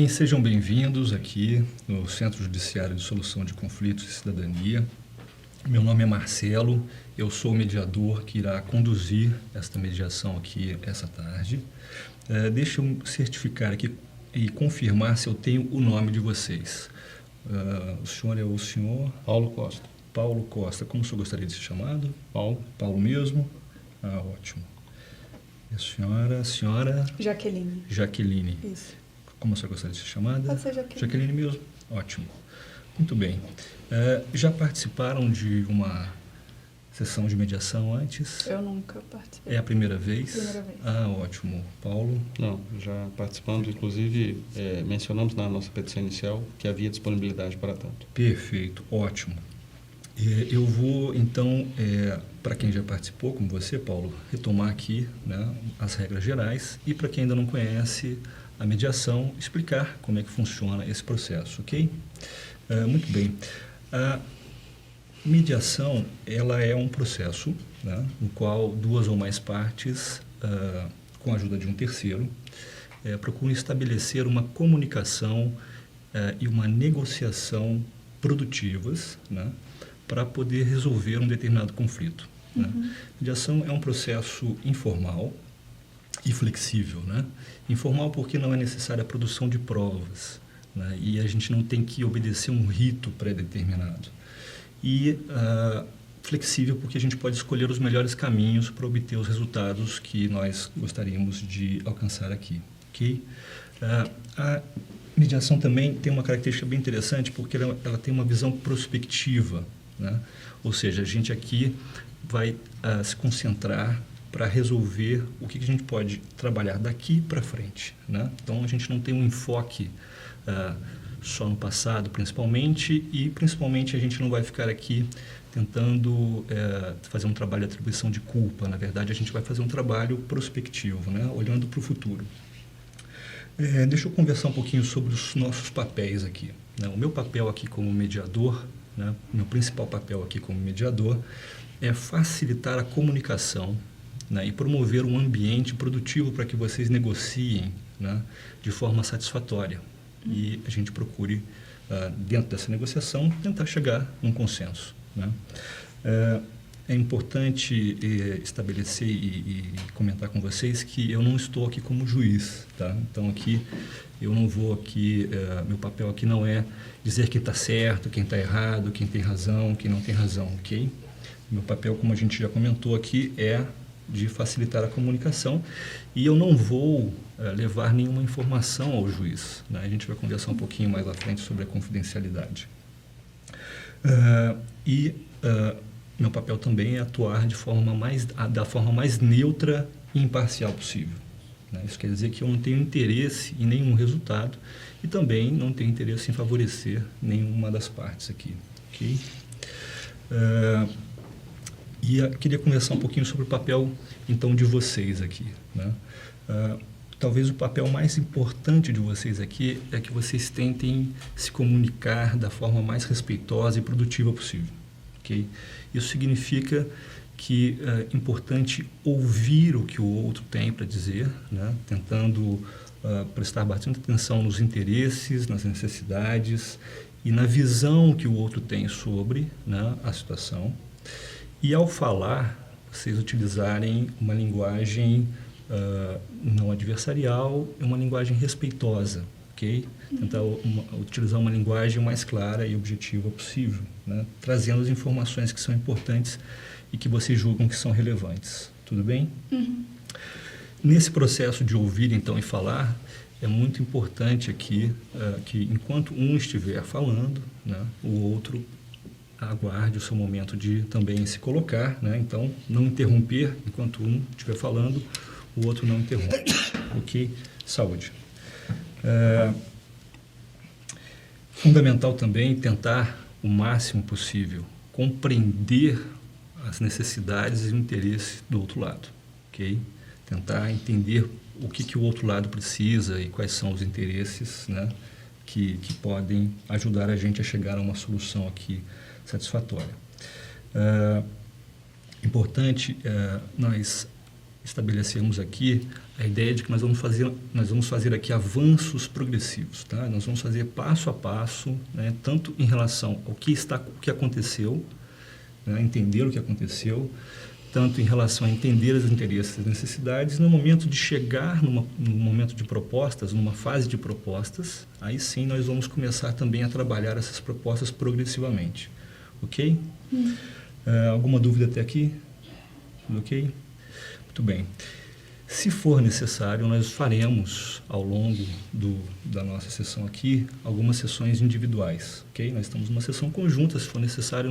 sejam bem-vindos aqui no Centro Judiciário de Solução de Conflitos e Cidadania. Meu nome é Marcelo, eu sou o mediador que irá conduzir esta mediação aqui essa tarde. Deixa eu certificar aqui e confirmar se eu tenho o nome de vocês. O senhor é o senhor? Paulo Costa. Paulo Costa. Como o senhor gostaria de ser chamado? Paulo. Paulo mesmo? Ótimo. E a senhora? Jaqueline. Jaqueline. Isso. Como a senhora gostaria de ser chamada? Pode ser Jaqueline. Jaqueline mesmo? Ótimo. Muito bem. Já participaram de uma sessão de mediação antes? Eu nunca participei. É a primeira vez? Primeira vez. Ótimo. Paulo? Não, já participamos, inclusive mencionamos na nossa petição inicial que havia disponibilidade para tanto. Perfeito, ótimo. Eu vou, então, para quem já participou, como você, Paulo, retomar aqui, né, as regras gerais e, para quem ainda não conhece a mediação, explicar como é que funciona esse processo, ok? Muito bem. A mediação, ela é um processo, né, no qual duas ou mais partes, com a ajuda de um terceiro, procuram estabelecer uma comunicação e uma negociação produtivas, né, para poder resolver um determinado conflito. Uhum. Né? Mediação é um processo informal e flexível, né? Informal porque não é necessária a produção de provas, né? E a gente não tem que obedecer um rito pré-determinado. E flexível porque a gente pode escolher os melhores caminhos para obter os resultados que nós gostaríamos de alcançar aqui, ok? A mediação também tem uma característica bem interessante porque ela tem uma visão prospectiva, né? Ou seja, a gente aqui vai se concentrar para resolver o que a gente pode trabalhar daqui para frente, né? Então, a gente não tem um enfoque só no passado, principalmente, e principalmente a gente não vai ficar aqui tentando fazer um trabalho de atribuição de culpa. Na verdade, a gente vai fazer um trabalho prospectivo, né? Olhando para o futuro. Deixa eu conversar um pouquinho sobre os nossos papéis aqui, né? O meu papel aqui como mediador, né? Meu principal papel aqui como mediador é facilitar a comunicação, né, e promover um ambiente produtivo para que vocês negociem, né, de forma satisfatória. E a gente procure, dentro dessa negociação, tentar chegar a um consenso, né? É importante estabelecer e comentar com vocês que eu não estou aqui como juiz, tá? Então, aqui, eu não vou aqui, meu papel aqui não é dizer quem está certo, quem está errado, quem tem razão, quem não tem razão, ok? Meu papel, como a gente já comentou aqui, é de facilitar a comunicação e eu não vou levar nenhuma informação ao juiz, né? A gente vai conversar um pouquinho mais à frente sobre a confidencialidade. Meu papel também é atuar da forma mais neutra e imparcial possível, né? Isso quer dizer que eu não tenho interesse em nenhum resultado e também não tenho interesse em favorecer nenhuma das partes aqui, ok? E queria conversar um pouquinho sobre o papel, então, de vocês aqui, né? Talvez o papel mais importante de vocês aqui é que vocês tentem se comunicar da forma mais respeitosa e produtiva possível, ok? Isso significa que é importante ouvir o que o outro tem para dizer, né? Tentando prestar bastante atenção nos interesses, nas necessidades e na visão que o outro tem sobre, né, a situação. E ao falar, vocês utilizarem uma linguagem não adversarial, uma linguagem respeitosa, ok? Tentar utilizar uma linguagem mais clara e objetiva possível, né? Trazendo as informações que são importantes e que vocês julgam que são relevantes. Tudo bem? Uhum. Nesse processo de ouvir, então, e falar, é muito importante aqui que, enquanto um estiver falando, né, o outro aguarde o seu momento de também se colocar, né? Então, não interromper enquanto um estiver falando, o outro não interrompe. Ok? Saúde. Fundamental também tentar, o máximo possível, compreender as necessidades e o interesse do outro lado. Ok? Tentar entender o que o outro lado precisa e quais são os interesses, né, que podem ajudar a gente a chegar a uma solução aqui satisfatória. Importante nós estabelecermos aqui a ideia de que nós vamos fazer aqui avanços progressivos, tá? Nós vamos fazer passo a passo, né, tanto em relação ao que aconteceu, né, entender o que aconteceu, tanto em relação a entender os interesses e as necessidades. No momento de chegar no momento de propostas, numa fase de propostas, aí sim nós vamos começar também a trabalhar essas propostas progressivamente, ok? Alguma dúvida até aqui? Tudo ok? Muito bem. Se for necessário, nós faremos, ao longo da nossa sessão aqui, algumas sessões individuais, ok? Nós estamos numa sessão conjunta, se for necessário,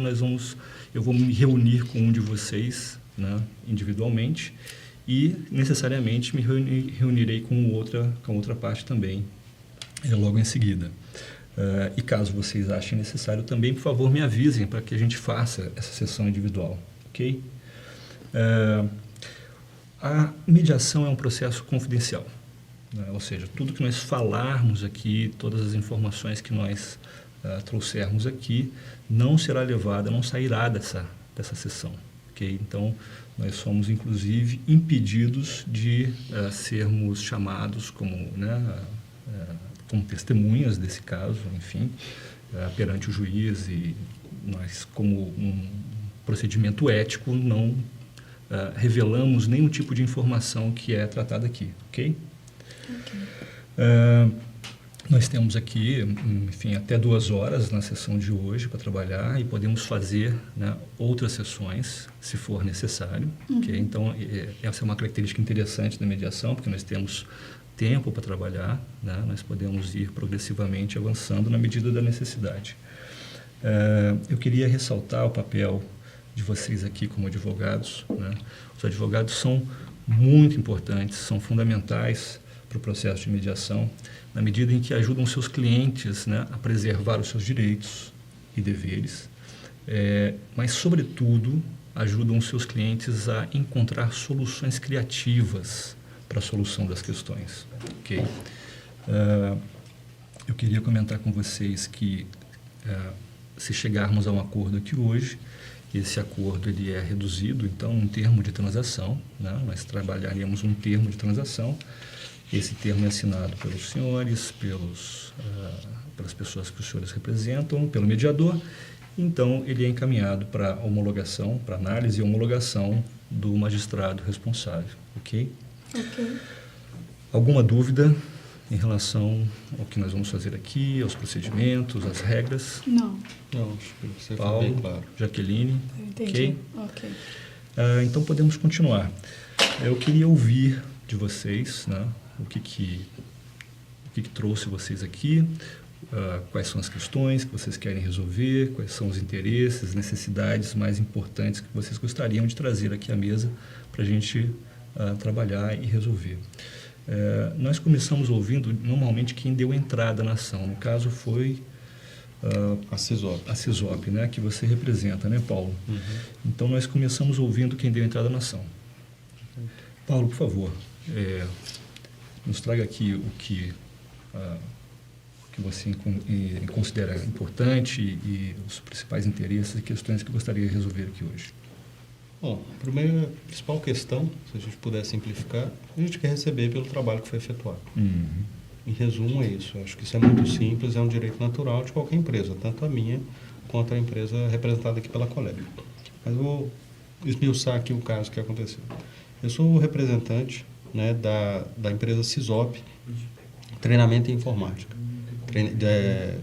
eu vou me reunir com um de vocês, né, individualmente, e necessariamente me reunirei com outra parte também, logo em seguida. E caso vocês achem necessário também, por favor, me avisem para que a gente faça essa sessão individual, ok? A mediação é um processo confidencial, né? Ou seja, tudo que nós falarmos aqui, todas as informações que nós trouxermos aqui, não será levada, não sairá dessa sessão, ok? Então, nós somos, inclusive, impedidos de sermos chamados como testemunhas desse caso, enfim, perante o juiz, e nós, como um procedimento ético, não revelamos nenhum tipo de informação que é tratada aqui, ok? Nós temos aqui, enfim, até 2 horas na sessão de hoje para trabalhar, e podemos fazer, né, outras sessões, se for necessário, ok? Então, essa é uma característica interessante da mediação, porque nós temos tempo para trabalhar, né? Nós podemos ir progressivamente avançando na medida da necessidade. Eu queria ressaltar o papel de vocês aqui como advogados, né? Os advogados são muito importantes, são fundamentais para o processo de mediação, na medida em que ajudam seus clientes, né, a preservar os seus direitos e deveres, mas, sobretudo, ajudam os seus clientes a encontrar soluções criativas para a solução das questões, ok? Eu queria comentar com vocês que, se chegarmos a um acordo aqui hoje, esse acordo ele é reduzido, então, um termo de transação, né? Nós trabalharíamos um termo de transação. Esse termo é assinado pelos senhores, pelas pessoas que os senhores representam, pelo mediador. Então, ele é encaminhado para homologação, para análise e homologação do magistrado responsável, ok? Ok. Alguma dúvida em relação ao que nós vamos fazer aqui, aos procedimentos, às regras? Não. Não, acho que você foi Paulo, bem claro. Jaqueline? Entendi. Ok. Então, podemos continuar. Eu queria ouvir de vocês, né, o que trouxe vocês aqui, quais são as questões que vocês querem resolver, quais são os interesses, necessidades mais importantes que vocês gostariam de trazer aqui à mesa para a gente trabalhar e resolver. Nós começamos ouvindo, normalmente, quem deu entrada na ação. No caso, foi a CISOP, né, que você representa, né, Paulo? Uhum. Então, nós começamos ouvindo quem deu entrada na ação. Paulo, por favor, nos traga aqui o que você considera importante e os principais interesses e questões que gostaria de resolver aqui hoje. Bom, a primeira principal questão, se a gente puder simplificar, a gente quer receber pelo trabalho que foi efetuado. Uhum. Em resumo, é isso. Eu acho que isso é muito simples, é um direito natural de qualquer empresa, tanto a minha quanto a empresa representada aqui pela colega. Mas eu vou esmiuçar aqui o caso que aconteceu. Eu sou o representante, né, da empresa CISOP, Treinamento em Informática,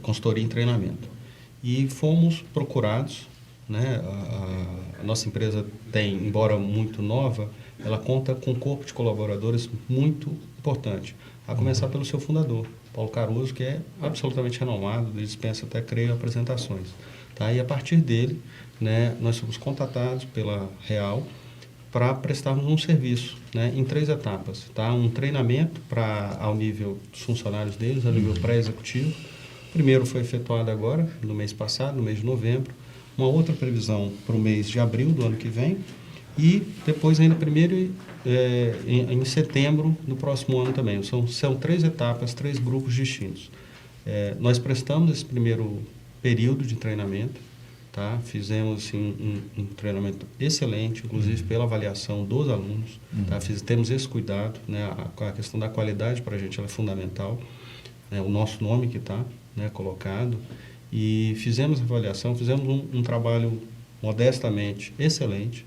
consultoria em treinamento. E fomos procurados, né, a nossa empresa tem, embora muito nova, ela conta com um corpo de colaboradores muito importante, a começar pelo seu fundador, Paulo Caruso, que é absolutamente renomado, ele dispensa até, creio, apresentações. Tá? E a partir dele, né, nós fomos contatados pela Real para prestarmos um serviço, né, em 3 etapas. Tá? Um treinamento ao nível dos funcionários deles, ao nível pré-executivo. O primeiro foi efetuado agora, no mês passado, no mês de novembro. Uma outra previsão para o mês de abril do ano que vem. E depois ainda em setembro do próximo ano também. São 3 etapas, 3 grupos distintos. Nós prestamos esse primeiro período de treinamento, tá? Fizemos assim, um treinamento excelente, inclusive pela avaliação dos alunos, tá? Temos esse cuidado, né? A questão da qualidade para a gente ela é fundamental, né? O nosso nome que está, né, colocado, e fizemos a avaliação, fizemos um trabalho modestamente excelente,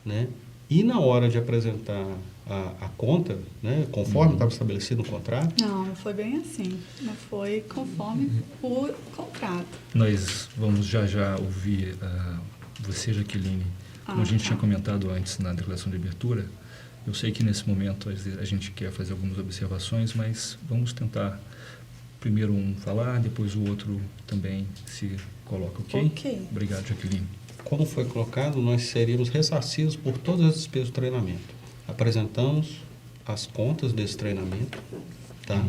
né? E na hora de apresentar a conta, né, conforme estava estabelecido no contrato. Não foi bem assim. Não foi conforme o contrato. Nós vamos já ouvir você, Jaqueline. Como a gente tinha comentado antes na declaração de abertura, eu sei que nesse momento a gente quer fazer algumas observações, mas vamos tentar primeiro um falar, depois o outro também se coloca, ok? Ok. Obrigado, Jaqueline. Como foi colocado, nós seríamos ressarcidos por todas as despesas do treinamento. Apresentamos as contas desse treinamento, tá?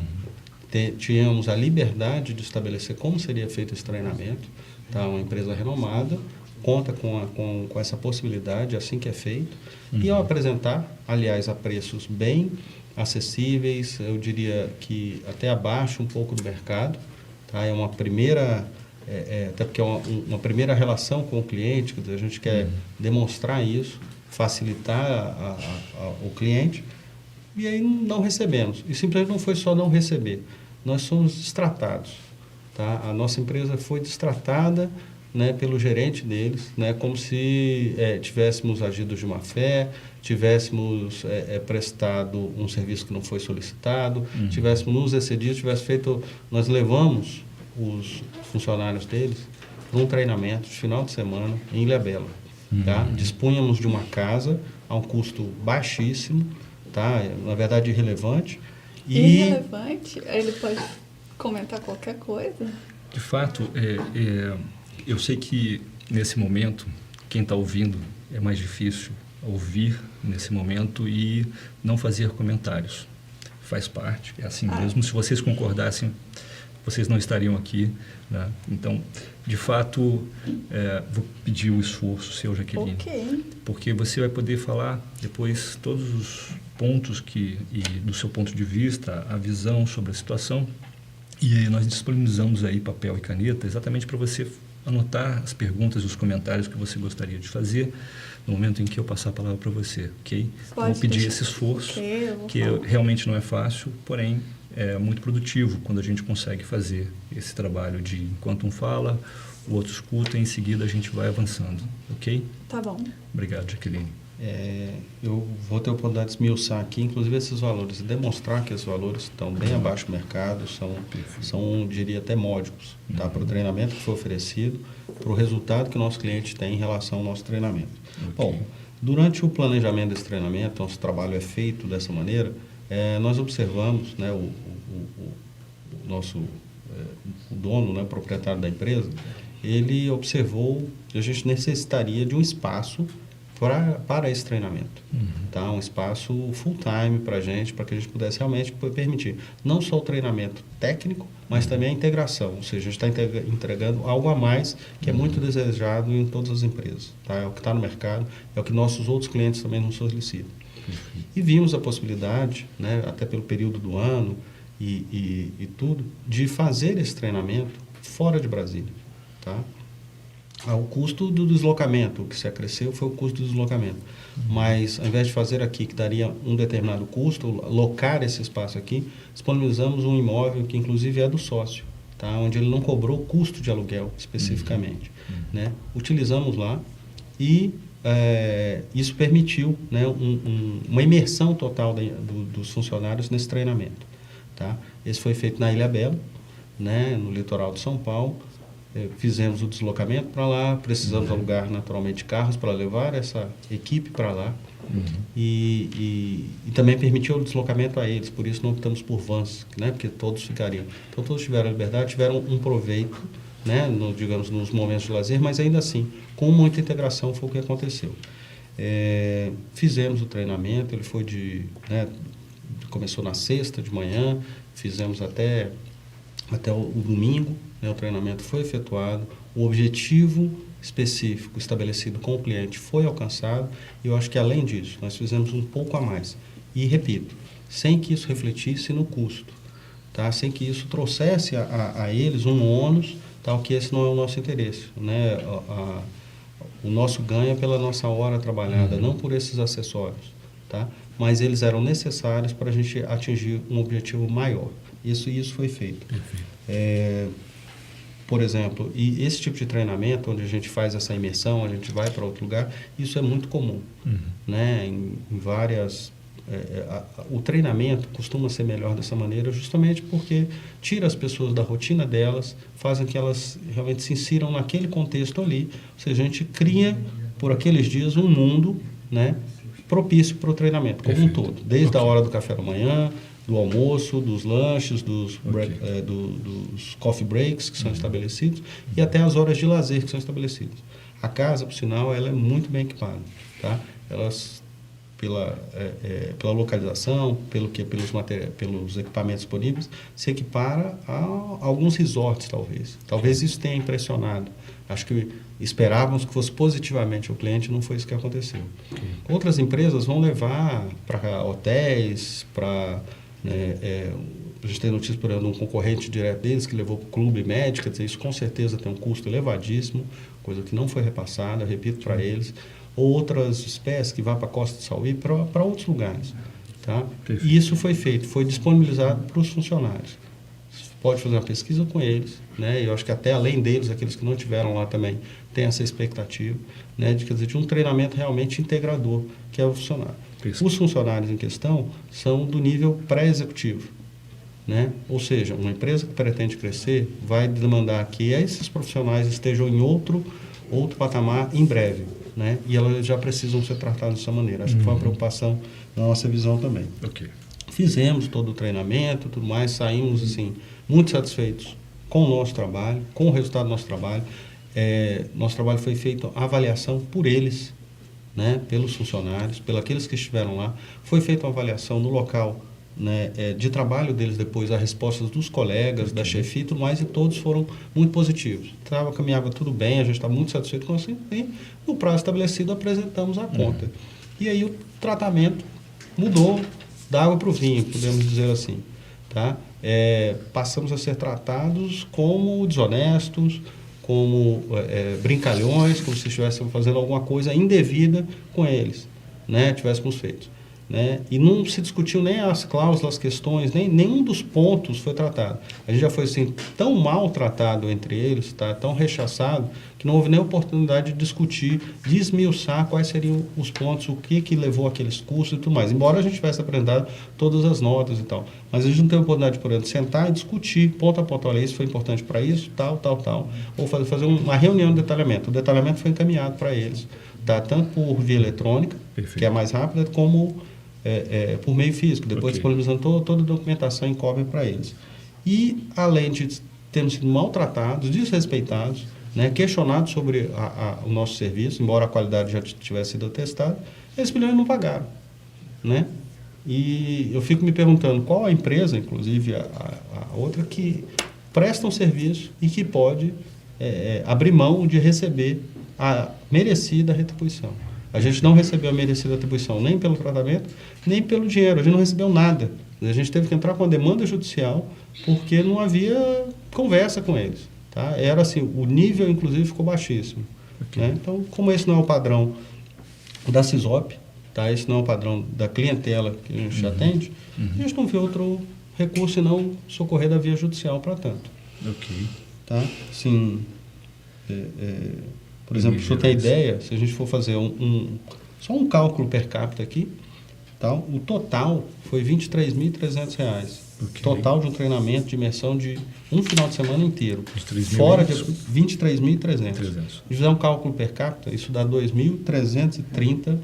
Tínhamos a liberdade de estabelecer como seria feito esse treinamento, tá? Uma empresa renomada conta com essa possibilidade assim que é feito. E ao apresentar, aliás, a preços bem acessíveis, eu diria que até abaixo um pouco do mercado, tá? É uma primeira... até porque é uma primeira relação com o cliente, quer dizer, a gente quer demonstrar isso, facilitar o cliente, e aí não recebemos. E simplesmente não foi só não receber, nós somos destratados. Tá? A nossa empresa foi destratada, né, pelo gerente deles, né, como se tivéssemos agido de má fé, tivéssemos prestado um serviço que não foi solicitado, tivéssemos nos excedido, nós levamos os funcionários deles para um treinamento de final de semana em Ilhabela. Tá? Dispunhamos de uma casa a um custo baixíssimo, tá? Na verdade irrelevante. Irrelevante? Ele pode comentar qualquer coisa? De fato, eu sei que nesse momento, quem está ouvindo, é mais difícil ouvir nesse momento e não fazer comentários. Faz parte, é assim mesmo. Se vocês concordassem, vocês não estariam aqui, né? Então, de fato, vou pedir o esforço seu, Jaqueline. Ok. Porque você vai poder falar depois todos os pontos e do seu ponto de vista, a visão sobre a situação. E aí nós disponibilizamos aí papel e caneta exatamente para você anotar as perguntas e os comentários que você gostaria de fazer no momento em que eu passar a palavra para você, ok? Vou pedir esse esforço, que realmente não é fácil, porém é muito produtivo quando a gente consegue fazer esse trabalho de enquanto um fala, o outro escuta e em seguida a gente vai avançando, ok? Tá bom. Obrigado, Jaqueline. Eu vou ter a oportunidade de esmiuçar aqui, inclusive, esses valores e demonstrar que esses valores estão bem abaixo do mercado, são diria, até módicos, tá? Para o treinamento que foi oferecido, para o resultado que o nosso cliente tem em relação ao nosso treinamento. Okay. Bom, durante o planejamento desse treinamento, nosso trabalho é feito dessa maneira, nós observamos, né, o nosso o dono, né, proprietário da empresa, ele observou que a gente necessitaria de um espaço para esse treinamento, tá? Um espaço full time para a gente, para que a gente pudesse realmente permitir não só o treinamento técnico, mas também a integração, ou seja, a gente está entregando algo a mais que é muito desejado em todas as empresas, tá? É o que está no mercado, é o que nossos outros clientes também nos solicitam. E vimos a possibilidade, né, até pelo período do ano e tudo, de fazer esse treinamento fora de Brasília, tá? O custo do deslocamento, o que se acresceu foi o custo do deslocamento. Mas, ao invés de fazer aqui, que daria um determinado custo, locar esse espaço aqui, disponibilizamos um imóvel que, inclusive, é do sócio, tá? Onde ele não cobrou custo de aluguel, especificamente. Né? Utilizamos lá e isso permitiu, né, uma imersão total dos funcionários nesse treinamento. Tá? Esse foi feito na Ilhabela, né, no litoral de São Paulo. Fizemos o deslocamento para lá, precisamos alugar naturalmente carros para levar essa equipe para lá e também permitiu o deslocamento a eles, por isso não optamos por vans, né, porque todos ficariam. Então todos tiveram a liberdade, tiveram um proveito, né, digamos, nos momentos de lazer, mas ainda assim, com muita integração foi o que aconteceu. Fizemos o treinamento, ele foi começou na sexta de manhã, fizemos até o domingo, né, o treinamento foi efetuado, o objetivo específico estabelecido com o cliente foi alcançado e eu acho que além disso, nós fizemos um pouco a mais. E repito, sem que isso refletisse no custo, tá? Sem que isso trouxesse a eles um ônus, tal, que esse não é o nosso interesse, né? O nosso ganho é pela nossa hora trabalhada, não por esses acessórios, tá? Mas eles eram necessários para a gente atingir um objetivo maior. Isso foi feito. Por exemplo, e esse tipo de treinamento, onde a gente faz essa imersão, a gente vai para outro lugar, isso é muito comum, né? Em várias... o treinamento costuma ser melhor dessa maneira justamente porque tira as pessoas da rotina delas, fazem que elas realmente se insiram naquele contexto ali. Ou seja, a gente cria por aqueles dias um mundo, né, propício para o treinamento como um todo. Desde a hora do café da manhã, do almoço, dos lanches, dos coffee breaks que são estabelecidos e até as horas de lazer que são estabelecidas. A casa, por sinal, ela é muito bem equipada, tá? Elas, pela localização, pelos equipamentos disponíveis, se equipara a alguns resorts, talvez. Talvez isso tenha impressionado. Acho que esperávamos que fosse positivamente o cliente, não foi isso que aconteceu. Outras empresas vão levar para hotéis, para... a gente tem notícia, por exemplo, de um concorrente direto deles que levou para o clube médico, quer dizer, isso com certeza tem um custo elevadíssimo, coisa que não foi repassada, repito para eles, ou outras espécies que vão para a Costa de Sauí, para outros lugares. Tá? E isso foi feito, foi disponibilizado para os funcionários. Você pode fazer uma pesquisa com eles, né? Eu acho que até além deles, aqueles que não estiveram lá também, tem essa expectativa, né? de um treinamento realmente integrador, que é o funcionário. Os funcionários em questão são do nível pré-executivo, né? Ou seja, uma empresa que pretende crescer vai demandar que esses profissionais estejam em outro patamar em breve, né? E elas já precisam ser tratadas dessa maneira. Acho que foi uma preocupação da nossa visão também. Fizemos todo o treinamento, tudo mais, saímos assim muito satisfeitos com o nosso trabalho, com o resultado do nosso trabalho. Nosso trabalho foi feito a avaliação por eles, né, pelos funcionários, pelos aqueles que estiveram lá. Foi feita uma avaliação no local, né, de trabalho deles depois, as respostas dos colegas, da chefia e tudo mais, e todos foram muito positivos. Caminhava tudo bem, a gente está muito satisfeito com isso, e no prazo estabelecido apresentamos a conta. E aí o tratamento mudou da água para o vinho, podemos dizer assim. Tá? Passamos a ser tratados como desonestos, como brincalhões, como se estivéssemos fazendo alguma coisa indevida com eles, né? Tivéssemos feito. Né? E não se discutiu nem as cláusulas, as questões, nenhum dos pontos foi tratado. A gente já foi assim, tão maltratado entre eles, tá? Tão rechaçado, que não houve nem oportunidade de discutir, de esmiuçar quais seriam os pontos, o que levou aqueles custos e tudo mais. Embora a gente tivesse apresentado todas as notas e tal. Mas a gente não teve oportunidade, por exemplo, de sentar e discutir ponto a ponto. Olha, isso foi importante para isso, tal. Ou fazer uma reunião de detalhamento. O detalhamento foi encaminhado para eles, tá? Tanto por via eletrônica, que é mais rápida, como... por meio físico, depois disponibilizando toda a documentação em cópia para eles. E, além de termos sido maltratados, desrespeitados, né, questionados sobre o nosso serviço, embora a qualidade já tivesse sido atestada, eles não pagaram. Né? E eu fico me perguntando qual a empresa, inclusive a outra, que presta um serviço e que pode abrir mão de receber a merecida retribuição. A gente não recebeu a merecida atribuição nem pelo tratamento, nem pelo dinheiro. A gente não recebeu nada. A gente teve que entrar com a demanda judicial porque não havia conversa com eles. Tá? Era assim, o nível, inclusive, ficou baixíssimo. Né? Então, como esse não é o padrão da CISOP, tá? Esse não é o padrão da clientela que a gente atende, a gente não vê outro recurso senão socorrer da via judicial para tanto. Tá? Assim, por exemplo, para você ter ideia, se a gente for fazer só um cálculo per capita aqui, tá? O total foi R$ 23.300. Total de um treinamento de imersão de um final de semana inteiro. Fora de R$ 23.300. Se fizer um cálculo per capita, isso dá R$ 2.330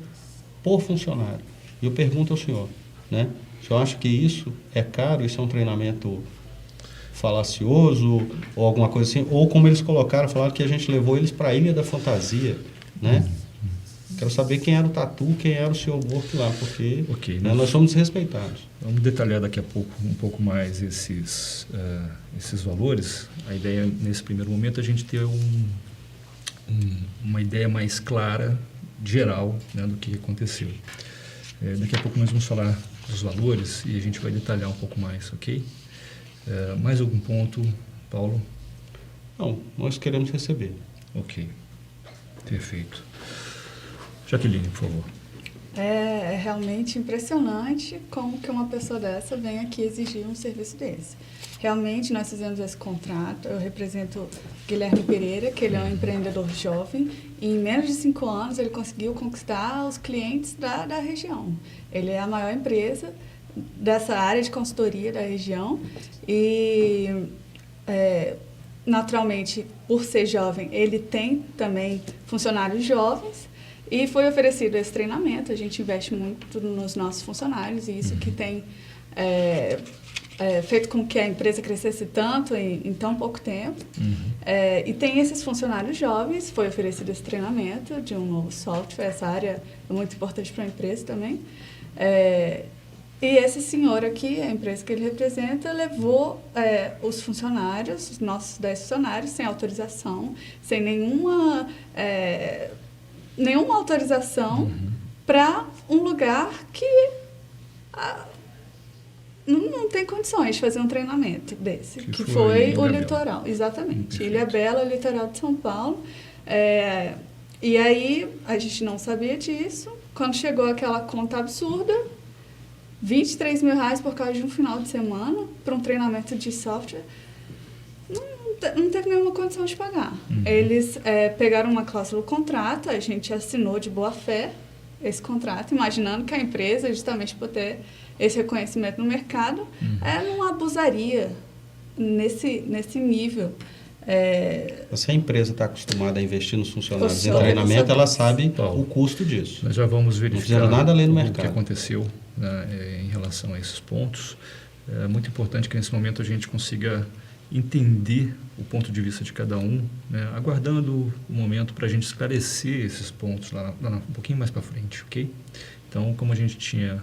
por funcionário. E eu pergunto ao senhor, né? O senhor acha que isso é caro? Isso é um treinamento falacioso ou alguma coisa assim, ou como eles falaram que a gente levou eles para a Ilha da Fantasia, né? Quero saber quem era o Tatu, quem era o senhor Bork lá, porque nós somos desrespeitados. Vamos detalhar daqui a pouco um pouco mais esses valores. A ideia, nesse primeiro momento, é a gente ter uma ideia mais clara, geral, né, do que aconteceu. Daqui a pouco nós vamos falar dos valores e a gente vai detalhar um pouco mais, ok? Mais algum ponto, Paulo? Não, nós queremos receber. Ok, perfeito. Jaqueline, por favor. É realmente impressionante como que uma pessoa dessa vem aqui exigir um serviço desse. Realmente, nós fizemos esse contrato. Eu represento Guilherme Pereira, que ele é um empreendedor jovem, e em menos de 5 anos ele conseguiu conquistar os clientes da região. Ele é a maior empresa dessa área de consultoria da região e, naturalmente, por ser jovem, ele tem também funcionários jovens e foi oferecido esse treinamento. A gente investe muito nos nossos funcionários e isso que tem feito com que a empresa crescesse tanto em tão pouco tempo. E tem esses funcionários jovens, foi oferecido esse treinamento de um novo software. Essa área é muito importante para a empresa também. E esse senhor aqui, a empresa que ele representa, levou os funcionários, os nossos 10 funcionários, sem autorização, sem nenhuma autorização para um lugar que não tem condições de fazer um treinamento desse, que foi o litoral. Exatamente. Ilhabela, o litoral de São Paulo. E aí, a gente não sabia disso. Quando chegou aquela conta absurda, R$23 mil por causa de um final de semana para um treinamento de software, não teve nenhuma condição de pagar. Eles pegaram uma cláusula do contrato, a gente assinou de boa fé esse contrato, imaginando que a empresa, justamente por ter esse reconhecimento no mercado, não abusaria nesse nível. Se a empresa está acostumada a investir nos funcionários em treinamento, ela sabe o custo disso. Nós já vamos verificar não fizeram nada além no mercado. O que aconteceu, né, em relação a esses pontos. É muito importante que nesse momento a gente consiga entender o ponto de vista de cada um, né, aguardando o momento para a gente esclarecer esses pontos lá um pouquinho mais para frente, ok? Então, como a gente tinha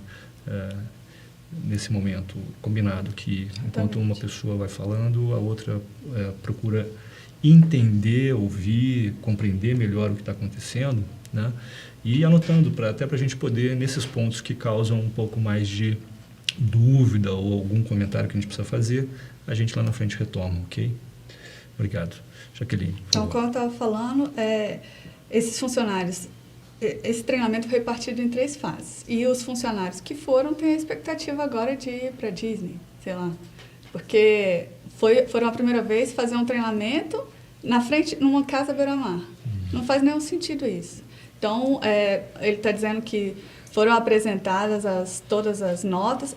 nesse momento combinado que enquanto uma pessoa vai falando, a outra procura entender, ouvir, compreender melhor o que está acontecendo, né? E anotando até para a gente poder, nesses pontos que causam um pouco mais de dúvida ou algum comentário que a gente precisa fazer, a gente lá na frente retoma, ok? Obrigado. Jaqueline. Então, como eu estava falando, esses funcionários, esse treinamento foi partido em 3 fases. E os funcionários que foram têm a expectativa agora de ir para Disney, sei lá. Porque foram a primeira vez fazer um treinamento na frente, numa casa beira-mar. Não faz nenhum sentido isso. Então, ele está dizendo que foram apresentadas todas as notas,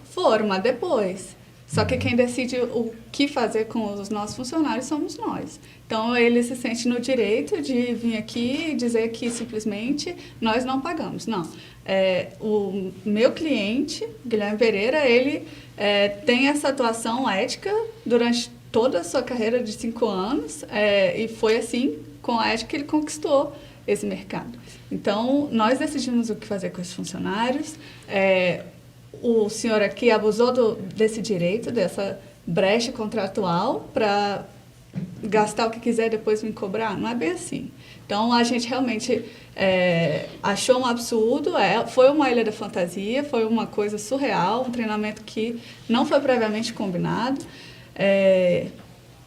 mas depois. Só que quem decide o que fazer com os nossos funcionários somos nós. Então, ele se sente no direito de vir aqui e dizer que simplesmente nós não pagamos. Não. O meu cliente, Guilherme Pereira, ele tem essa atuação ética durante toda a sua carreira de 5 anos e foi assim, com a ética, que ele conquistou esse mercado. Então, nós decidimos o que fazer com esses funcionários. O senhor aqui abusou desse direito, dessa brecha contratual para gastar o que quiser e depois me cobrar. Não é bem assim. Então, a gente realmente achou um absurdo. Foi uma ilha da fantasia, foi uma coisa surreal, um treinamento que não foi previamente combinado.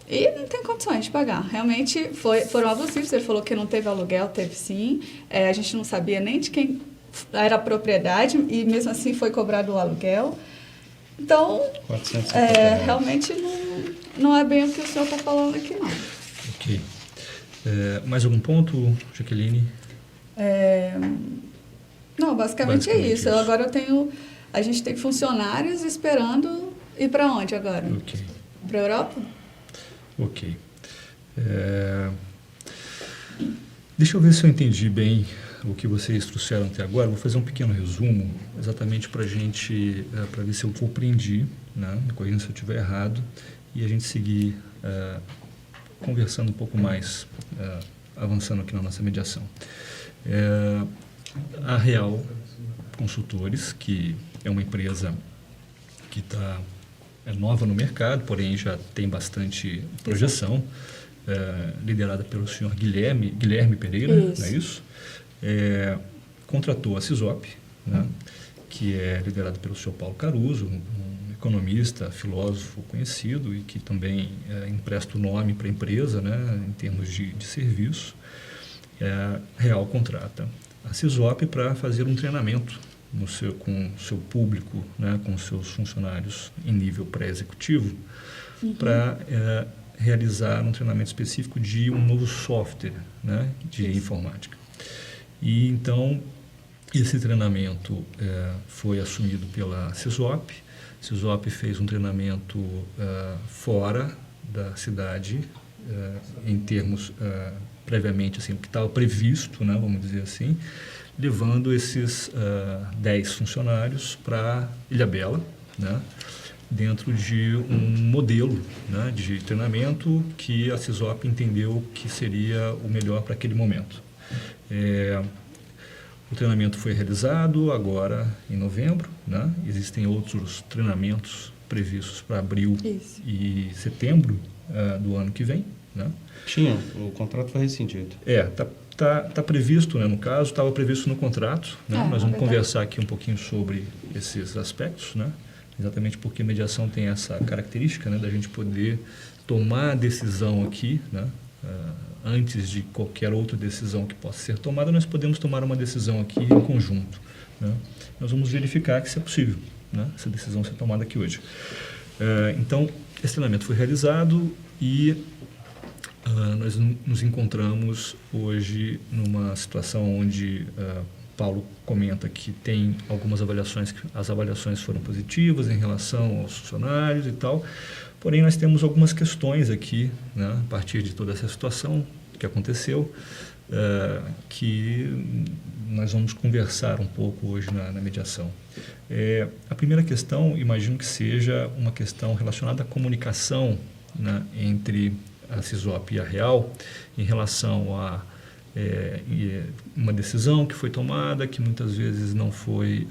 E não tem condições de pagar. Realmente foram abusivos. Ele falou que não teve aluguel, teve sim. A gente não sabia nem de quem era a propriedade e mesmo assim foi cobrado o aluguel. Então, realmente não é bem o que o senhor está falando aqui, não. Ok. Mais algum ponto, Jaqueline? Não, basicamente é isso. Agora a gente tem funcionários esperando ir para onde agora? Ok. Para a Europa? Ok. Deixa eu ver se eu entendi bem o que vocês trouxeram até agora. Vou fazer um pequeno resumo, exatamente para a gente, para ver se eu compreendi, né? Me corrija se eu estiver errado, e a gente seguir conversando um pouco mais, avançando aqui na nossa mediação. A Real Consultores, que é uma empresa que é nova no mercado, porém já tem bastante projeção, liderada pelo senhor Guilherme Pereira, não é isso? Contratou a CISOP, né, que é liderada pelo senhor Paulo Caruso, um economista, filósofo conhecido e que também empresta o nome para a empresa, né, em termos de serviço. A Real contrata a CISOP para fazer um treinamento com o seu público, né, com os seus funcionários em nível pré-executivo, para realizar um treinamento específico de um novo software, né, de informática. E então esse treinamento foi assumido pela CISOP. A CISOP fez um treinamento fora da cidade, em termos previamente assim, o que estava previsto, né, vamos dizer assim, levando esses 10 funcionários para Ilhabela, né, dentro de um modelo, né, de treinamento que a CISOP entendeu que seria o melhor para aquele momento. O treinamento foi realizado agora em novembro, né? Existem outros treinamentos previstos para abril e setembro do ano que vem, né? O contrato foi rescindido. Tá previsto, né, no caso, estava previsto no contrato, né? Nós vamos conversar aqui um pouquinho sobre esses aspectos, né? Exatamente porque a mediação tem essa característica, né, da gente poder tomar a decisão aqui, né? Antes de qualquer outra decisão que possa ser tomada, nós podemos tomar uma decisão aqui em conjunto, né? Nós vamos verificar que isso é possível, né, essa decisão ser tomada aqui hoje. Então, esse treinamento foi realizado e nós nos encontramos hoje numa situação onde Paulo comenta que tem algumas avaliações, as avaliações foram positivas em relação aos funcionários e tal, porém nós temos algumas questões aqui, né, a partir de toda essa situação que aconteceu, que nós vamos conversar um pouco hoje na mediação. A primeira questão, imagino que seja uma questão relacionada à comunicação, né, entre a CISOP e a Real em relação a uma decisão que foi tomada, que muitas vezes não foi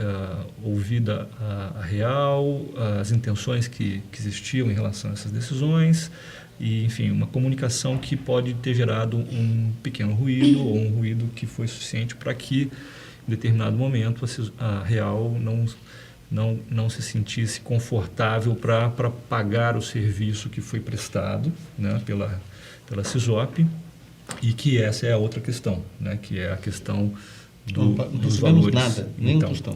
ouvida a Real, as intenções que existiam em relação a essas decisões, e, enfim, uma comunicação que pode ter gerado um pequeno ruído ou um ruído que foi suficiente para que, em determinado momento, a Real não se sentisse confortável para pagar o serviço que foi prestado, né, pela CISOP, e que essa é a outra questão, né, que é a questão dos valores. Nada, nem então, tostão.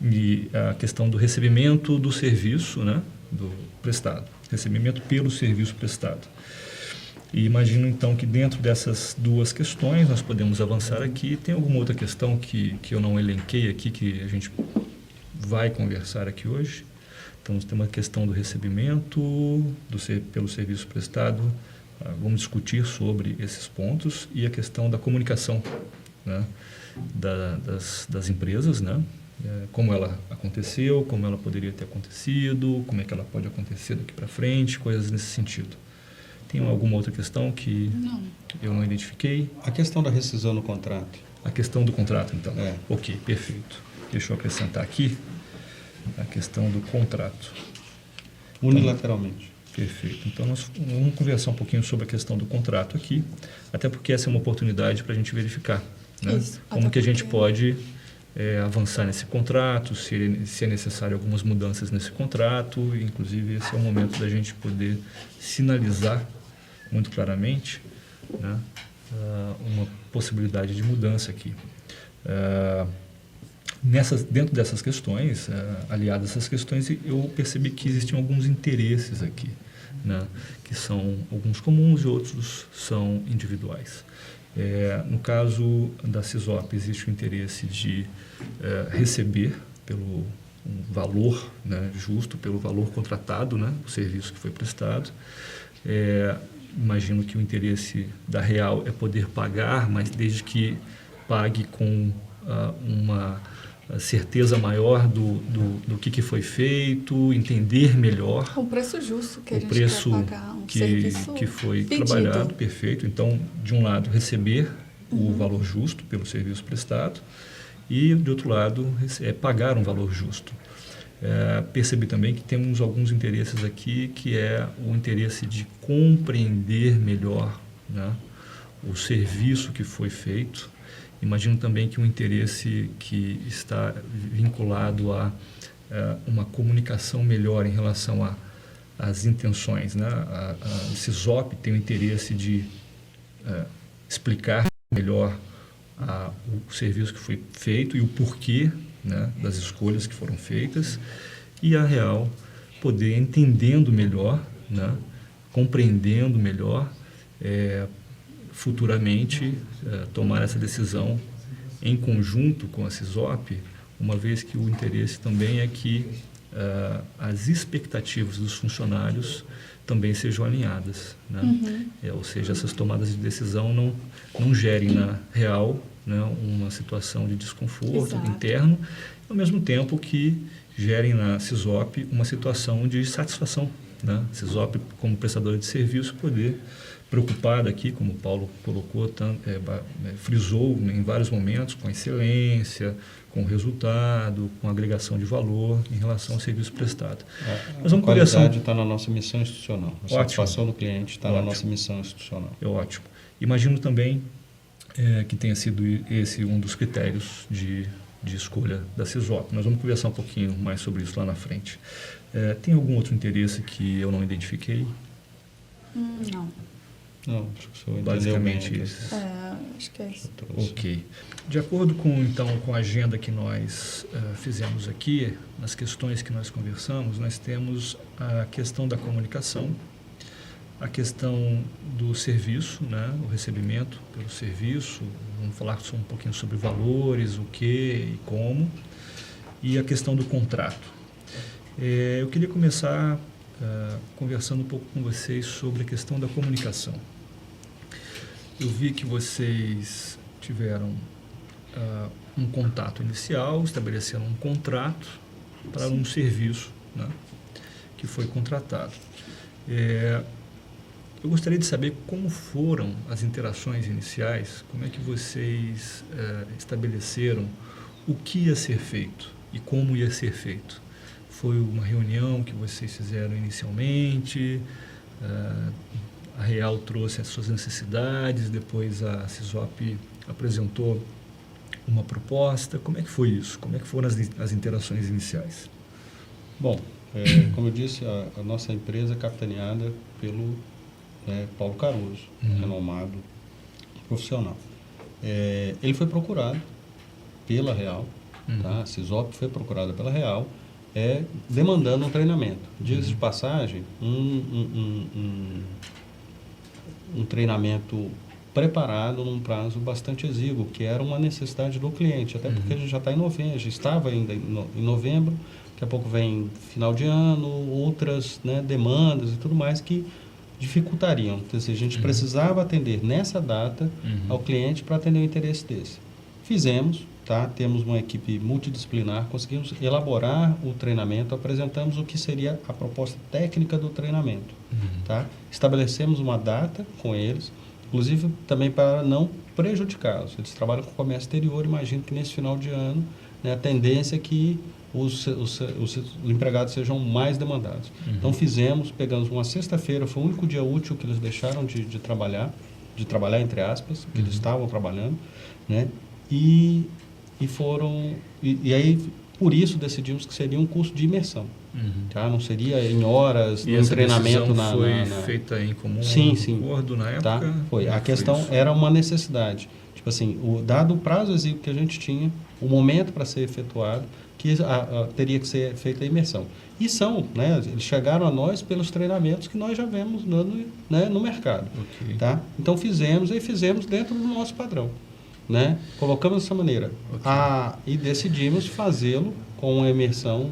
E a questão do recebimento do serviço, né, do prestado, recebimento pelo serviço prestado. E imagino então que dentro dessas duas questões nós podemos avançar aqui. Tem alguma outra questão que eu não elenquei aqui que a gente vai conversar aqui hoje? Então, nós temos a questão do recebimento pelo serviço prestado. Vamos discutir sobre esses pontos e a questão da comunicação, né, das empresas, né, como ela aconteceu, como ela poderia ter acontecido, como é que ela pode acontecer daqui para frente, coisas nesse sentido. Tem alguma outra questão que eu não identifiquei? A questão da rescisão no contrato. A questão do contrato, então. Ok, perfeito. Deixa eu acrescentar aqui a questão do contrato. Unilateralmente. Perfeito. Então, nós vamos conversar um pouquinho sobre a questão do contrato aqui, até porque essa é uma oportunidade para a gente verificar, né, como que a gente pode avançar nesse contrato, se é necessário algumas mudanças nesse contrato. Inclusive, esse é o momento da gente poder sinalizar muito claramente, né, uma possibilidade de mudança aqui. Dentro dessas questões, aliadas a essas questões, eu percebi que existiam alguns interesses aqui, né, que são alguns comuns e outros são individuais. No caso da CISOP, existe o interesse de receber pelo valor, né, justo, pelo valor contratado, né, o serviço que foi prestado. Imagino que o interesse da Real é poder pagar, mas desde que pague com uma certeza maior do que foi feito, entender melhor um preço justo que a gente preço quer pagar, serviço que foi pedido. trabalhado, perfeito. Então, de um lado, receber o valor justo pelo serviço prestado e, de outro lado, pagar um valor justo. Percebi também que temos alguns interesses aqui, que é o interesse de compreender melhor, né, o serviço que foi feito. Imagino também que um interesse que está vinculado a uma comunicação melhor em relação às intenções, né? O CISOP tem o interesse de explicar melhor o serviço que foi feito e o porquê, né, das escolhas que foram feitas, e a Real poder, entendendo melhor, né, compreendendo melhor, futuramente tomar essa decisão em conjunto com a CISOP, uma vez que o interesse também é que as expectativas dos funcionários também sejam alinhadas, né? Ou seja, essas tomadas de decisão não gerem na Real, né, uma situação de desconforto interno, ao mesmo tempo que gerem na CISOP uma situação de satisfação, né? CISOP, como prestadora de serviço, poder preocupada aqui, como o Paulo colocou, frisou em vários momentos, com excelência, com resultado, com agregação de valor em relação ao serviço prestado. A qualidade está na nossa missão institucional. A satisfação do cliente está na nossa missão institucional. É ótimo. Imagino também que tenha sido esse um dos critérios de escolha da CISOP. Nós vamos conversar um pouquinho mais sobre isso lá na frente. Tem algum outro interesse que eu não identifiquei? Não. Não, acho que o senhor basicamente entendeu bem. isso. Acho que é isso. Ok. De acordo com a agenda que nós fizemos aqui, nas questões que nós conversamos, nós temos a questão da comunicação, a questão do serviço, né, o recebimento pelo serviço, vamos falar um pouquinho sobre valores, o que e como, e a questão do contrato. Eu queria começar conversando um pouco com vocês sobre a questão da comunicação. Eu vi que vocês tiveram um contato inicial, estabeleceram um contrato para um serviço, né, que foi contratado. Eu gostaria de saber como foram as interações iniciais, como é que vocês estabeleceram o que ia ser feito e como ia ser feito. Foi uma reunião que vocês fizeram inicialmente, a Real trouxe as suas necessidades, depois a CISOP apresentou uma proposta. Como é que foi isso? Como é que foram as interações iniciais? Bom, como eu disse, a nossa empresa é capitaneada pelo Paulo Caruso, renomado profissional. Ele foi procurado pela Real, tá? A CISOP foi procurada pela Real, demandando um treinamento. Diga-se de passagem, um treinamento preparado num prazo bastante exíguo, que era uma necessidade do cliente, até porque a gente já está em novembro, já estava ainda em novembro, daqui a pouco vem final de ano, outras, né, demandas e tudo mais que dificultariam. Então, assim, a gente precisava atender nessa data ao cliente para atender o interesse desse. Fizemos, tá? Temos uma equipe multidisciplinar, conseguimos elaborar o treinamento, apresentamos o que seria a proposta técnica do treinamento. Tá? Estabelecemos uma data com eles, inclusive também para não prejudicá-los. Eles trabalham com comércio exterior, imagino que nesse final de ano, né, a tendência é que os empregados sejam mais demandados. Então pegamos uma sexta-feira, foi o único dia útil que eles deixaram de trabalhar entre aspas, que eles estavam trabalhando, né? E aí, por isso, decidimos que seria um curso de imersão. Tá? Não seria em horas, e um treinamento foi feita em comum, sim, acordo na época? Tá? Foi. A questão era uma necessidade. Tipo assim, dado o prazo exíguo que a gente tinha, o momento para ser efetuado, que teria que ser feita a imersão. E né, eles chegaram a nós pelos treinamentos que nós já vemos no mercado. Okay. Tá? Então fizemos dentro do nosso padrão. Né? Colocamos dessa maneira. E decidimos fazê-lo com uma imersão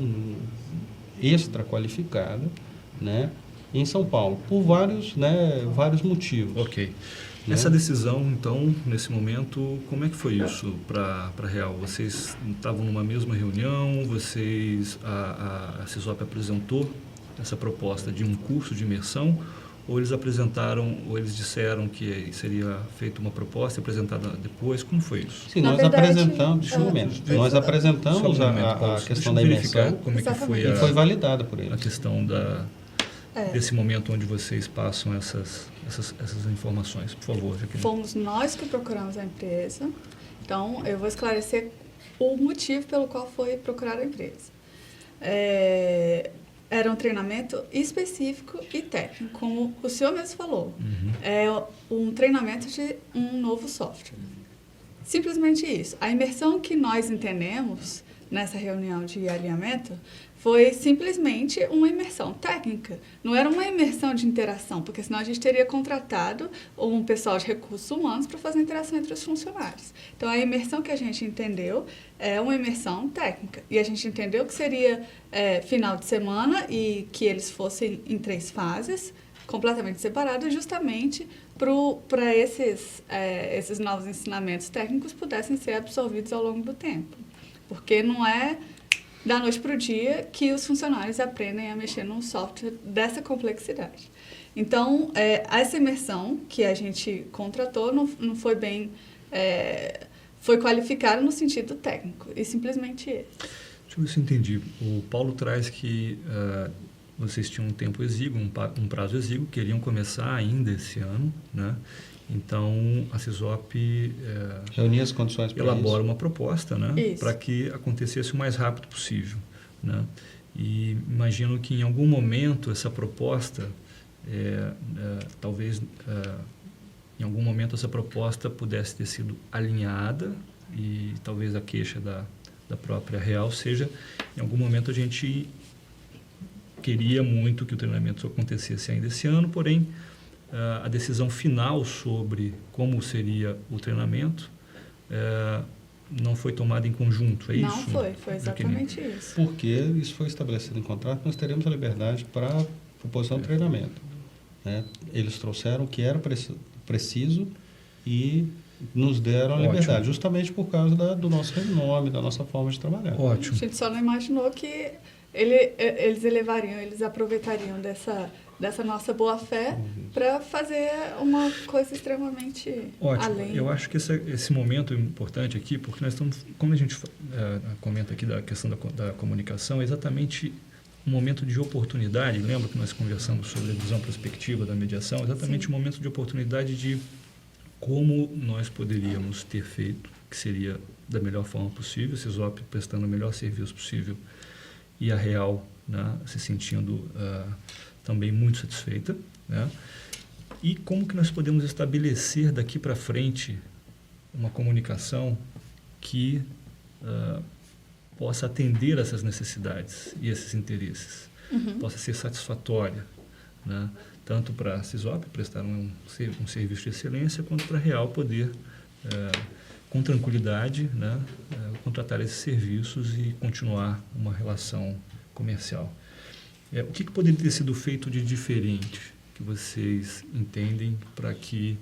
extra qualificada, né, em São Paulo, por vários motivos. Ok. Né? Essa decisão, então, nesse momento, como é que foi isso para a Real? Vocês estavam numa mesma reunião, a CISOP apresentou essa proposta de um curso de imersão, ou eles disseram que seria feita uma proposta e apresentada depois? Como foi isso? Sim, nós apresentamos, nós apresentamos a questão da imersão, como é que foi e foi validada por eles. A questão desse momento onde vocês passam essas informações. Por favor, Jaqueline. Fomos nós que procuramos a empresa, então eu vou esclarecer o motivo pelo qual foi procurada a empresa. era um treinamento específico e técnico, como o senhor mesmo falou. É um treinamento de um novo software. Simplesmente isso. A imersão que nós entendemos nessa reunião de alinhamento foi simplesmente uma imersão técnica. Não era uma imersão de interação, porque senão a gente teria contratado um pessoal de recursos humanos para fazer a interação entre os funcionários. Então, a imersão que a gente entendeu é uma imersão técnica. E a gente entendeu que seria final de semana e que eles fossem em 3 fases, completamente separadas, justamente para esses novos ensinamentos técnicos pudessem ser absorvidos ao longo do tempo. Porque não é da noite para o dia que os funcionários aprendem a mexer num software dessa complexidade. Então, essa imersão que a gente contratou não foi bem... foi qualificada no sentido técnico, e simplesmente esse. Deixa eu ver se eu entendi. O Paulo traz que vocês tinham um tempo exíguo, um prazo exíguo, queriam começar ainda esse ano, né? Então, a CISOP reunir as condições para elabora isso. uma proposta, né, para que acontecesse o mais rápido possível, né? E imagino que em algum momento essa proposta, talvez em algum momento essa proposta pudesse ter sido alinhada e talvez a queixa da própria Real seja, em algum momento a gente queria muito que o treinamento acontecesse ainda esse ano, porém a decisão final sobre como seria o treinamento não foi tomada em conjunto, é isso? Não foi exatamente isso. Porque isso foi estabelecido em contrato, nós teremos a liberdade para a proposição do treinamento. Né? Eles trouxeram o que era preciso e nos deram a liberdade, justamente por causa do nosso renome, da nossa forma de trabalhar. Ótimo. A gente só não imaginou que eles aproveitariam dessa nossa boa-fé para fazer uma coisa extremamente além. Eu acho que esse momento é importante aqui, porque nós estamos, como a gente comenta aqui da questão da comunicação, é exatamente um momento de oportunidade. Lembra que nós conversamos sobre a visão prospectiva da mediação? Exatamente um momento de oportunidade de como nós poderíamos ter feito, que seria da melhor forma possível, CISOP prestando o melhor serviço possível e a Real, né, se sentindo também muito satisfeita, né? E como que nós podemos estabelecer daqui para frente uma comunicação que possa atender essas necessidades e esses interesses, possa ser satisfatória, né? Tanto para a CISOP prestar um serviço de excelência, quanto para a Real poder, com tranquilidade, né, contratar esses serviços e continuar uma relação comercial. O que poderia ter sido feito de diferente que vocês entendem para que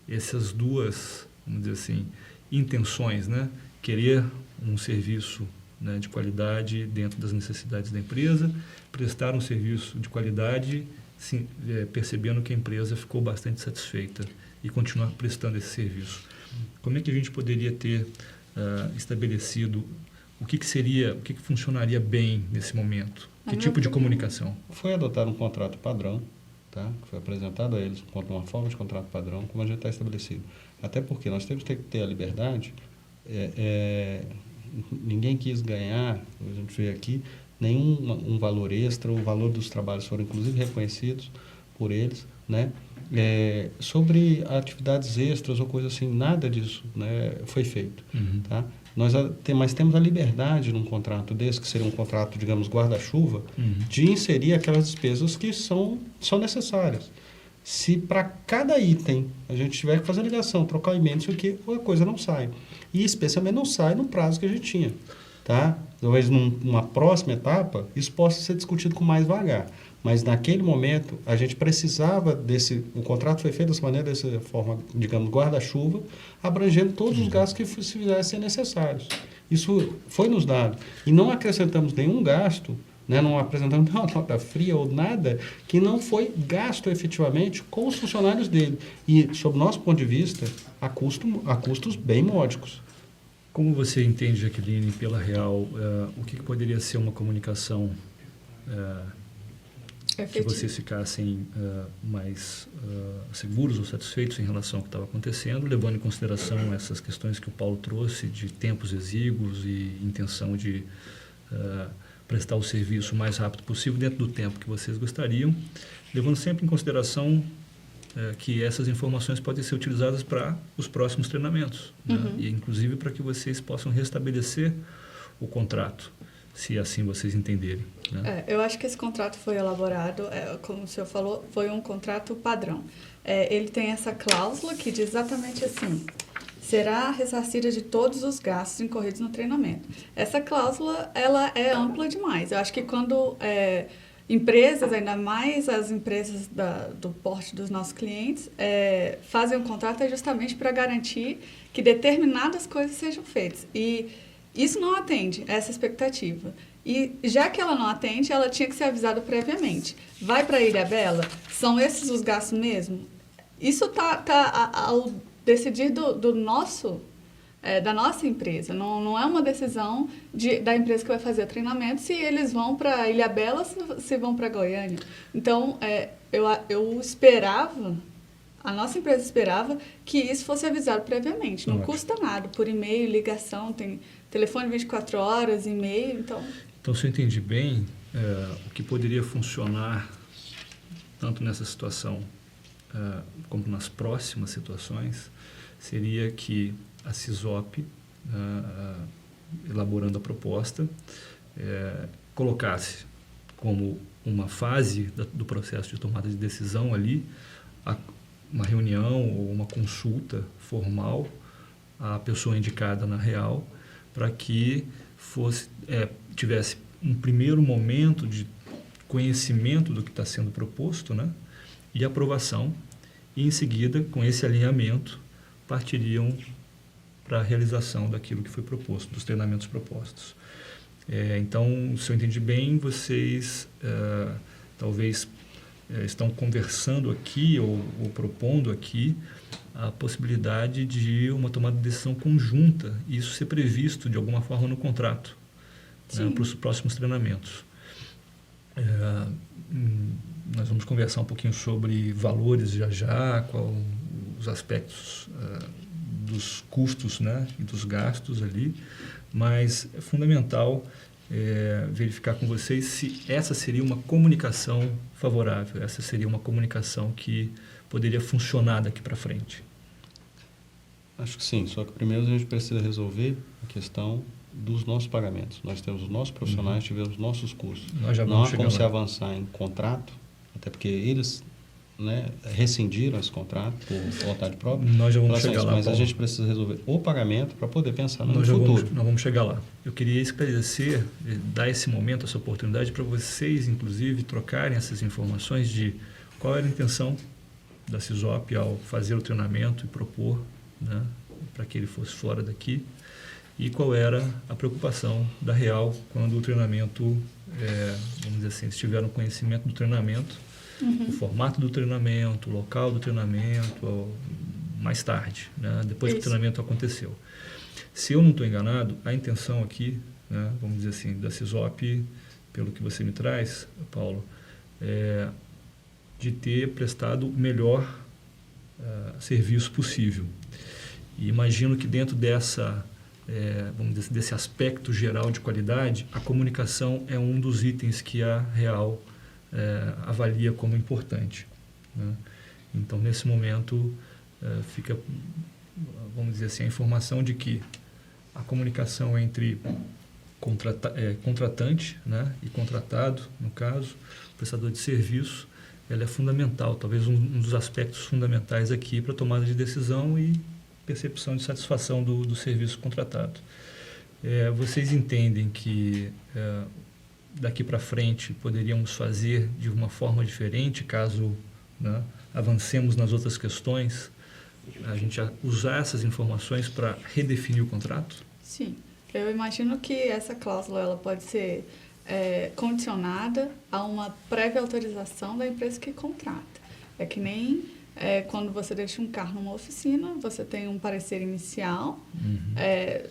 essas duas, vamos dizer assim, intenções, né, querer um serviço, né, de qualidade dentro das necessidades da empresa, prestar um serviço de qualidade, sim, percebendo que a empresa ficou bastante satisfeita e continuar prestando esse serviço. Como é que a gente poderia ter estabelecido o que funcionaria bem nesse momento? Que tipo de comunicação? Foi adotado um contrato padrão, tá? Que foi apresentado a eles uma forma de contrato padrão, como a gente está estabelecido. Até porque nós temos que ter a liberdade. Ninguém quis ganhar, a gente vê aqui, nenhum valor extra. O valor dos trabalhos foram inclusive reconhecidos por eles, né? Sobre atividades extras ou coisa assim, nada disso, né, foi feito. Tá? Mas temos a liberdade num contrato desse, que seria um contrato, digamos, guarda-chuva, de inserir aquelas despesas que são necessárias. Se para cada item a gente tiver que fazer ligação, trocar emenda, isso aqui, a coisa não sai. E especialmente não sai no prazo que a gente tinha. Tá? Talvez numa próxima etapa, isso possa ser discutido com mais vagar. Mas naquele momento, a gente precisava o contrato foi feito dessa maneira, dessa forma, digamos, guarda-chuva, abrangendo todos os gastos que se fizessem necessários. Isso foi nos dado. E não acrescentamos nenhum gasto, né, não apresentamos nenhuma nota fria ou nada que não foi gasto efetivamente com os funcionários dele. E, sob nosso ponto de vista, a custos bem módicos. Como você entende, Jaqueline, pela Real, o que poderia ser uma comunicação que vocês ficassem mais seguros ou satisfeitos em relação ao que estava acontecendo, levando em consideração essas questões que o Paulo trouxe de tempos exíguos e intenção de prestar o serviço o mais rápido possível, dentro do tempo que vocês gostariam, levando sempre em consideração que essas informações podem ser utilizadas para os próximos treinamentos, né? E inclusive para que vocês possam restabelecer o contrato, se assim vocês entenderem, né? Eu acho que esse contrato foi elaborado, como o senhor falou, foi um contrato padrão. Ele tem essa cláusula que diz exatamente assim: será ressarcida de todos os gastos incorridos no treinamento. Essa cláusula, ela é ampla demais. Eu acho que quando empresas, ainda mais as empresas do porte dos nossos clientes, fazem um contrato justamente para garantir que determinadas coisas sejam feitas. E isso não atende essa expectativa. E já que ela não atende, ela tinha que ser avisada previamente. Vai para a Ilhabela? São esses os gastos mesmo? Isso tá ao decidir do nosso, da nossa empresa. Não é uma decisão da empresa que vai fazer o treinamento se eles vão para Ilhabela ou se vão para Goiânia. Então, eu esperava, a nossa empresa esperava que isso fosse avisado previamente. Não custa nada, por e-mail, ligação, tem telefone 24 horas, e-mail, então... Então, se eu entendi bem, o que poderia funcionar tanto nessa situação como nas próximas situações seria que a CISOP, elaborando a proposta, colocasse como uma fase do processo de tomada de decisão ali uma reunião ou uma consulta formal à pessoa indicada na real, para que tivesse um primeiro momento de conhecimento do que está sendo proposto, né, e aprovação, e em seguida, com esse alinhamento, partiriam para a realização daquilo que foi proposto, dos treinamentos propostos. Então, se eu entendi bem, vocês talvez estão conversando aqui ou propondo aqui a possibilidade de uma tomada de decisão conjunta e isso ser previsto de alguma forma no contrato, né, para os próximos treinamentos. Nós vamos conversar um pouquinho sobre valores já, qual os aspectos dos custos, né, e dos gastos ali, mas é fundamental verificar com vocês se essa seria uma comunicação favorável, essa seria uma comunicação que poderia funcionar daqui para frente. Acho que sim, só que primeiro a gente precisa resolver a questão dos nossos pagamentos. Nós temos os nossos profissionais, tivemos nossos custos. Nós já não vamos há como chegar se lá. avançar em contrato, até porque eles, né, rescindiram esse contrato por vontade própria. Nós já vamos chegar lá, mas Paulo. a gente precisa resolver o pagamento para poder pensar no Nós futuro. vamos chegar lá. Eu queria esclarecer, dar esse momento, essa oportunidade para vocês, inclusive, trocarem essas informações de qual era a intenção da CISOP ao fazer o treinamento e propor, né, para que ele fosse fora daqui, e qual era a preocupação da Real quando o treinamento, vamos dizer assim, eles tiveram conhecimento do treinamento, o formato do treinamento, o local do treinamento, mais tarde, né, depois que o treinamento aconteceu. Se eu não estou enganado, a intenção aqui, né, vamos dizer assim, da CISOP, pelo que você me traz, Paulo, de ter prestado o melhor serviço possível. E imagino que dentro vamos dizer, desse aspecto geral de qualidade, a comunicação é um dos itens que a Real avalia como importante, né? Então, nesse momento, fica, vamos dizer assim, a informação de que a comunicação entre contratante, né, e contratado, no caso, prestador de serviço, ela é fundamental, talvez um dos aspectos fundamentais aqui para a tomada de decisão e percepção de satisfação do serviço contratado. Vocês entendem que daqui para frente poderíamos fazer de uma forma diferente, caso, né, avancemos nas outras questões, a gente usar essas informações para redefinir o contrato? Sim, eu imagino que essa cláusula ela pode ser condicionada a uma prévia autorização da empresa que contrata. É que nem quando você deixa um carro numa oficina, você tem um parecer inicial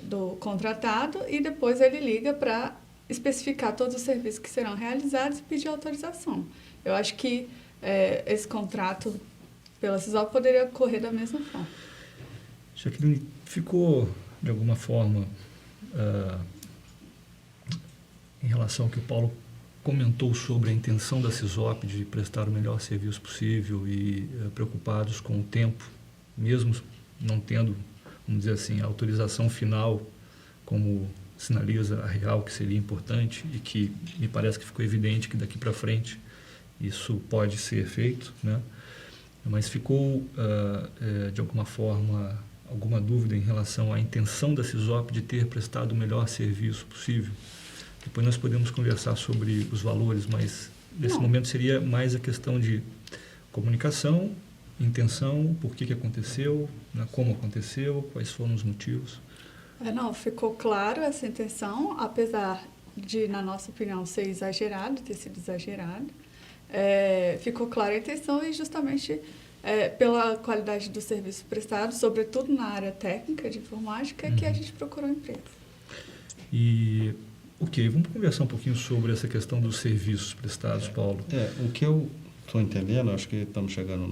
do contratado e depois ele liga para especificar todos os serviços que serão realizados e pedir autorização. Eu acho que esse contrato pela CISOP poderia ocorrer da mesma forma. Jaqueline, ficou, de alguma forma, em relação ao que o Paulo comentou sobre a intenção da CISOP de prestar o melhor serviço possível e preocupados com o tempo, mesmo não tendo, vamos dizer assim, a autorização final, como sinaliza a Real, que seria importante e que me parece que ficou evidente que daqui para frente isso pode ser feito, né? Mas ficou, de alguma forma, alguma dúvida em relação à intenção da CISOP de ter prestado o melhor serviço possível. Depois nós podemos conversar sobre os valores, mas nesse momento seria mais a questão de comunicação, intenção, por que aconteceu, né, como aconteceu, quais foram os motivos. Não, ficou claro essa intenção, apesar de, na nossa opinião, ser exagerado, ter sido exagerado. Ficou clara a intenção e justamente pela qualidade do serviço prestado, sobretudo na área técnica de informática, que a gente procurou a empresa. E, vamos conversar um pouquinho sobre essa questão dos serviços prestados, Paulo. O que eu estou entendendo, acho que estamos chegando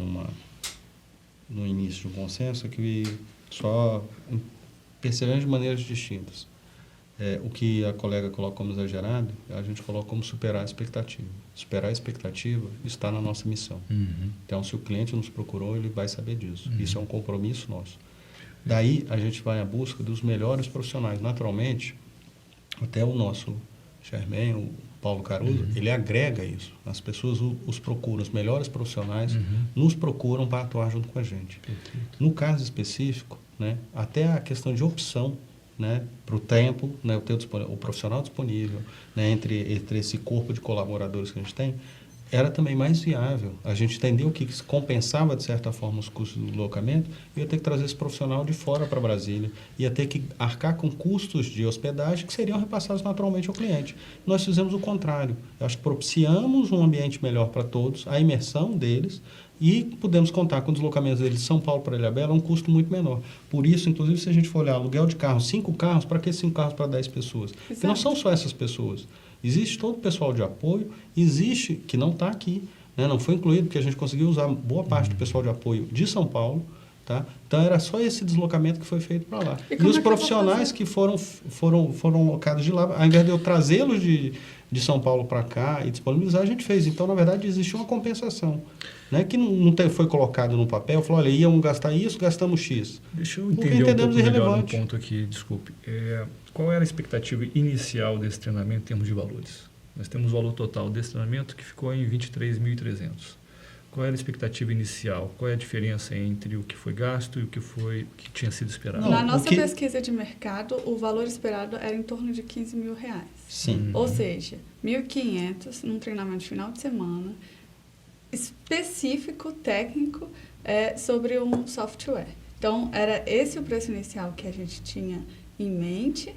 no início de um consenso, que só percebemos de maneiras distintas. O que a colega coloca como exagerado, a gente coloca como superar a expectativa. Superar a expectativa está na nossa missão. Então, se o cliente nos procurou, ele vai saber disso. Isso é um compromisso nosso. Daí, a gente vai à busca dos melhores profissionais. Naturalmente, até o nosso chairman, o Paulo Caruso, ele agrega isso. As pessoas os procuram, os melhores profissionais nos procuram para atuar junto com a gente. No caso específico, né, até a questão de opção, né, para o tempo, né, o profissional disponível, né, entre esse corpo de colaboradores que a gente tem, era também mais viável. A gente entendeu que compensava, de certa forma, os custos do deslocamento, ia ter que trazer esse profissional de fora para Brasília, ia ter que arcar com custos de hospedagem que seriam repassados naturalmente ao cliente. Nós fizemos o contrário. Eu acho que propiciamos um ambiente melhor para todos, a imersão deles, e podemos contar com deslocamentos deles de São Paulo para Ilhabela a um custo muito menor. Por isso, inclusive, se a gente for olhar aluguel de carro, 5 carros, para que 5 carros para 10 pessoas? Exato. Porque não são só essas pessoas. Existe todo o pessoal de apoio, existe, que não está aqui, né? Não foi incluído, porque a gente conseguiu usar boa parte do pessoal de apoio de São Paulo, tá? Então, era só esse deslocamento que foi feito para lá. E os profissionais que foram locados de lá, ao invés de eu trazê-los de São Paulo para cá e disponibilizar, a gente fez. Então, na verdade, existiu uma compensação, né? Que não foi colocado no papel, falou, olha, iam gastar isso, gastamos X. Deixa eu entender um pouco melhor um ponto aqui, desculpe. Qual era a expectativa inicial desse treinamento em termos de valores? Nós temos o valor total desse treinamento que ficou em 23.300. Qual era a expectativa inicial? Qual é a diferença entre o que foi gasto e o que tinha sido esperado? Na nossa pesquisa de mercado, o valor esperado era em torno de R$15 mil. Sim. Ou seja, 1.500 num treinamento de final de semana, específico, técnico, sobre um software. Então, era esse o preço inicial que a gente tinha em mente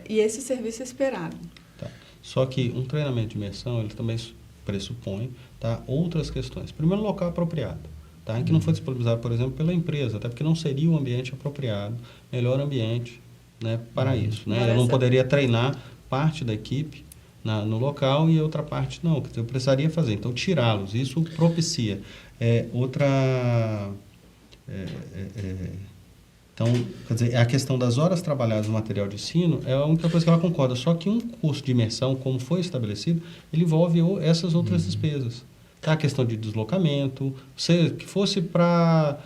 e esse o serviço esperado. Tá. Só que um treinamento de imersão, ele também pressupõe, tá, outras questões. Primeiro, local apropriado, tá, em que não foi disponibilizado, por exemplo, pela empresa, até porque não seria o ambiente apropriado, melhor ambiente, né, para isso. Né? Eu não poderia treinar parte da equipe no local e outra parte não, que eu precisaria fazer. Então, tirá-los, isso propicia. Então, quer dizer, a questão das horas trabalhadas no material de ensino é a única coisa que ela concorda. Só que um curso de imersão, como foi estabelecido, ele envolve essas outras despesas. Tá? A questão de deslocamento, que fosse para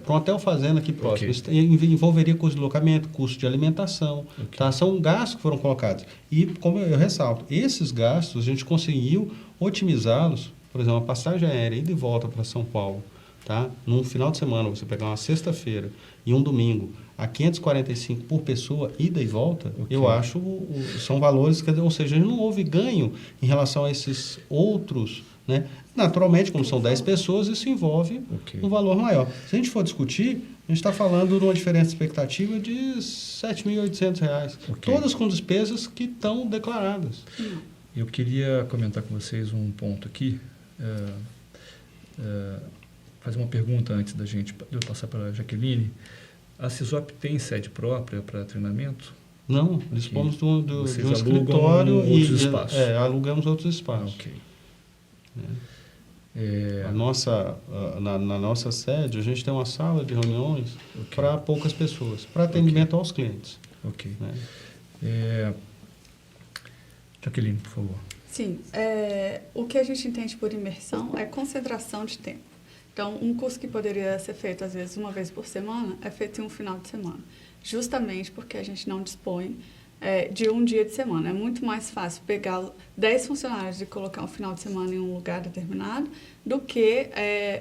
um hotel fazenda aqui próximo, envolveria custo de deslocamento, custo de alimentação. Tá? São gastos que foram colocados. E, como eu ressalto, esses gastos a gente conseguiu otimizá-los. Por exemplo, a passagem aérea ida e volta para São Paulo, tá? Num final de semana, você pegar uma sexta-feira e um domingo, a 545 por pessoa, ida e volta, eu acho, são valores, ou seja, não houve ganho em relação a esses outros, né? Naturalmente, como são 10 pessoas, isso envolve um valor maior. Se a gente for discutir, a gente está falando de uma diferença expectativa de R$ 7.800, todas com despesas que estão declaradas. Eu queria comentar com vocês um ponto aqui, fazer uma pergunta antes de eu passar para a Jaqueline. A CISOP tem sede própria para treinamento? Não, dispomos de um escritório outros espaços. Alugamos outros espaços. Na nossa sede, a gente tem uma sala de reuniões para poucas pessoas, para atendimento aos clientes. Né? Jaqueline, por favor. Sim, o que a gente entende por imersão é concentração de tempo. Então, um curso que poderia ser feito, às vezes, uma vez por semana, é feito em um final de semana. Justamente porque a gente não dispõe de um dia de semana. É muito mais fácil pegar 10 funcionários e colocar um final de semana em um lugar determinado do que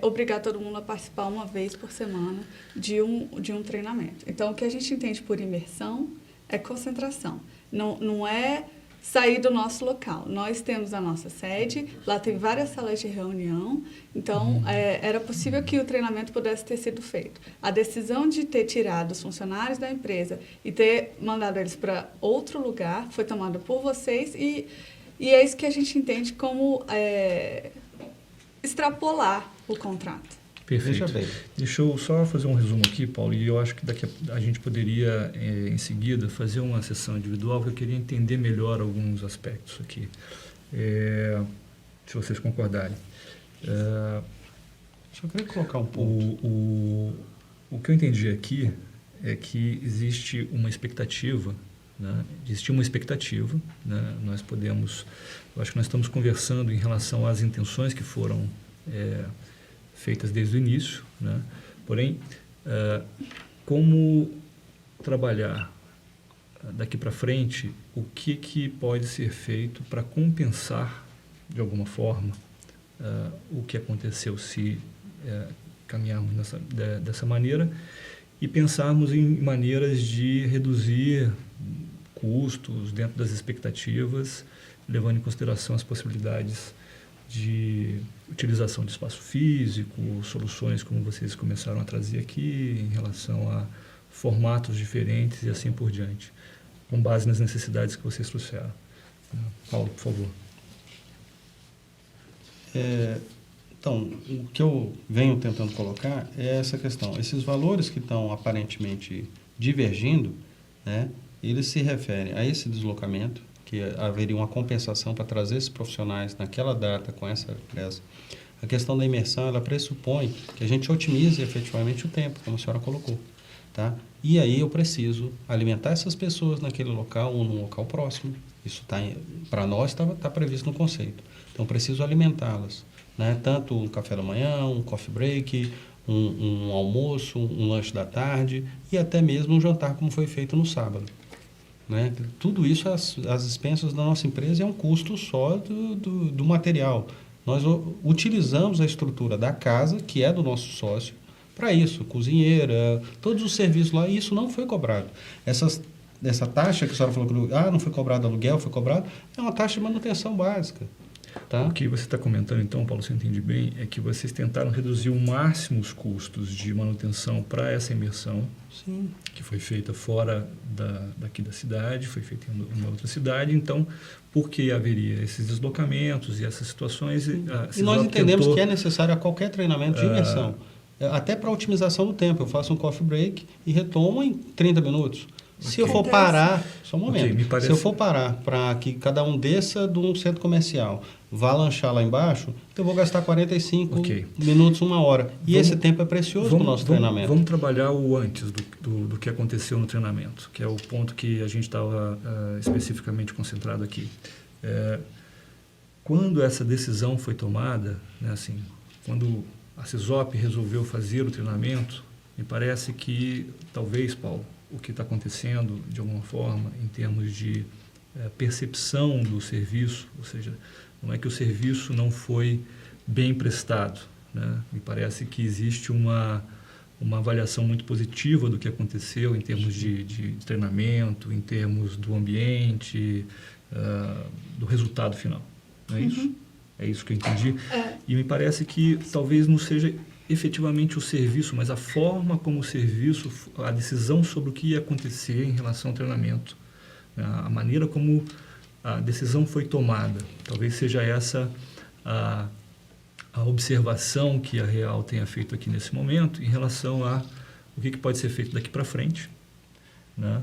obrigar todo mundo a participar uma vez por semana de um treinamento. Então, o que a gente entende por imersão é concentração. Não é sair do nosso local. Nós temos a nossa sede, lá tem várias salas de reunião, então era possível que o treinamento pudesse ter sido feito. A decisão de ter tirado os funcionários da empresa e ter mandado eles para outro lugar foi tomada por vocês e é isso que a gente entende como extrapolar o contrato. Perfeito. Deixa eu só fazer um resumo aqui, Paulo, e eu acho que daqui a gente poderia, em seguida, fazer uma sessão individual, porque eu queria entender melhor alguns aspectos aqui, se vocês concordarem. Só queria colocar um ponto. O que eu entendi aqui é que existe uma expectativa, né? Existe uma expectativa, né? Eu acho que nós estamos conversando em relação às intenções que foram feitas desde o início, né? Porém, como trabalhar daqui para frente, o que pode ser feito para compensar, de alguma forma, o que aconteceu se caminharmos dessa maneira e pensarmos em maneiras de reduzir custos dentro das expectativas, levando em consideração as possibilidades de utilização de espaço físico, soluções como vocês começaram a trazer aqui em relação a formatos diferentes e assim por diante, com base nas necessidades que vocês trouxeram. Paulo, por favor. Então, o que eu venho tentando colocar é essa questão. Esses valores que estão aparentemente divergindo, né, eles se referem a esse deslocamento, que haveria uma compensação para trazer esses profissionais naquela data com essa pressa. A questão da imersão, ela pressupõe que a gente otimize efetivamente o tempo, como a senhora colocou. Tá? E aí eu preciso alimentar essas pessoas naquele local ou num local próximo. Isso para nós está previsto no conceito. Então, preciso alimentá-las. Né? Tanto um café da manhã, um coffee break, um almoço, um lanche da tarde e até mesmo um jantar, como foi feito no sábado. Né? Tudo isso, as expensas da nossa empresa é um custo só do material. Nós utilizamos a estrutura da casa, que é do nosso sócio, para isso, cozinheira, todos os serviços lá, e isso não foi cobrado. Essa taxa que a senhora falou que não foi cobrado aluguel, foi cobrado, é uma taxa de manutenção básica. Tá? O que você está comentando, então, Paulo, se eu entendi bem, é que vocês tentaram reduzir ao máximo os custos de manutenção para essa imersão. Sim. Que foi feita fora daqui da cidade, foi feita em uma outra cidade. Então, por que haveria esses deslocamentos e essas situações? E nós entendemos que é necessário a qualquer treinamento de imersão. Até para otimização do tempo. Eu faço um coffee break e retomo em 30 minutos. Se eu for parar, só um momento, se eu for parar para que cada um desça de um centro comercial, vá lanchar lá embaixo, eu vou gastar 45 minutos, 1 hora. E esse tempo é precioso para o nosso treinamento. Vamos trabalhar o antes do que aconteceu no treinamento, que é o ponto que a gente estava especificamente concentrado aqui. Quando essa decisão foi tomada, né, assim, quando a CISOP resolveu fazer o treinamento, me parece que, talvez, Paulo, o que está acontecendo, de alguma forma, em termos de percepção do serviço, ou seja, não é que o serviço não foi bem prestado, né? Me parece que existe uma avaliação muito positiva do que aconteceu em termos de treinamento, em termos do ambiente, do resultado final. Não é isso? É isso que eu entendi. E me parece que talvez não seja efetivamente o serviço, mas a forma como o serviço, a decisão sobre o que ia acontecer em relação ao treinamento, a maneira como a decisão foi tomada. Talvez seja essa a observação que a Real tenha feito aqui nesse momento em relação a o que pode ser feito daqui para frente, né?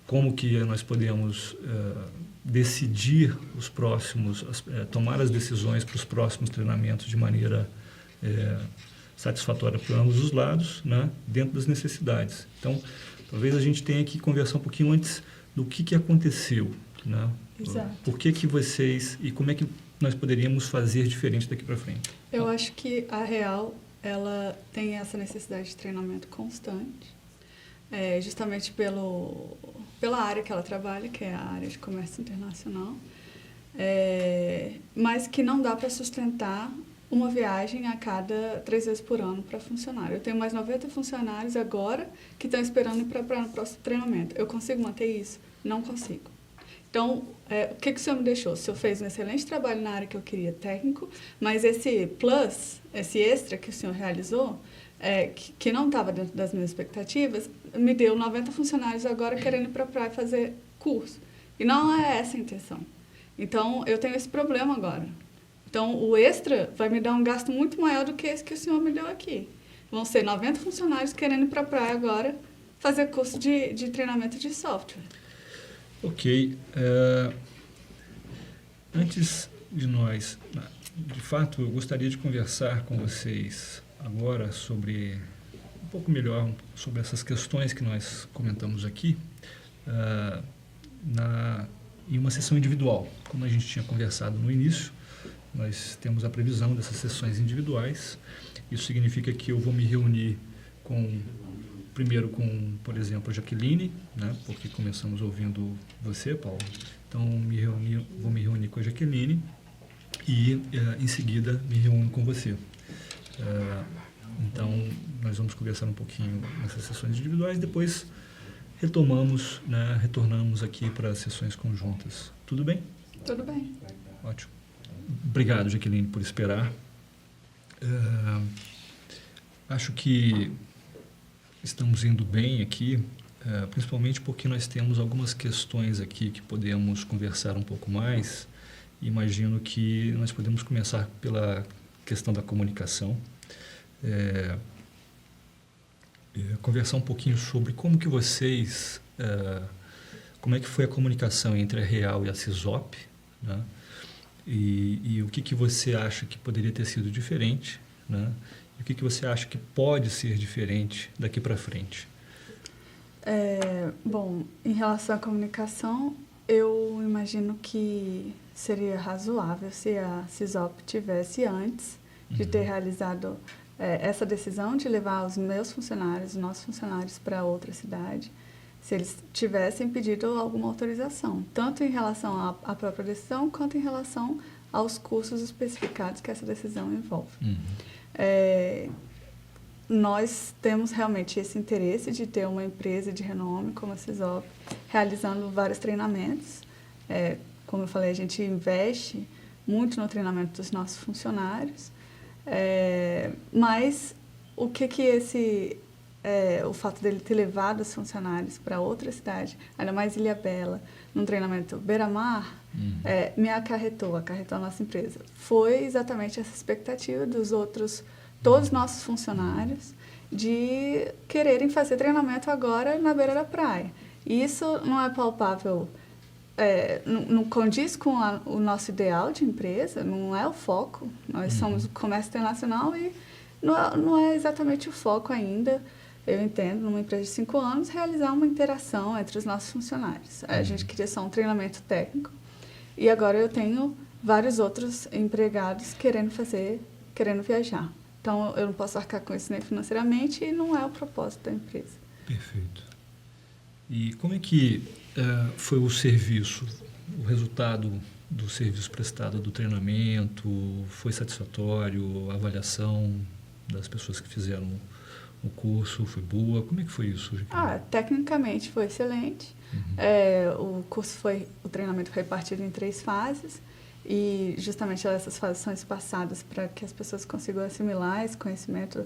Como que nós podemos decidir os próximos, tomar as decisões para os próximos treinamentos de maneira satisfatória para ambos os lados, né, dentro das necessidades. Então, talvez a gente tenha que conversar um pouquinho antes do que aconteceu, né, Exato. Por que vocês... E como é que nós poderíamos fazer diferente daqui para frente? Eu acho que a Real, ela tem essa necessidade de treinamento constante, justamente pela área que ela trabalha, que é a área de comércio internacional, mas que não dá para sustentar uma viagem a cada 3 vezes por ano para funcionário. Eu tenho mais 90 funcionários agora que estão esperando ir para o próximo treinamento. Eu consigo manter isso? Não consigo. Então, o que o senhor me deixou? O senhor fez um excelente trabalho na área que eu queria, técnico, mas esse plus, esse extra que o senhor realizou, que não estava dentro das minhas expectativas, me deu 90 funcionários agora querendo ir para a praia fazer curso. E não é essa a intenção. Então, eu tenho esse problema agora. Então, o extra vai me dar um gasto muito maior do que esse que o senhor me deu aqui. Vão ser 90 funcionários querendo ir para a praia agora fazer curso de treinamento de software. Ok. Antes de nós... De fato, eu gostaria de conversar com vocês agora sobre... Um pouco melhor sobre essas questões que nós comentamos aqui em uma sessão individual. Como a gente tinha conversado no início, nós temos a previsão dessas sessões individuais. Isso significa que eu vou me reunir primeiro com, por exemplo, a Jaqueline, né, porque começamos ouvindo você, Paulo. Então, vou me reunir com a Jaqueline e, em seguida, me reúno com você. Então, nós vamos conversar um pouquinho nessas sessões individuais, depois retornamos aqui para as sessões conjuntas. Tudo bem? Tudo bem. Ótimo. Obrigado, Jaqueline, por esperar. Acho que estamos indo bem aqui, principalmente porque nós temos algumas questões aqui que podemos conversar um pouco mais. Imagino que nós podemos começar pela questão da comunicação. Conversar um pouquinho sobre como que vocês... como é que foi a comunicação entre a Real e a CISOP, né? E o que você acha que poderia ter sido diferente, né? E o que você acha que pode ser diferente daqui para frente? Bom, em relação à comunicação, eu imagino que seria razoável se a CISOP tivesse antes de ter realizado essa decisão de levar os meus funcionários, os nossos funcionários para outra cidade, se eles tivessem pedido alguma autorização, tanto em relação à própria decisão, quanto em relação aos cursos especificados que essa decisão envolve. Nós temos realmente esse interesse de ter uma empresa de renome como a CISOP, realizando vários treinamentos. Como eu falei, a gente investe muito no treinamento dos nossos funcionários, mas o que o fato dele ter levado os funcionários para outra cidade, ainda mais Ilhabela, num treinamento beira-mar, me acarretou a nossa empresa. Foi exatamente essa expectativa dos todos os nossos funcionários, de quererem fazer treinamento agora na beira da praia. E isso não é palpável, não condiz com o nosso ideal de empresa, não é o foco. Nós somos o comércio internacional e não é exatamente o foco ainda. Eu entendo, numa empresa de 5 anos, realizar uma interação entre os nossos funcionários. A gente queria só um treinamento técnico. E agora eu tenho vários outros empregados querendo viajar. Então, eu não posso arcar com isso nem financeiramente e não é o propósito da empresa. Perfeito. E como é que foi o serviço, o resultado do serviço prestado, do treinamento? Foi satisfatório? A avaliação das pessoas que fizeram o curso foi boa? Como é que foi isso? Tecnicamente foi excelente. O treinamento foi partido em 3 fases e justamente essas fases são espaçadas para que as pessoas consigam assimilar esse conhecimento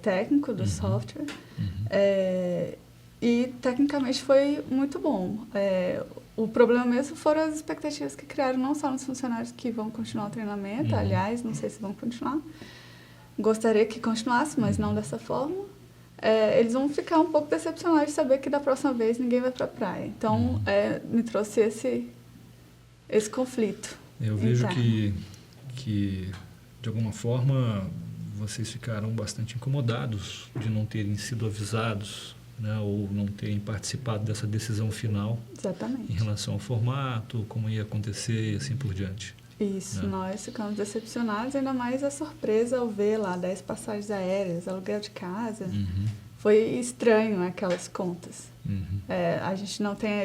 técnico do software. E tecnicamente foi muito bom. O problema mesmo foram as expectativas que criaram não só nos funcionários que vão continuar o treinamento, aliás, não sei se vão continuar. Gostaria que continuasse, mas não dessa forma. Eles vão ficar um pouco decepcionados de saber que da próxima vez ninguém vai para a praia. Então, me trouxe esse conflito. Eu vejo que, de alguma forma, vocês ficaram bastante incomodados de não terem sido avisados né, ou não terem participado dessa decisão final Exatamente. em relação ao formato, como ia acontecer e assim por diante. Isso, Né? nós ficamos decepcionados, ainda mais a surpresa ao ver lá 10 passagens aéreas, aluguel de casa. Uhum, Foi estranho aquelas contas. uhum, A gente não tem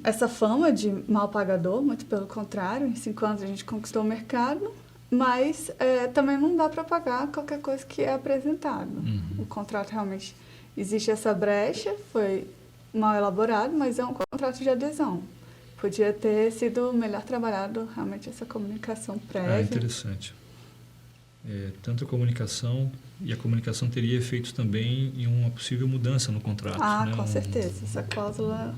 essa fama de mal pagador, muito pelo contrário. Em 5 anos a gente conquistou o mercado, mas também não dá para pagar qualquer coisa que é apresentado. uhum. O contrato realmente existe essa brecha, foi mal elaborado, mas é um contrato de adesão. Podia ter sido melhor trabalhado realmente essa comunicação prévia. Interessante. Tanto a comunicação, e a comunicação teria efeitos também em uma possível mudança no contrato. Né? Com certeza. Essa cláusula...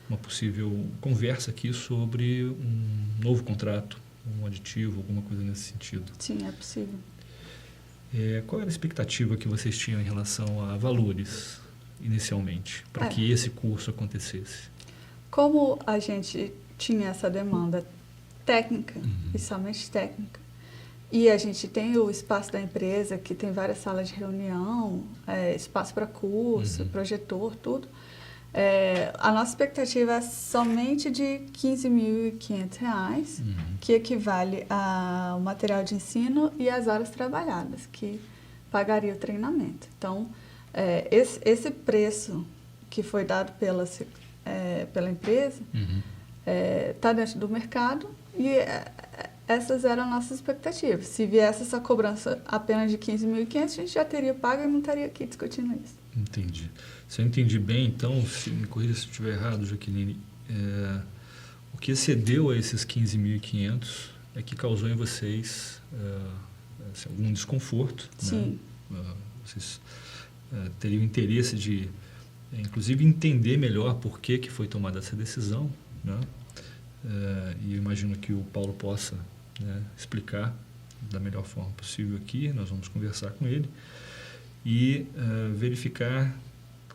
Uma possível conversa aqui sobre um novo contrato, um aditivo, alguma coisa nesse sentido. Sim, é possível. Qual era a expectativa que vocês tinham em relação a valores, inicialmente, para que esse curso acontecesse? Como a gente tinha essa demanda técnica, e somente técnica, e a gente tem o espaço da empresa, que tem várias salas de reunião, espaço para curso, projetor, tudo, a nossa expectativa é somente de R$ 15.500, que equivale ao material de ensino e às horas trabalhadas, que pagaria o treinamento. Então, esse preço que foi dado pela empresa está dentro do mercado e essas eram as nossas expectativas. Se viesse essa cobrança apenas de 15.500, a gente já teria pago e não estaria aqui discutindo isso. Entendi. Se eu entendi bem, então, me corrija se eu estiver errado, Jaqueline, o que excedeu a esses 15.500 é que causou em vocês algum desconforto. Sim. Né? Vocês teriam interesse de, inclusive, entender melhor por que foi tomada essa decisão, né? E eu imagino que o Paulo possa, né, explicar da melhor forma possível aqui. Nós vamos conversar com ele e verificar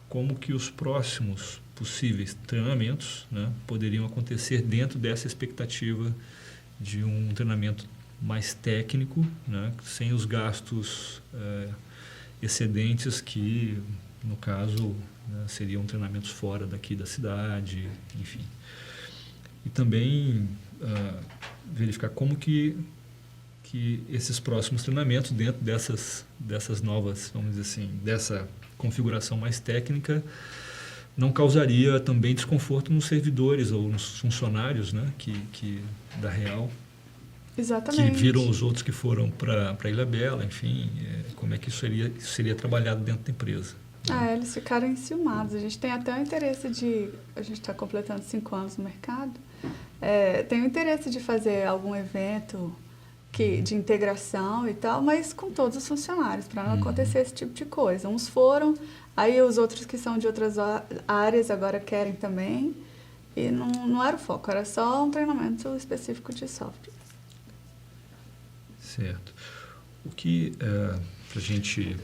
como que os próximos possíveis treinamentos, né, poderiam acontecer dentro dessa expectativa de um treinamento mais técnico, né, sem os gastos excedentes que, no caso, né, seriam treinamentos fora daqui da cidade, enfim. E também verificar como que esses próximos treinamentos, dentro dessas novas, vamos dizer assim, dessa configuração mais técnica, não causaria também desconforto nos servidores ou nos funcionários, né, que da Real. Exatamente. Que viram os outros que foram para Ilhabela, enfim, como é que isso seria trabalhado dentro da empresa. Eles ficaram enciumados. A gente tem até o interesse a gente está completando 5 anos no mercado, tem o interesse de fazer algum evento de integração e tal, mas com todos os funcionários, para não acontecer esse tipo de coisa. Uns foram, aí os outros que são de outras áreas agora querem também, e não era o foco, era só um treinamento específico de software. Certo. O que, para a gente,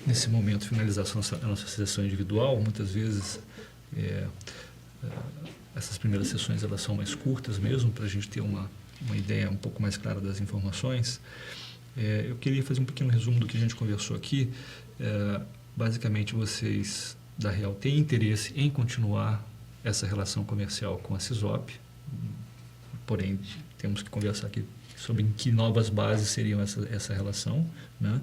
nesse momento, finalizar a nossa sessão individual, muitas vezes essas primeiras sessões elas são mais curtas mesmo, para a gente ter uma ideia um pouco mais clara das informações. Eu queria fazer um pequeno resumo do que a gente conversou aqui. Basicamente, vocês da Real têm interesse em continuar essa relação comercial com a CISOP, porém, temos que conversar aqui sobre em que novas bases seriam essa relação, né?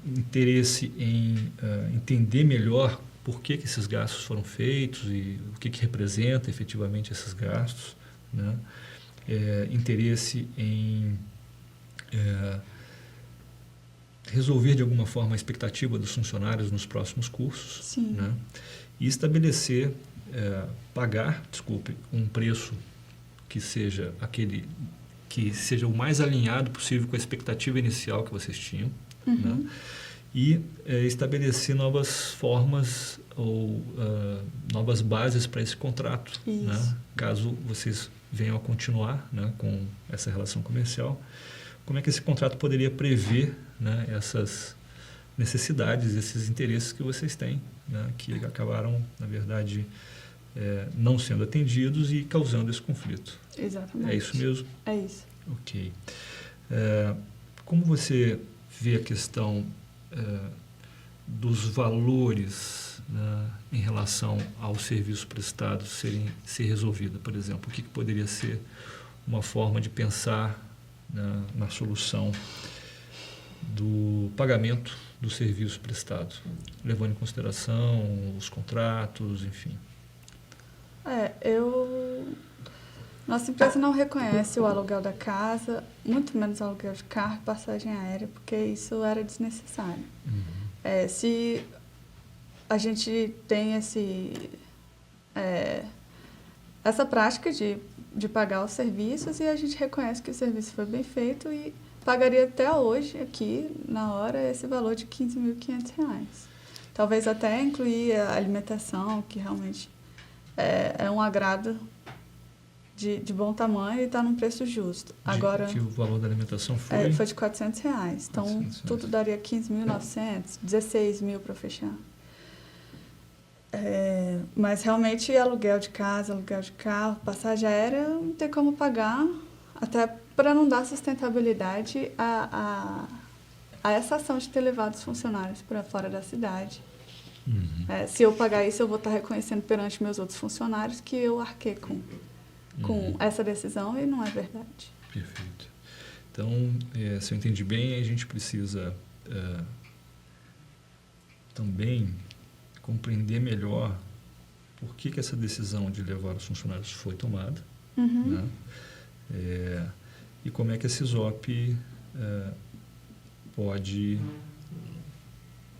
Interesse em entender melhor por que esses gastos foram feitos e o que representa efetivamente esses gastos, né? Interesse em resolver de alguma forma a expectativa dos funcionários nos próximos cursos. Sim. Né? E estabelecer, um preço que seja o mais alinhado possível com a expectativa inicial que vocês tinham, né? E estabelecer novas formas ou novas bases para esse contrato, né? Caso vocês venham a continuar, né, com essa relação comercial, como é que esse contrato poderia prever, né, essas necessidades, esses interesses que vocês têm, né, que acabaram, na verdade, não sendo atendidos e causando esse conflito. Exatamente. É isso mesmo? É isso. Ok. Como você vê a questão dos valores, né, em relação ao serviço prestado ser resolvida, por exemplo? O que poderia ser uma forma de pensar na solução do pagamento do serviço prestado, levando em consideração os contratos, enfim? Nossa empresa não reconhece o aluguel da casa, muito menos o aluguel de carro e passagem aérea, porque isso era desnecessário. Se a gente tem essa prática de pagar os serviços e a gente reconhece que o serviço foi bem feito e pagaria até hoje, aqui, na hora, esse valor de R$ 15.500. Talvez até incluir a alimentação, que realmente é um agrado de bom tamanho e está num preço justo. Agora, que o valor da alimentação foi? Foi de R$ 400. Então, tudo daria 15.900, 16 mil para fechar. Mas realmente aluguel de casa, aluguel de carro, passagem aérea, não tem como pagar, até para não dar sustentabilidade a essa ação de ter levado os funcionários para fora da cidade. Se eu pagar isso, eu vou estar reconhecendo perante meus outros funcionários que eu arquei com essa decisão e não é verdade. Perfeito. Então, se eu entendi bem, a gente precisa também compreender melhor por que essa decisão de levar os funcionários foi tomada, né? E como é que a SISOP pode,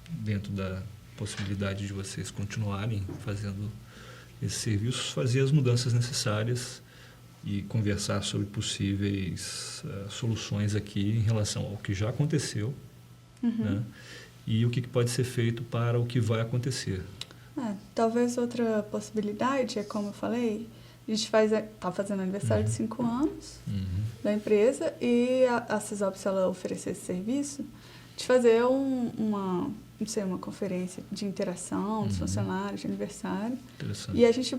dentro da possibilidade de vocês continuarem fazendo esses serviços, fazer as mudanças necessárias e conversar sobre possíveis soluções aqui em relação ao que já aconteceu, né? E o que pode ser feito para o que vai acontecer. Talvez outra possibilidade é, como eu falei, a gente está fazendo aniversário de 5 anos da empresa e a SISOP, se ela oferecer esse serviço, de fazer uma conferência de interação dos funcionários de aniversário. E a gente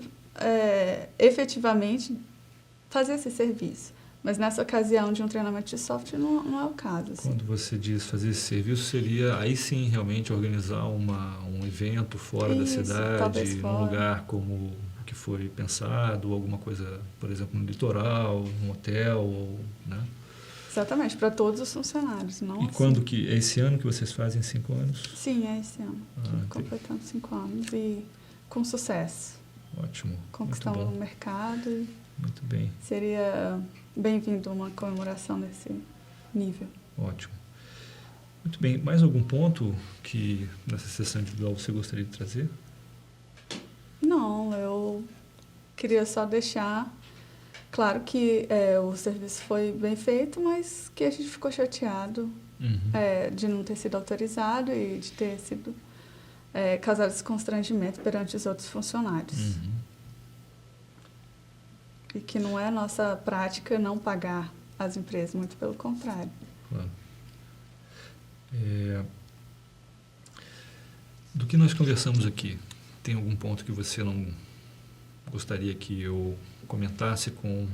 efetivamente fazer esse serviço. Mas nessa ocasião de um treinamento de software não é o caso. Assim. Quando você diz fazer esse serviço, seria aí sim realmente organizar um evento fora da cidade, num lugar como o que foi pensado, ou alguma coisa, por exemplo, no litoral, num hotel, né? Exatamente, para todos os funcionários. Não e assim. Quando que é esse ano que vocês fazem 5 anos? Sim, é esse ano. Completando 5 anos e com sucesso. Ótimo. Conquistamos o mercado. Muito bem. Seria bem-vindo uma comemoração desse nível. Ótimo. Muito bem. Mais algum ponto que nessa sessão individual você gostaria de trazer? Não, eu queria só deixar claro que o serviço foi bem feito, mas que a gente ficou chateado de não ter sido autorizado e de ter sido causado esse constrangimento perante os outros funcionários. E que não é nossa prática não pagar as empresas, muito pelo contrário. Claro. Do que nós conversamos aqui, tem algum ponto que você não gostaria que eu comentasse com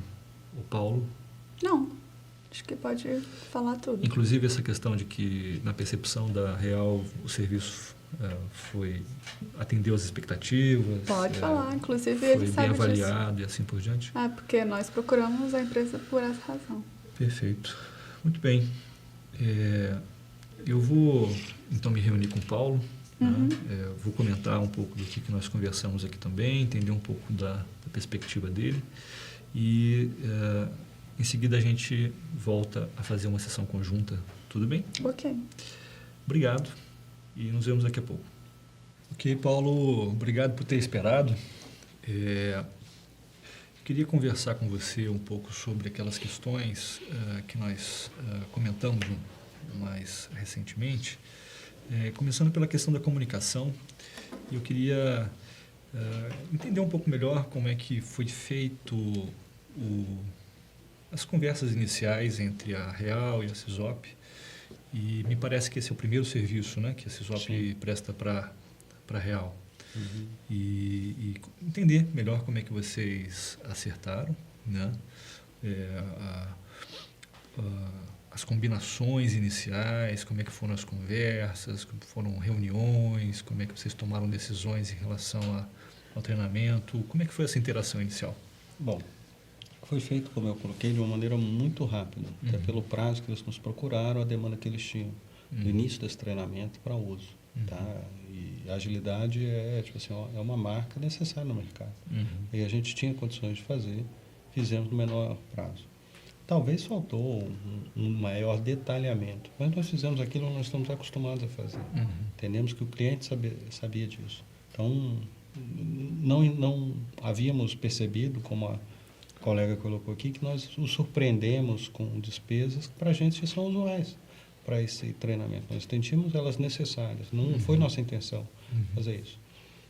o Paulo? Não, acho que pode falar tudo. Inclusive essa questão de que na percepção da Real o serviço atendeu às expectativas. Pode falar, inclusive foi ele sabe bem avaliado disso. E assim por diante. Porque nós procuramos a empresa por essa razão. Perfeito. Muito bem. Eu vou então me reunir com o Paulo. Vou comentar um pouco do que nós conversamos aqui também, entender um pouco da perspectiva dele e em seguida a gente volta a fazer uma sessão conjunta, tudo bem? Ok. Obrigado e nos vemos daqui a pouco. Ok, Paulo, obrigado por ter esperado. Queria conversar com você um pouco sobre aquelas questões que nós comentamos mais recentemente. Começando pela questão da comunicação, eu queria entender um pouco melhor como é que foi feito as conversas iniciais entre a Real e a SISOP, e me parece que esse é o primeiro serviço, né, que a SISOP presta para a Real. E entender melhor como é que vocês acertaram, né, as combinações iniciais, como é que foram as conversas, como foram reuniões, como é que vocês tomaram decisões em relação ao treinamento, como é que foi essa interação inicial? Bom, foi feito, como eu coloquei, de uma maneira muito rápida, até Uhum. pelo prazo que eles nos procuraram, a demanda que eles tinham no início desse treinamento para uso. Tá? E a agilidade tipo assim, é uma marca necessária no mercado. E a gente tinha condições de fazer, fizemos no menor prazo. Talvez faltou um maior detalhamento, mas nós fizemos aquilo que nós estamos acostumados a fazer. Entendemos que o cliente sabia disso. Então, não havíamos percebido, como a colega colocou aqui, que nós os surpreendemos com despesas que para a gente são usuais para esse treinamento. Nós entendíamos elas necessárias, não foi nossa intenção fazer isso.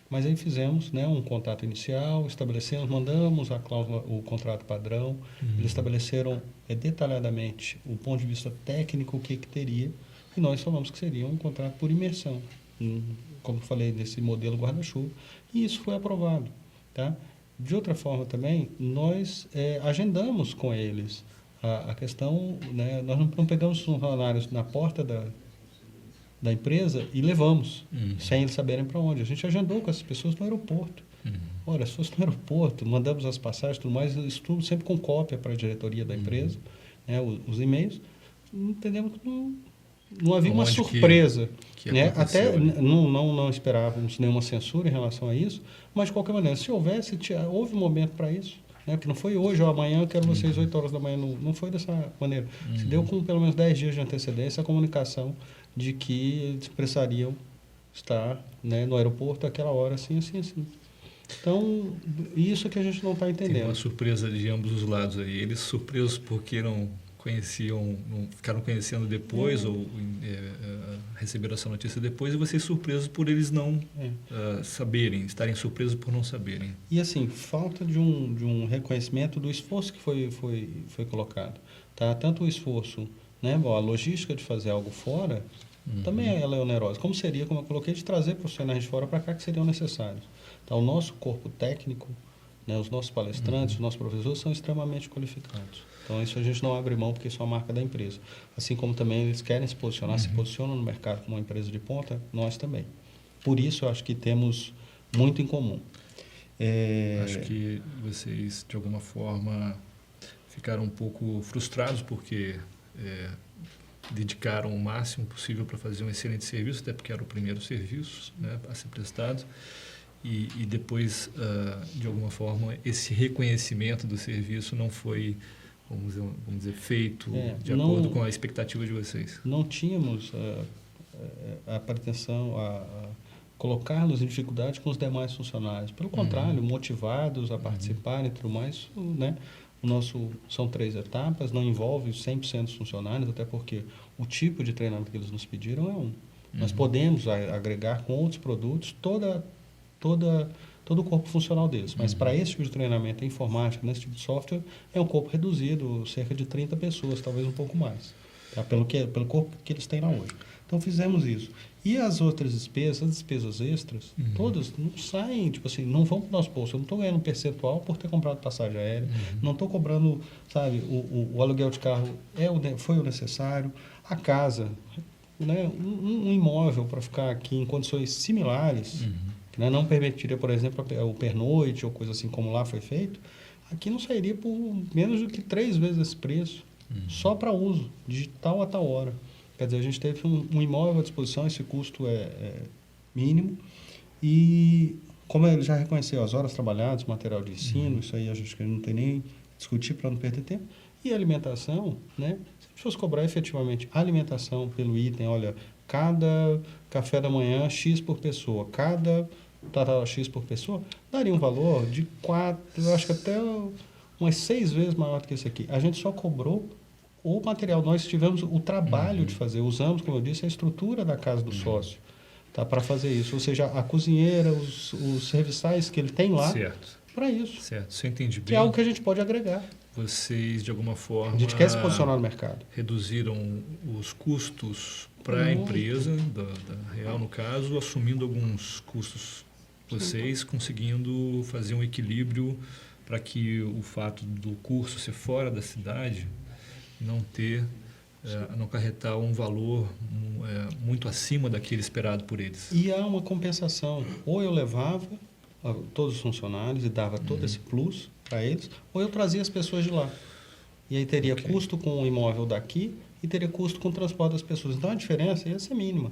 Mas aí fizemos, né, um contato inicial, estabelecemos, mandamos a cláusula, o contrato padrão, eles estabeleceram detalhadamente o ponto de vista técnico, o que teria, e nós falamos que seria um contrato por imersão, como eu falei, nesse modelo guarda-chuva, e isso foi aprovado. Tá? De outra forma também, nós agendamos com eles a questão, né, nós não pegamos os funcionários na porta da empresa e levamos, sem eles saberem para onde. A gente agendou com essas pessoas no aeroporto. Ora, as pessoas no aeroporto, mandamos as passagens e tudo mais, isso tudo sempre com cópia para a diretoria da empresa, né, os e-mails. Entendemos que não havia uma surpresa. Que né? Até ali? não esperávamos nenhuma censura em relação a isso, mas de qualquer maneira, se houvesse, houve um momento para isso. Né? Porque não foi hoje ou amanhã, eu quero vocês 8 horas da manhã, não foi dessa maneira. Se deu com pelo menos 10 dias de antecedência a comunicação de que eles precisariam estar, né, no aeroporto àquela hora, assim. Então, isso é que a gente não está entendendo. Tem uma surpresa de ambos os lados aí. Eles surpresos porque não conheciam, não ficaram conhecendo depois ou receberam essa notícia depois, e vocês surpresos por eles não saberem, estarem surpresos por não saberem. E assim, falta de um reconhecimento do esforço que foi colocado. Tá? Tanto o esforço, né, a logística de fazer algo fora, também ela é onerosa. Como seria, como eu coloquei, de trazer profissionais de fora para cá que seriam necessários. Tá? O nosso corpo técnico, né, os nossos palestrantes, os nossos professores são extremamente qualificados. Então, isso a gente não abre mão porque isso é uma marca da empresa. Assim como também eles querem se posicionar, se posicionam no mercado como uma empresa de ponta, nós também. Por isso, eu acho que temos muito em comum. Acho que vocês, de alguma forma, ficaram um pouco frustrados porque dedicaram o máximo possível para fazer um excelente serviço, até porque era o primeiro serviço, né, a ser prestado. E depois, de alguma forma, esse reconhecimento do serviço não foi, vamos dizer feito de acordo com a expectativa de vocês. Não tínhamos a pretensão a colocar-nos em dificuldade com os demais funcionários. Pelo contrário, motivados a participarem e tudo mais, né? São 3 etapas, não envolve 100% dos funcionários, até porque o tipo de treinamento que eles nos pediram é um. Nós podemos agregar com outros produtos todo o corpo funcional deles. Mas para esse tipo de treinamento em informática, nesse tipo de software, é um corpo reduzido, cerca de 30 pessoas, talvez um pouco mais, tá? Pelo corpo que eles têm lá hoje. Então, fizemos isso. E as outras despesas, as despesas extras, todas não saem, tipo assim, não vão para o nosso bolso. Eu não estou ganhando um percentual por ter comprado passagem aérea, não estou cobrando, sabe, o aluguel de carro foi o necessário, a casa, né, um imóvel para ficar aqui em condições similares, que, né, não permitiria, por exemplo, o pernoite ou coisa assim como lá foi feito, aqui não sairia por menos do que 3 vezes esse preço, só para uso, de tal a tal hora. Quer dizer, a gente teve um imóvel à disposição, esse custo é mínimo, e como ele já reconheceu as horas trabalhadas, material de ensino, isso aí a gente não tem nem discutir para não perder tempo, e a alimentação, né? Se a gente fosse cobrar efetivamente a alimentação pelo item, olha, cada café da manhã X por pessoa, cada X por pessoa, daria um valor de 4, eu acho que até umas 6 vezes maior do que esse aqui. A gente só cobrou o material, nós tivemos o trabalho de fazer, usamos, como eu disse, a estrutura da casa do sócio, tá, para fazer isso. Ou seja, a cozinheira, os serviçais que ele tem lá, para isso. Certo, se eu entendi bem. Que é algo que a gente pode agregar. Vocês, de alguma forma, a gente quer se posicionar no mercado. Reduziram os custos para a empresa, da Real no caso, assumindo alguns custos vocês, conseguindo fazer um equilíbrio para que o fato do curso ser fora da cidade não ter a não acarretar um valor muito acima daquele esperado por eles. E há uma compensação. Ou eu levava todos os funcionários e dava todo esse plus para eles, ou eu trazia as pessoas de lá. E aí teria custo com o imóvel daqui e teria custo com o transporte das pessoas. Então a diferença ia ser mínima.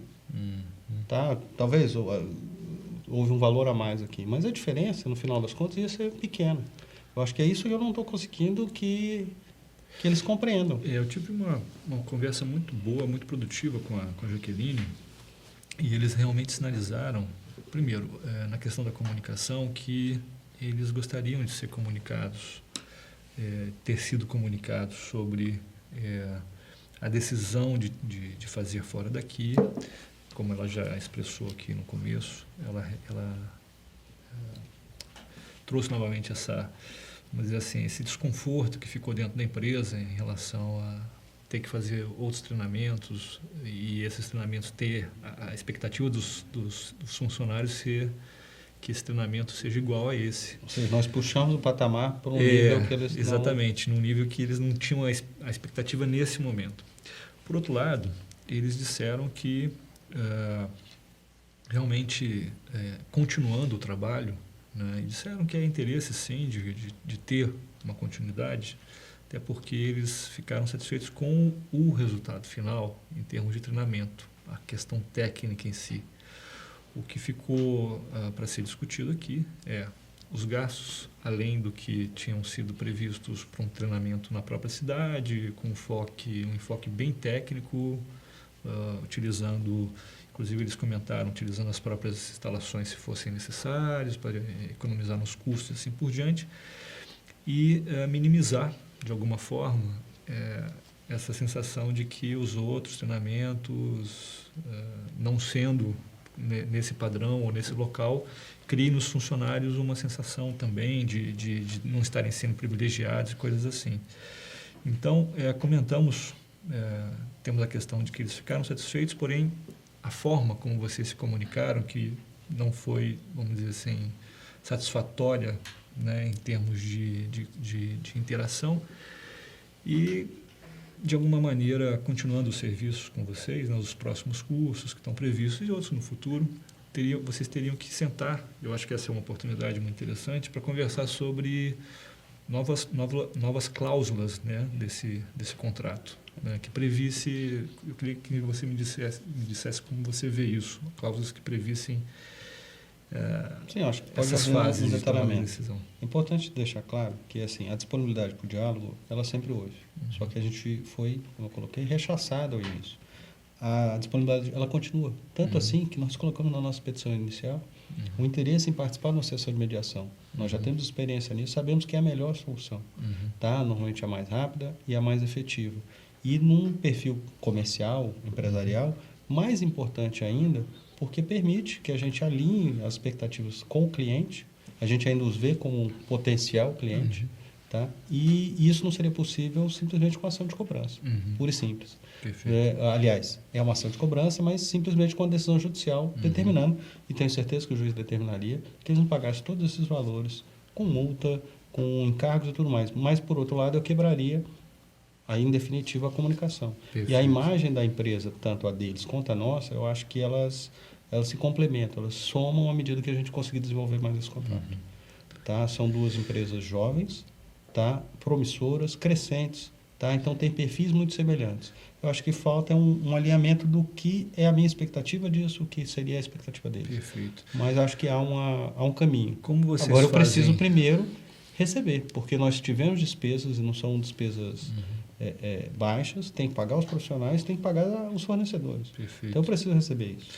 Tá? Talvez houve um valor a mais aqui, mas a diferença, no final das contas, ia ser pequena. Eu acho que é isso que eu não estou conseguindo que eles compreendam. Eu tive uma conversa muito boa, muito produtiva com a Jaqueline, e eles realmente sinalizaram, primeiro, na questão da comunicação, que eles gostariam de ser comunicados, ter sido comunicados sobre a decisão de fazer fora daqui, como ela já expressou aqui no começo. Ela trouxe novamente vamos dizer assim, esse desconforto que ficou dentro da empresa em relação a ter que fazer outros treinamentos, e esses treinamentos ter a expectativa dos funcionários ser que esse treinamento seja igual a esse. Ou seja, nós puxamos o patamar para um nível que eles exatamente, num nível que eles não tinham a expectativa nesse momento. Por outro lado, eles disseram que realmente, continuando o trabalho, né, disseram que há interesse sim de ter uma continuidade, até porque eles ficaram satisfeitos com o resultado final em termos de treinamento, a questão técnica em si. O que ficou para ser discutido aqui os gastos, além do que tinham sido previstos para um treinamento na própria cidade, com um enfoque bem técnico, utilizando, inclusive eles comentaram, utilizando as próprias instalações se fossem necessárias, para economizar nos custos e assim por diante, e minimizar, de alguma forma, essa sensação de que os outros treinamentos, não sendo nesse padrão ou nesse local, criem nos funcionários uma sensação também de não estarem sendo privilegiados e coisas assim. Então, comentamos, temos a questão de que eles ficaram satisfeitos, porém, a forma como vocês se comunicaram, que não foi, vamos dizer assim, satisfatória, né, em termos de interação, e, de alguma maneira, continuando os serviços com vocês, né, os próximos cursos que estão previstos e outros no futuro, vocês teriam que sentar, eu acho que essa é uma oportunidade muito interessante, para conversar sobre novas cláusulas, né, desse contrato, né, que previsse, eu queria que você me dissesse como você vê isso, cláusulas que previssem sim, acho que pode essas haver fases de tomada de decisão. É importante deixar claro que assim, a disponibilidade para o diálogo, ela sempre houve. Só que a gente foi, como eu coloquei, rechaçado ao início. A disponibilidade, ela continua. Tanto assim que nós colocamos na nossa petição inicial o interesse em participar de uma sessão de mediação. Nós já temos experiência nisso, sabemos que é a melhor solução. Tá? Normalmente é a mais rápida e a mais efetiva. E num perfil comercial, empresarial, mais importante ainda, porque permite que a gente alinhe as expectativas com o cliente, a gente ainda os vê como um potencial cliente, tá? E isso não seria possível simplesmente com ação de cobrança, pura e simples. Aliás, é uma ação de cobrança, mas simplesmente com a decisão judicial determinando, e tenho certeza que o juiz determinaria, que eles não pagassem todos esses valores com multa, com encargos e tudo mais. Mas, por outro lado, eu quebraria aí, em definitiva, a comunicação. Perfeito. E a imagem da empresa, tanto a deles quanto a nossa, eu acho que elas se complementam, elas somam à medida que a gente conseguir desenvolver mais esse contrato. Tá? São duas empresas jovens, tá? Promissoras, crescentes, tá? Então tem perfis muito semelhantes. Eu acho que falta um alinhamento do que é a minha expectativa disso, o que seria a expectativa deles. Perfeito. Mas acho que há um caminho. Como vocês Agora eu preciso primeiro receber, porque nós tivemos despesas e não são despesas baixas, tem que pagar os profissionais, tem que pagar os fornecedores. Perfeito. Então eu preciso receber isso.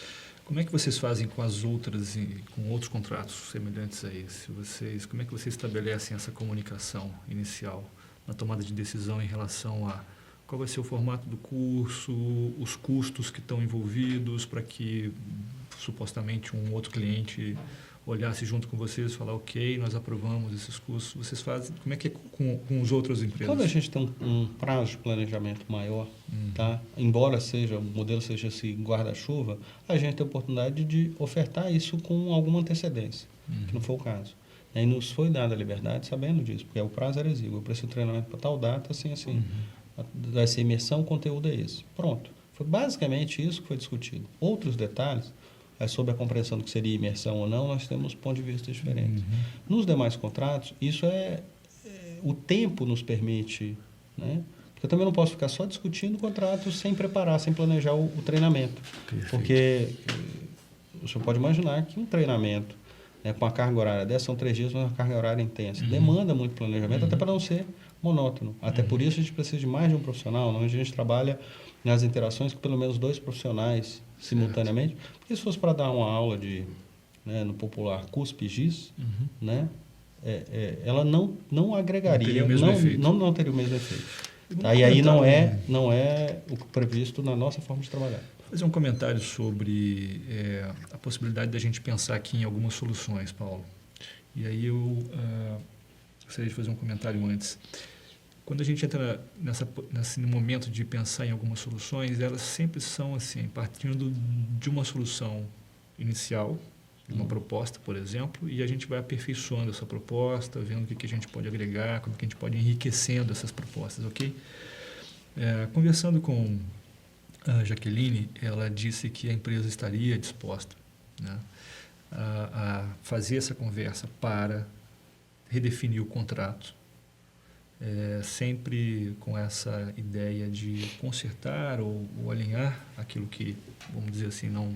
Como é que vocês fazem com as outras, com outros contratos semelhantes a esse? Como é que vocês estabelecem essa comunicação inicial na tomada de decisão em relação a qual vai ser o formato do curso, os custos que estão envolvidos para que supostamente um outro cliente olhasse junto com vocês e falar, ok, nós aprovamos esses custos. Vocês fazem, como é que é com os outros empresas? Quando a gente tem um prazo de planejamento maior, tá? Embora o modelo seja esse guarda-chuva, a gente tem a oportunidade de ofertar isso com alguma antecedência, que não foi o caso. E aí nos foi dada a liberdade sabendo disso, porque o prazo era exíguo. Eu preciso de treinamento para tal data, assim. Vai ser imersão, o conteúdo é esse. Pronto. Foi basicamente isso que foi discutido. Outros detalhes, sobre a compreensão do que seria imersão ou não, nós temos pontos de vista diferentes. Nos demais contratos, isso o tempo nos permite, né? Porque eu também não posso ficar só discutindo contratos sem preparar, sem planejar o treinamento. Perfeito. Porque o senhor pode imaginar que um treinamento, né, com a carga horária dessa, são 3 dias, mas uma carga horária intensa. Demanda muito planejamento, até para não ser monótono. Até por isso a gente precisa de mais de um profissional, onde a gente trabalha nas interações com pelo menos 2 profissionais simultaneamente. Porque se fosse para dar uma aula de, né, no popular, cuspe e giz, né, ela não agregaria, não teria o mesmo efeito. Tá? E aí não é o previsto na nossa forma de trabalhar. Vou fazer um comentário sobre a possibilidade da gente pensar aqui em algumas soluções, Paulo. E aí eu gostaria de fazer um comentário antes. Quando a gente entra nesse momento de pensar em algumas soluções, elas sempre são assim, partindo de uma solução inicial, uma proposta, por exemplo, e a gente vai aperfeiçoando essa proposta, vendo o que a gente pode agregar, como que a gente pode ir enriquecendo essas propostas, ok? Conversando com a Jaqueline, ela disse que a empresa estaria disposta, né, a fazer essa conversa para redefinir o contrato, sempre com essa ideia de consertar ou alinhar aquilo que, vamos dizer assim, não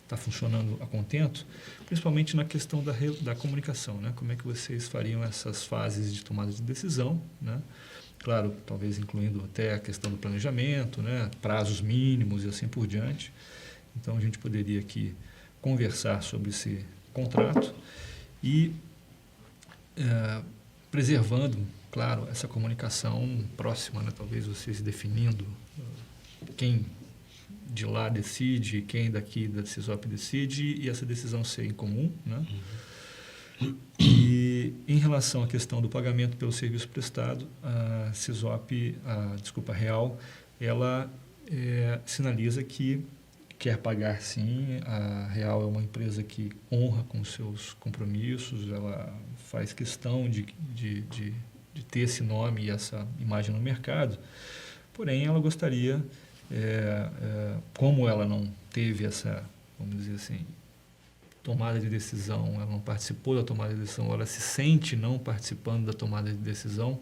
está funcionando a contento, principalmente na questão da comunicação, né? Como é que vocês fariam essas fases de tomada de decisão, né? Claro, talvez incluindo até a questão do planejamento, né? Prazos mínimos e assim por diante. Então, a gente poderia aqui conversar sobre esse contrato e preservando, claro, essa comunicação próxima, né? Talvez vocês definindo quem de lá decide, quem daqui da CISOP decide e essa decisão ser em comum, né? E em relação à questão do pagamento pelo serviço prestado, a CISOP, a Real, ela sinaliza que quer pagar sim. A Real é uma empresa que honra com seus compromissos, ela faz questão de ter esse nome e essa imagem no mercado, porém ela gostaria, como ela não teve essa, vamos dizer assim, tomada de decisão, ela não participou da tomada de decisão, ela se sente não participando da tomada de decisão.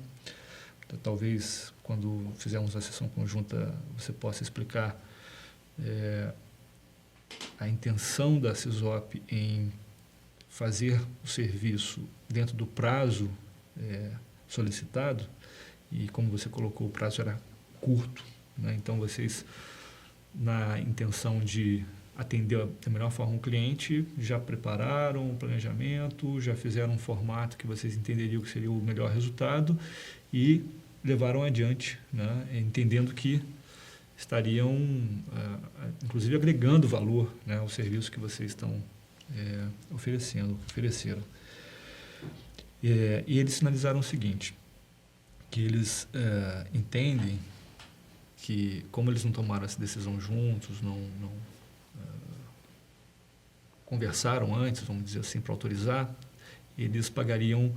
Talvez, quando fizermos a sessão conjunta, você possa explicar a intenção da CISOP em fazer o serviço dentro do prazo solicitado, e como você colocou, o prazo era curto, né? Então, vocês, na intenção de atender da melhor forma o cliente, já prepararam o planejamento, já fizeram um formato que vocês entenderiam que seria o melhor resultado e levaram adiante, né? Entendendo que estariam, inclusive, agregando valor, né, ao serviço que vocês estão ofereceram. E eles sinalizaram o seguinte, que eles entendem que, como eles não tomaram essa decisão juntos, não conversaram antes, vamos dizer assim, para autorizar, eles pagariam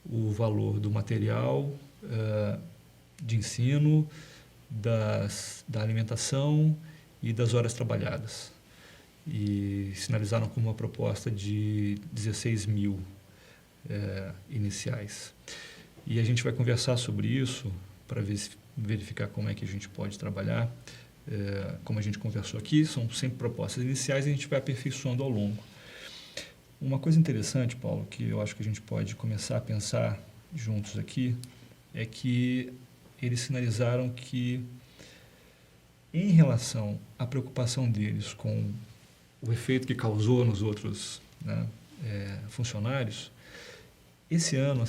o valor do material de ensino, da alimentação e das horas trabalhadas. E sinalizaram como uma proposta de 16 mil iniciais. E a gente vai conversar sobre isso para verificar como é que a gente pode trabalhar. Como a gente conversou aqui, são sempre propostas iniciais e a gente vai aperfeiçoando ao longo. Uma coisa interessante, Paulo, que eu acho que a gente pode começar a pensar juntos aqui, é que eles sinalizaram que, em relação à preocupação deles com o efeito que causou nos outros, né, funcionários, esse ano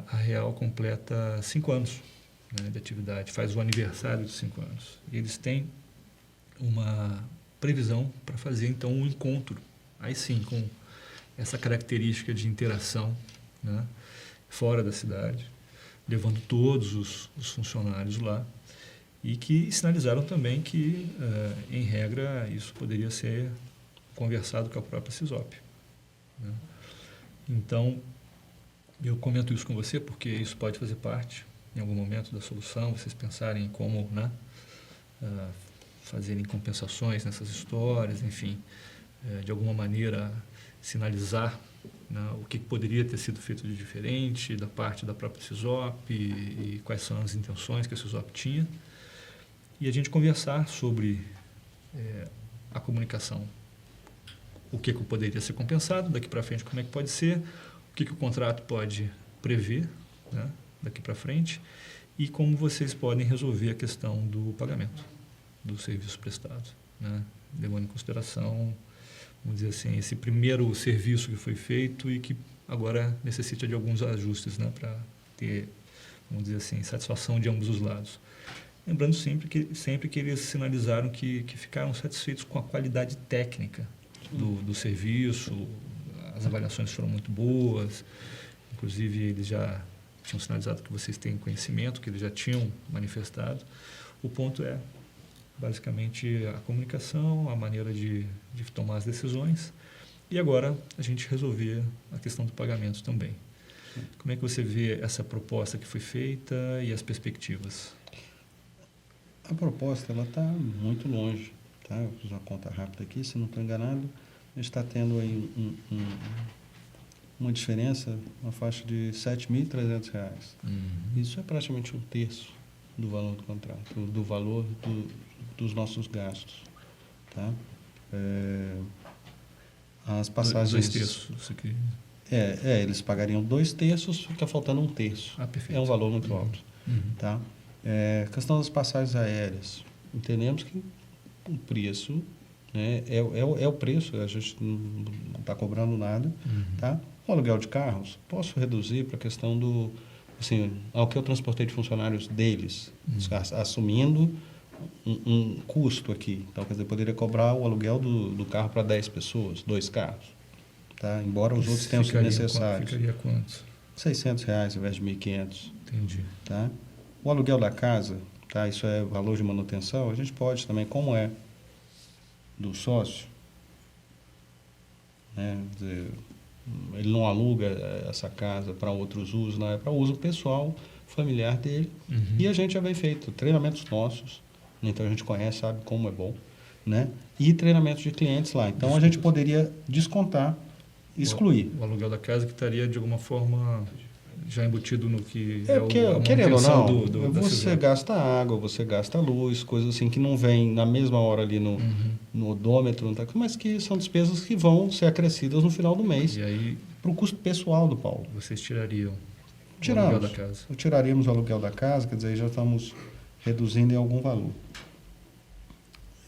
a Real completa 5 anos, né, de atividade, faz o aniversário de 5 anos. E eles têm uma previsão para fazer, então, um encontro, aí sim, com essa característica de interação, né, fora da cidade, levando todos os funcionários lá, e que sinalizaram também que, em regra, isso poderia ser conversado com a própria CISOP, né? Então, eu comento isso com você porque isso pode fazer parte em algum momento da solução, vocês pensarem em como, né, fazerem compensações nessas histórias, enfim, de alguma maneira sinalizar, né, o que poderia ter sido feito de diferente da parte da própria CISOP e quais são as intenções que a CISOP tinha. E a gente conversar sobre a comunicação. O que poderia ser compensado, daqui para frente como é que pode ser, o que o contrato pode prever, né, daqui para frente, e como vocês podem resolver a questão do pagamento do serviço prestado, né, levando em consideração, vamos dizer assim, esse primeiro serviço que foi feito e que agora necessita de alguns ajustes, né, para ter, vamos dizer assim, satisfação de ambos os lados. Lembrando sempre que eles sinalizaram que ficaram satisfeitos com a qualidade técnica do serviço, as avaliações foram muito boas, inclusive eles já tinham sinalizado que vocês têm conhecimento, que eles já tinham manifestado. O ponto é, basicamente, a comunicação, a maneira de tomar as decisões, e agora a gente resolver a questão do pagamento também. Como é que você vê essa proposta que foi feita e as perspectivas? A proposta está muito longe. Tá? Eu fiz uma conta rápida aqui, se não estou enganado, a gente está tendo aí uma diferença, uma faixa de R$ 7.300. Isso é praticamente um terço do valor do contrato, do valor dos nossos gastos. Tá? As passagens... 2 terços, isso aqui. Eles pagariam 2 terços, fica faltando 1 terço. Perfeito. É um valor muito alto. Tá? Questão das passagens aéreas. Entendemos que o preço, né, é o preço, a gente não está cobrando nada. Tá? O aluguel de carros, posso reduzir para a questão do... Assim, ao que eu transportei de funcionários deles, assumindo um custo aqui. Então, quer dizer, poderia cobrar o aluguel do carro para 10 pessoas, 2 carros. Tá? Embora os outros tenham sido necessários. Ficaria quanto? R$ 600 ao invés de 1.500. Entendi. Tá? O aluguel da casa, tá? Isso é valor de manutenção, a gente pode também, como é do sócio, né? Quer dizer, ele não aluga essa casa para outros usos, não é para uso pessoal, familiar dele. E a gente já vem feito treinamentos nossos, então a gente conhece, sabe como é bom, né? E treinamentos de clientes lá. Então a gente poderia descontar, excluir. O aluguel da casa que estaria de alguma forma já embutido no que querendo ou não, da você CISOP. gasta água, você gasta luz, coisas assim que não vem na mesma hora ali no odômetro, mas que são despesas que vão ser acrescidas no final do mês para o custo pessoal do Paulo. Vocês tirariam o aluguel da casa? Tiraríamos o aluguel da casa, quer dizer, já estamos reduzindo em algum valor.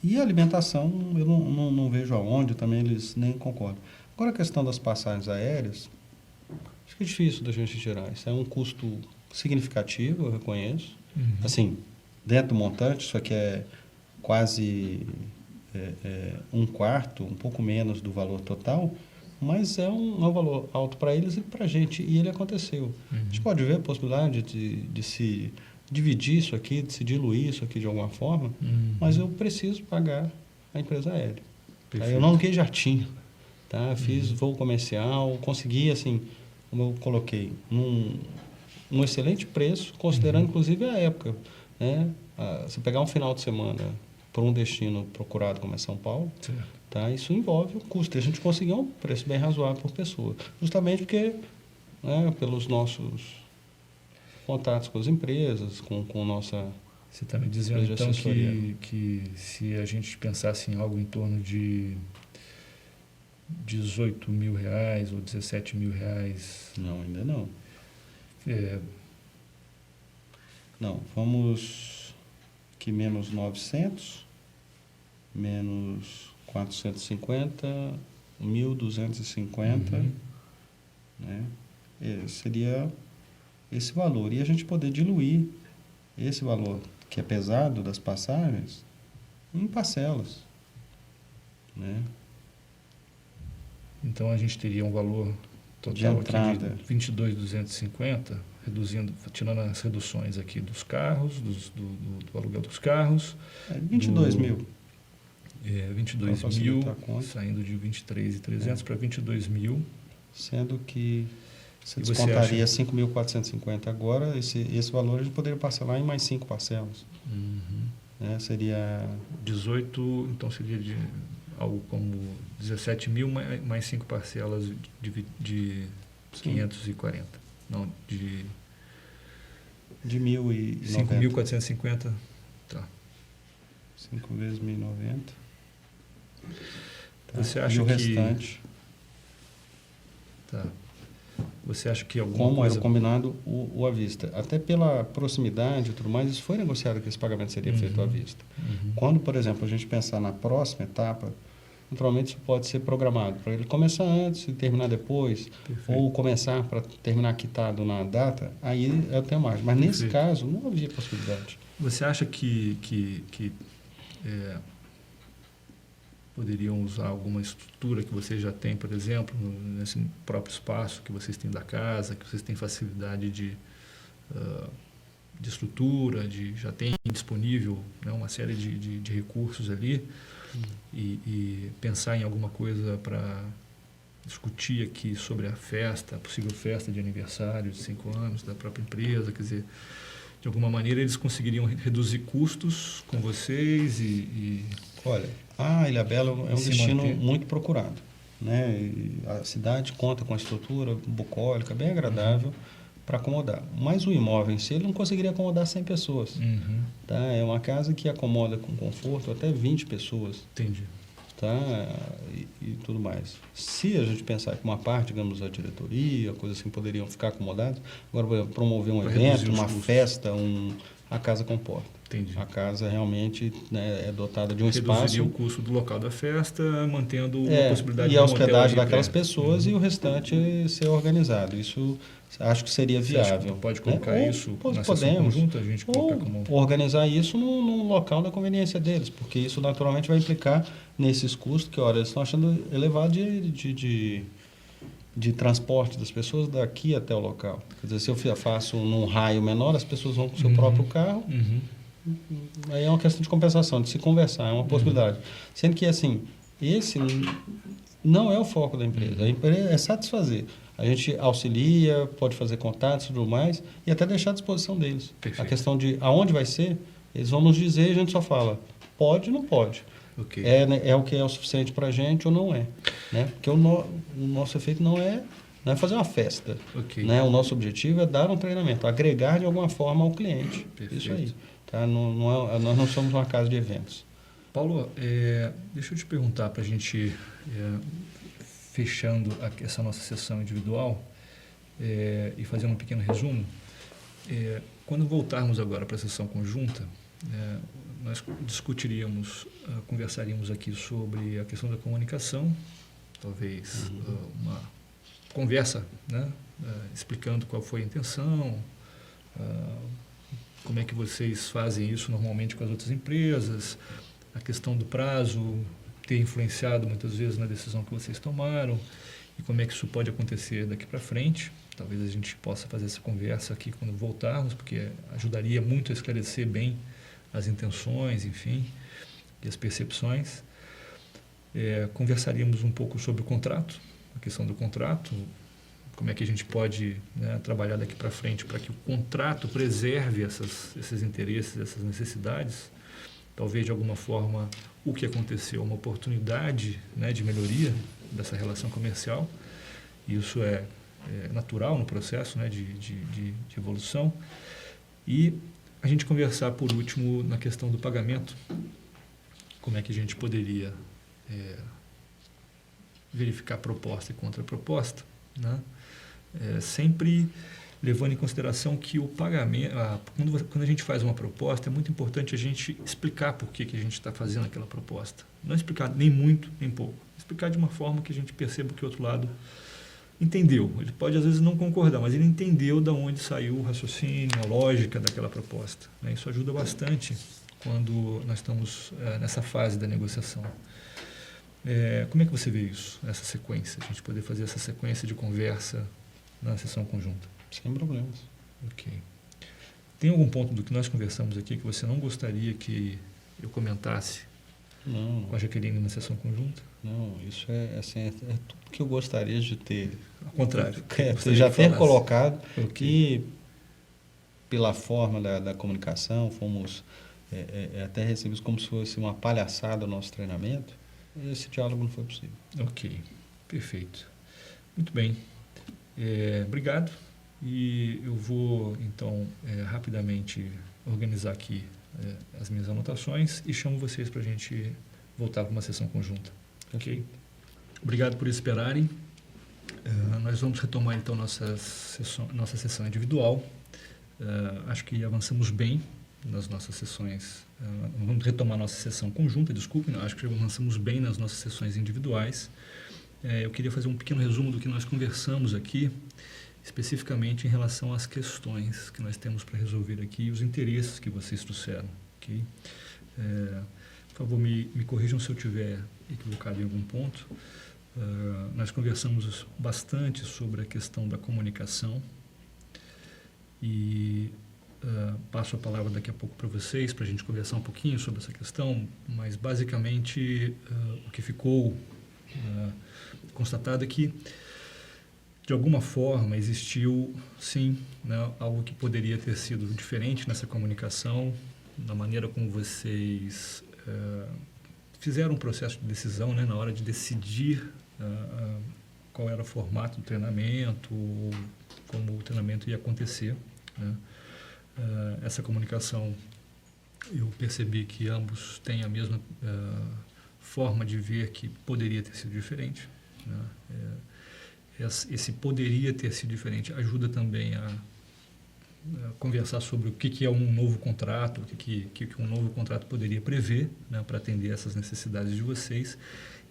E a alimentação, eu não vejo aonde, também eles nem concordam. Agora, a questão das passagens aéreas, acho que é difícil da gente tirar. Isso é um custo significativo, eu reconheço. Assim, dentro do montante, isso aqui é quase um quarto, um pouco menos do valor total, mas é um valor alto para eles e para a gente, e ele aconteceu. A gente pode ver a possibilidade de se dividir isso aqui, de se diluir isso aqui de alguma forma, mas eu preciso pagar a empresa aérea. Tá? Eu não aluguei jatinho, tá? Fiz voo comercial, consegui, assim, como eu coloquei, um excelente preço, considerando inclusive a época. Né? Se pegar um final de semana por um destino procurado como é São Paulo, tá? Isso envolve o custo. A gente conseguiu um preço bem razoável por pessoa, justamente porque, né, pelos nossos contatos com as empresas, com nossa... Você está me dizendo, então, que se a gente pensasse em algo em torno de R$18 mil ou R$17 mil... Não, ainda não. Não, vamos aqui menos 900, menos 450, 1.250, né? Seria esse valor. E a gente poder diluir esse valor, que é pesado, das passagens, em parcelas, né? Então, a gente teria um valor total aqui de 22.250, tirando as reduções aqui dos carros, do aluguel dos carros. 22 mil. 22 mil, saindo de 23.300 para 22 mil. Sendo que Você E você descontaria acha- 5.450 agora, esse valor a gente poderia parcelar em mais 5 parcelas. Uhum. Né? Seria 18, então seria de algo como 17 mil mais 5 parcelas de 540. Não, de de 1.090. 5.450. Tá. 5 vezes 1.090. Tá. Você acha e o que- restante, Tá. Você acha que alguma como coisa... era combinado o à vista. Até pela proximidade e tudo mais, isso foi negociado que esse pagamento seria feito à vista. Uhum. Quando, por exemplo, a gente pensar na próxima etapa, naturalmente isso pode ser programado para ele começar antes e terminar depois, Perfeito. ou começar para terminar quitado na data, aí eu tenho mais. Mas nesse Perfeito. caso, não havia possibilidade. Você acha que poderiam usar alguma estrutura que vocês já têm, por exemplo, nesse próprio espaço que vocês têm da casa, que vocês têm facilidade de estrutura, já tem disponível, né, uma série de recursos ali, e pensar em alguma coisa para discutir aqui sobre a festa, a possível festa de aniversário de 5 anos da própria empresa, quer dizer, de alguma maneira eles conseguiriam reduzir custos com vocês e Olha, a Ilhabela é um se destino manter. muito procurado. Né? E a cidade conta com uma estrutura bucólica bem agradável para acomodar. Mas o imóvel em si ele não conseguiria acomodar 100 pessoas. Uhum. Tá? É uma casa que acomoda com conforto até 20 pessoas. Entendi. Tá? E tudo mais. Se a gente pensar que uma parte, digamos, a diretoria, coisas assim, poderiam ficar acomodados, agora, por exemplo, promover um Pra reduzir evento, os uma custos. festa, a casa comporta. Entendi. A casa realmente, né, é dotada de um Reduziria espaço o custo do local da festa, mantendo uma possibilidade e de a um hotel hospedagem ali daquelas pra- pessoas e o restante ser organizado. Isso acho que seria Você acha viável. que pode né? colocar Ou isso na sessão podemos. conjunta, a gente colocar como... Ou organizar isso num local da conveniência deles, porque isso naturalmente vai implicar nesses custos que, olha, eles estão achando elevado de transporte das pessoas daqui até o local. Quer dizer, se eu faço num raio menor, as pessoas vão com o seu próprio carro, Uhum. aí é uma questão de compensação, de se conversar, é uma possibilidade. Sendo que, assim, esse não é o foco da empresa. A empresa é satisfazer. A gente auxilia, pode fazer contatos e tudo mais, e até deixar à disposição deles. Perfeito. A questão de aonde vai ser, eles vão nos dizer e a gente só fala, pode ou não pode. Ok. É o que é o suficiente para a gente ou não é. Né? Porque o nosso efeito não é fazer uma festa. Ok. Né? O nosso objetivo é dar um treinamento, agregar de alguma forma ao cliente. Perfeito. Isso aí. Tá? Nós não somos uma casa de eventos. Paulo, deixa eu te perguntar para a gente, fechando essa nossa sessão individual e fazendo um pequeno resumo, quando voltarmos agora para a sessão conjunta, nós discutiríamos, conversaríamos aqui sobre a questão da comunicação, talvez uma conversa, né, explicando qual foi a intenção, como é que vocês fazem isso normalmente com as outras empresas, a questão do prazo ter influenciado muitas vezes na decisão que vocês tomaram e como é que isso pode acontecer daqui para frente. Talvez a gente possa fazer essa conversa aqui quando voltarmos, porque ajudaria muito a esclarecer bem as intenções, enfim, e as percepções. Conversaríamos um pouco sobre o contrato, a questão do contrato, como é que a gente pode, né, trabalhar daqui para frente para que o contrato preserve esses interesses, essas necessidades. Talvez, de alguma forma, o que aconteceu, uma oportunidade, né, de melhoria dessa relação comercial. Isso é natural no processo, né, de evolução. E a gente conversar, por último, na questão do pagamento. Como é que a gente poderia verificar proposta e contraproposta, né? Sempre levando em consideração que o pagamento, quando a gente faz uma proposta, é muito importante a gente explicar por que a gente está fazendo aquela proposta. Não explicar nem muito, nem pouco. Explicar de uma forma que a gente perceba que o outro lado entendeu. Ele pode, às vezes, não concordar, mas ele entendeu de onde saiu o raciocínio, a lógica daquela proposta, né? Isso ajuda bastante quando nós estamos nessa fase da negociação. Como é que você vê isso, essa sequência? A gente poder fazer essa sequência de conversa na sessão conjunta? Sem problemas. Ok. Tem algum ponto do que nós conversamos aqui que você não gostaria que eu comentasse Não. com a Jaqueline na sessão conjunta? Não, isso é tudo que eu gostaria de ter. Ao contrário. Já ter colocado Okay. e pela forma da comunicação, fomos até recebidos como se fosse uma palhaçada o nosso treinamento. Esse diálogo não foi possível. Ok, perfeito. Muito bem. Obrigado. E eu vou, então, rapidamente organizar aqui as minhas anotações e chamo vocês para a gente voltar para uma sessão conjunta. Ok? Obrigado por esperarem. Nós vamos retomar, então, nossa sessão individual. Acho que avançamos bem nas nossas sessões. Vamos retomar nossa sessão conjunta, desculpe. Acho que avançamos bem nas nossas sessões individuais. Eu queria fazer um pequeno resumo do que nós conversamos aqui, especificamente em relação às questões que nós temos para resolver aqui e os interesses que vocês trouxeram. Okay? Por favor, me corrijam se eu estiver equivocado em algum ponto. Nós conversamos bastante sobre a questão da comunicação e passo a palavra daqui a pouco para vocês, para a gente conversar um pouquinho sobre essa questão, mas basicamente o que ficou constatado é que, de alguma forma, existiu, sim, né, algo que poderia ter sido diferente nessa comunicação, na maneira como vocês fizeram um processo de decisão, né, na hora de decidir qual era o formato do treinamento, como o treinamento ia acontecer. Né. Essa comunicação, eu percebi que ambos têm a mesma forma de ver que poderia ter sido diferente. Né. Esse poderia ter sido diferente ajuda também a conversar sobre o que é um novo contrato, o que um novo contrato poderia prever, né, para atender essas necessidades de vocês,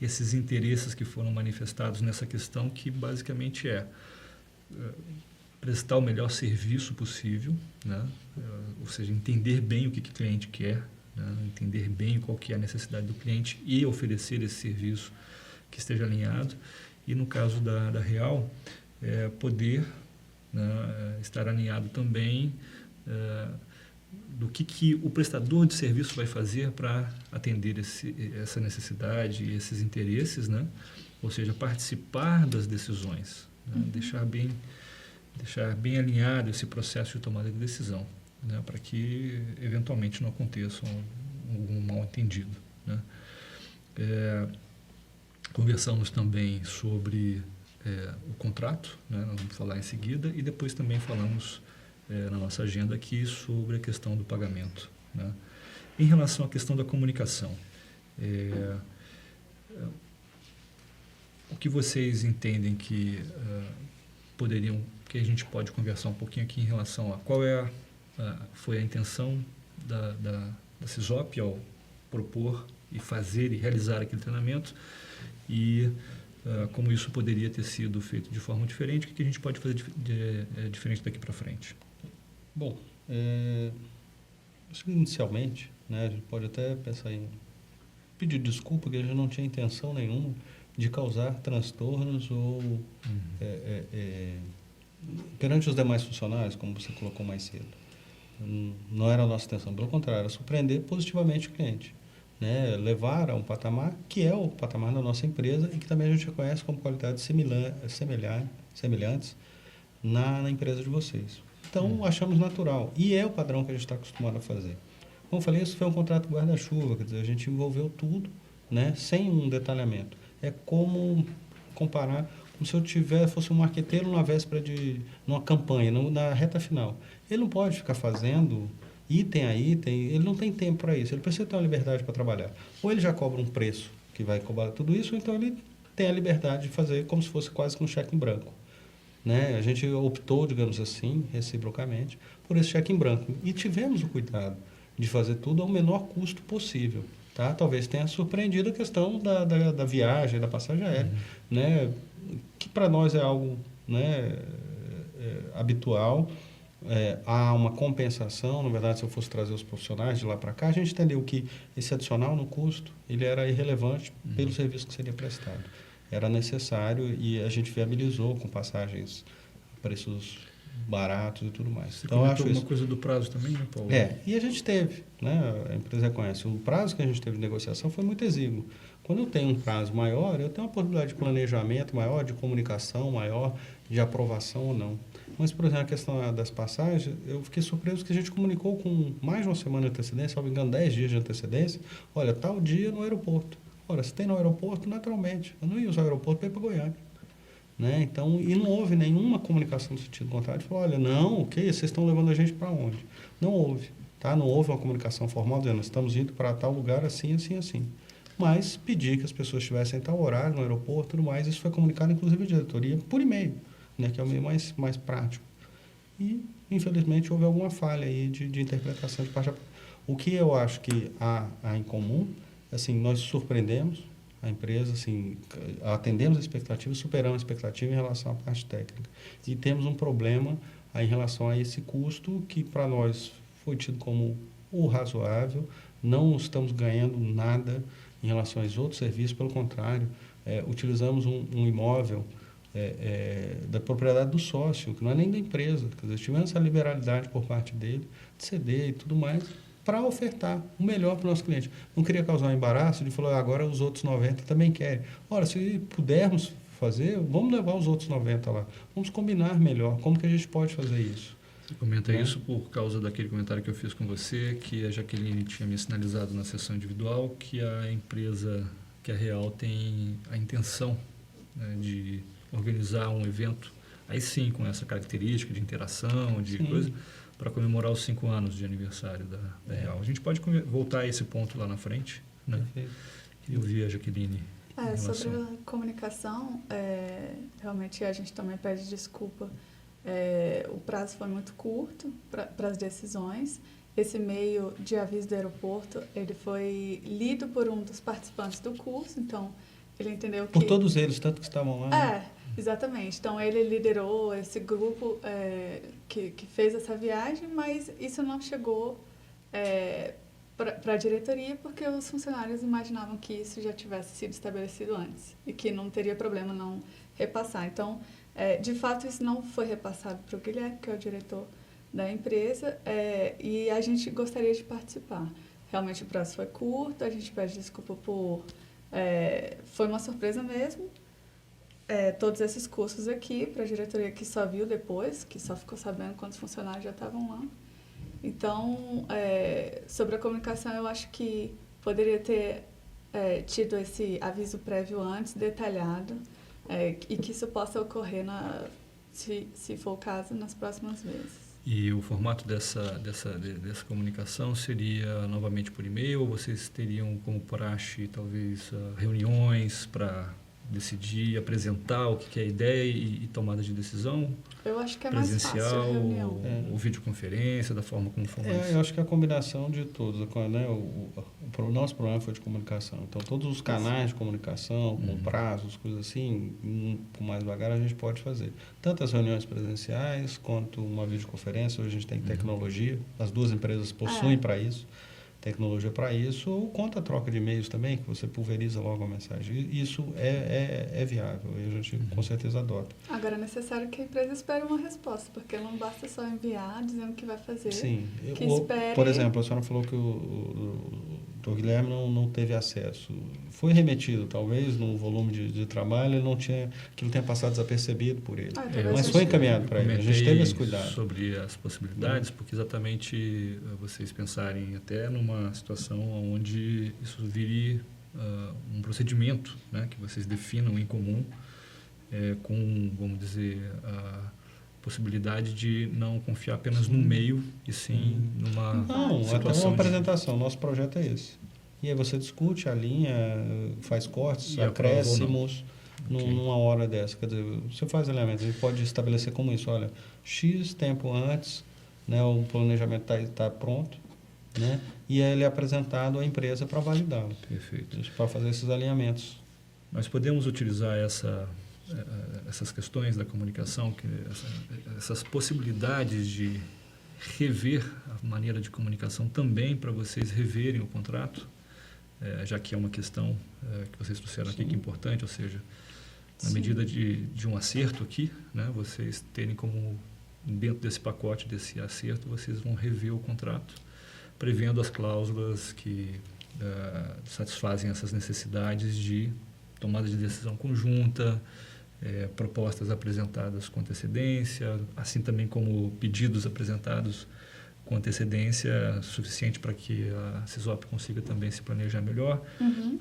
esses interesses que foram manifestados nessa questão, que basicamente prestar o melhor serviço possível, né, ou seja, entender bem o que o cliente quer, né, entender bem qual que é a necessidade do cliente e oferecer esse serviço que esteja alinhado. E no caso da Real, poder, né, estar alinhado também do que o prestador de serviço vai fazer para atender essa necessidade e esses interesses, né? Ou seja, participar das decisões, né? Deixar bem alinhado esse processo de tomada de decisão, né? Para que eventualmente não aconteça algum mal-entendido, né? Conversamos também sobre o contrato, né? Nós vamos falar em seguida, e depois também falamos na nossa agenda aqui sobre a questão do pagamento, né? Em relação à questão da comunicação, o que vocês entendem que que a gente pode conversar um pouquinho aqui em relação a qual foi a intenção da CISOP ao propor e fazer e realizar aquele treinamento, e como isso poderia ter sido feito de forma diferente, o que a gente pode fazer diferente daqui para frente? Bom, inicialmente, né, a gente pode até pensar em pedir desculpa, que a gente não tinha intenção nenhuma de causar transtornos ou perante os demais funcionários, como você colocou mais cedo. Não era a nossa intenção, pelo contrário, era surpreender positivamente o cliente, né? Levar a um patamar que é o patamar da nossa empresa e que também a gente reconhece como qualidades semelhantes na empresa de vocês. Então, achamos natural. E é o padrão que a gente está acostumado a fazer. Como eu falei, isso foi um contrato guarda-chuva, quer dizer, a gente envolveu tudo, né, sem um detalhamento. É como comparar, como se eu fosse um marqueteiro na véspera de uma campanha, na reta final. Ele não pode ficar fazendo item a item, ele não tem tempo para isso, ele precisa ter uma liberdade para trabalhar. Ou ele já cobra um preço que vai cobrar tudo isso, ou então ele tem a liberdade de fazer como se fosse quase que um cheque em branco. Né? A gente optou, digamos assim, reciprocamente, por esse cheque em branco. E tivemos o cuidado de fazer tudo ao menor custo possível. Tá? Talvez tenha surpreendido a questão da viagem, da passagem aérea, né? Que para nós é algo, né, habitual. Há uma compensação, na verdade, se eu fosse trazer os profissionais de lá para cá, a gente entendeu que esse adicional no custo ele era irrelevante pelo serviço que seria prestado. Era necessário e a gente viabilizou com passagens a preços baratos e tudo mais. Você Então, eu acho comentou isso. alguma coisa do prazo também, né, Paulo? E a gente teve, né? A empresa reconhece, o prazo que a gente teve de negociação foi muito exíguo. Quando eu tenho um prazo maior, eu tenho uma possibilidade de planejamento maior, de comunicação maior, de aprovação ou não. Mas, por exemplo, a questão das passagens, eu fiquei surpreso que a gente comunicou com mais de uma semana de antecedência, se não me engano, 10 dias de antecedência, olha, tal dia no aeroporto. Ora, se tem no aeroporto, naturalmente, eu não ia usar o aeroporto para ir para Goiânia. Né? Então, e não houve nenhuma comunicação no sentido contrário. Falou, olha, não, o que? Vocês estão levando a gente para onde? Não houve. Tá? Não houve uma comunicação formal dizendo, nós estamos indo para tal lugar assim, assim, assim. Mas pedir que as pessoas estivessem em tal horário no aeroporto e tudo mais, isso foi comunicado, inclusive, à diretoria por e-mail, né? Que é o meio mais prático. E, infelizmente, houve alguma falha aí de interpretação de parte. O que eu acho que há em comum, assim, nós surpreendemos a empresa, assim, atendemos a expectativa, superamos a expectativa em relação à parte técnica. E temos um problema aí em relação a esse custo, que para nós foi tido como o razoável, não estamos ganhando nada em relação aos outros serviços, pelo contrário, utilizamos um imóvel da propriedade do sócio, que não é nem da empresa. Quer dizer, tivemos essa liberalidade por parte dele, de ceder e tudo mais, para ofertar o melhor para o nosso cliente. Não queria causar um embaraço de falar, agora os outros 90 também querem. Ora, se pudermos fazer, vamos levar os outros 90 lá. Vamos combinar melhor. Como que a gente pode fazer isso? Você comenta isso por causa daquele comentário que eu fiz com você, que a Jaqueline tinha me sinalizado na sessão individual, que a empresa, que a Real tem a intenção, né, de organizar um evento, aí sim, com essa característica de interação, de coisa, para comemorar os 5 anos de aniversário da Real. A gente pode voltar a esse ponto lá na frente, né? Eu vi a Jaqueline. Sobre a comunicação, realmente a gente também pede desculpa. O prazo foi muito curto para as decisões. Esse e-mail de aviso do aeroporto, ele foi lido por um dos participantes do curso, então ele entendeu que... Por todos eles, tanto que estavam lá. Exatamente. Então, ele liderou esse grupo que fez essa viagem, mas isso não chegou para a diretoria porque os funcionários imaginavam que isso já tivesse sido estabelecido antes e que não teria problema não repassar. Então, de fato, isso não foi repassado para o Guilherme, que é o diretor da empresa, e a gente gostaria de participar. Realmente, o prazo foi curto, a gente pede desculpa por... foi uma surpresa mesmo. Todos esses cursos aqui, para a diretoria que só viu depois, que só ficou sabendo quando os funcionários já estavam lá. Então, sobre a comunicação, eu acho que poderia ter tido esse aviso prévio antes, detalhado, e que isso possa ocorrer, se for o caso, nas próximas vezes. E o formato dessa comunicação seria novamente por e-mail, ou vocês teriam como praxe, talvez, reuniões para decidir, apresentar o que é a ideia e tomada de decisão? Eu acho que é mais fácil a reunião. Ou videoconferência, da forma como for mais? Eu acho que é a combinação de todos, né? O nosso problema foi de comunicação. Então, todos os canais de comunicação, com prazos, coisas assim, com mais devagar, a gente pode fazer. Tanto as reuniões presenciais, quanto uma videoconferência. Hoje a gente tem tecnologia, as duas empresas possuem para isso. Tecnologia para isso, ou conta a troca de e-mails também, que você pulveriza logo a mensagem. Isso é viável e a gente com certeza adota. Agora é necessário que a empresa espere uma resposta, porque não basta só enviar dizendo que vai fazer. Sim. Que espere... Por exemplo, a senhora falou que o Dr. Guilherme não teve acesso. Foi remetido, talvez, no volume de trabalho, ele não tinha passado desapercebido por ele. Mas foi encaminhado para ele. A gente teve esse cuidado. Sobre as possibilidades, porque exatamente vocês pensarem até numa situação onde isso vire um procedimento, né, que vocês definam em comum, com, vamos dizer, a possibilidade de não confiar apenas no meio e sim numa situação até uma apresentação. Nosso projeto é esse. E aí você discute, alinha, faz cortes, acréscimos numa hora dessa. Quer dizer, você faz elementos, a gente pode estabelecer como isso, olha, X tempo antes, né, o planejamento está pronto, né, e ele é apresentado à empresa para validá-lo. Perfeito. Para fazer esses alinhamentos. Nós podemos utilizar essas questões da comunicação, essas possibilidades de rever a maneira de comunicação também para vocês reverem o contrato, já que é uma questão que vocês trouxeram aqui que é importante, ou seja, na medida de um acerto aqui, né, vocês terem como dentro desse pacote, desse acerto, vocês vão rever o contrato, prevendo as cláusulas que satisfazem essas necessidades de tomada de decisão conjunta, propostas apresentadas com antecedência, assim também como pedidos apresentados com antecedência suficiente para que a CISOP consiga também se planejar melhor.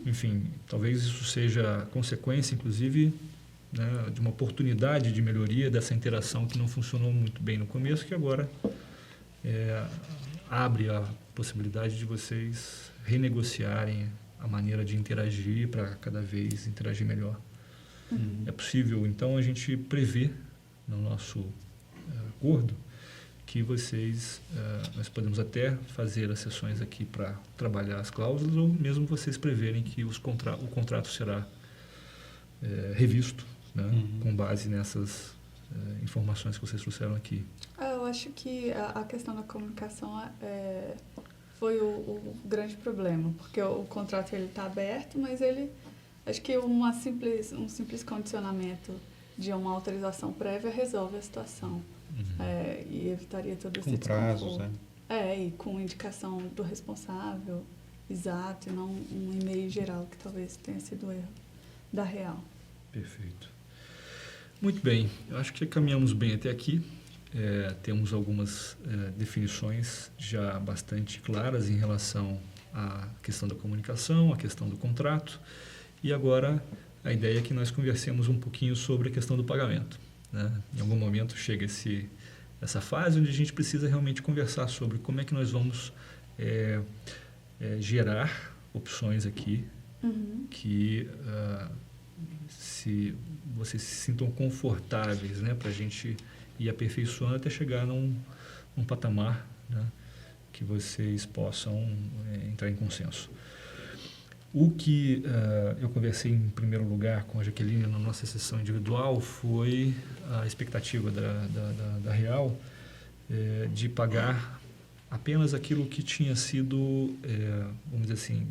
Enfim, talvez isso seja consequência, inclusive, né, de uma oportunidade de melhoria dessa interação que não funcionou muito bem no começo, que agora abre a possibilidade de vocês renegociarem a maneira de interagir para cada vez interagir melhor. É possível, então, a gente prever no nosso acordo que nós podemos até fazer as sessões aqui para trabalhar as cláusulas, ou mesmo vocês preverem que o contrato será revisto, né, com base nessas informações que vocês trouxeram aqui. Eu acho que a questão da comunicação foi o grande problema, porque o contrato está aberto, mas acho que um simples condicionamento de uma autorização prévia resolve a situação. E evitaria todo esse desconforto. Com prazos, né? E com indicação do responsável exato, e não um e-mail geral, que talvez tenha sido erro da Real. Perfeito. Muito bem, eu acho que caminhamos bem até aqui. Temos algumas definições já bastante claras em relação à questão da comunicação, à questão do contrato, e agora a ideia é que nós conversemos um pouquinho sobre a questão do pagamento, né? Em algum momento chega essa fase onde a gente precisa realmente conversar sobre como é que nós vamos gerar opções aqui que se vocês se sintam confortáveis, né, para a gente ir aperfeiçoando até chegar num patamar, né, que vocês possam entrar em consenso. O que eu conversei em primeiro lugar com a Jaqueline na nossa sessão individual foi a expectativa da Real de pagar apenas aquilo que tinha sido, vamos dizer assim,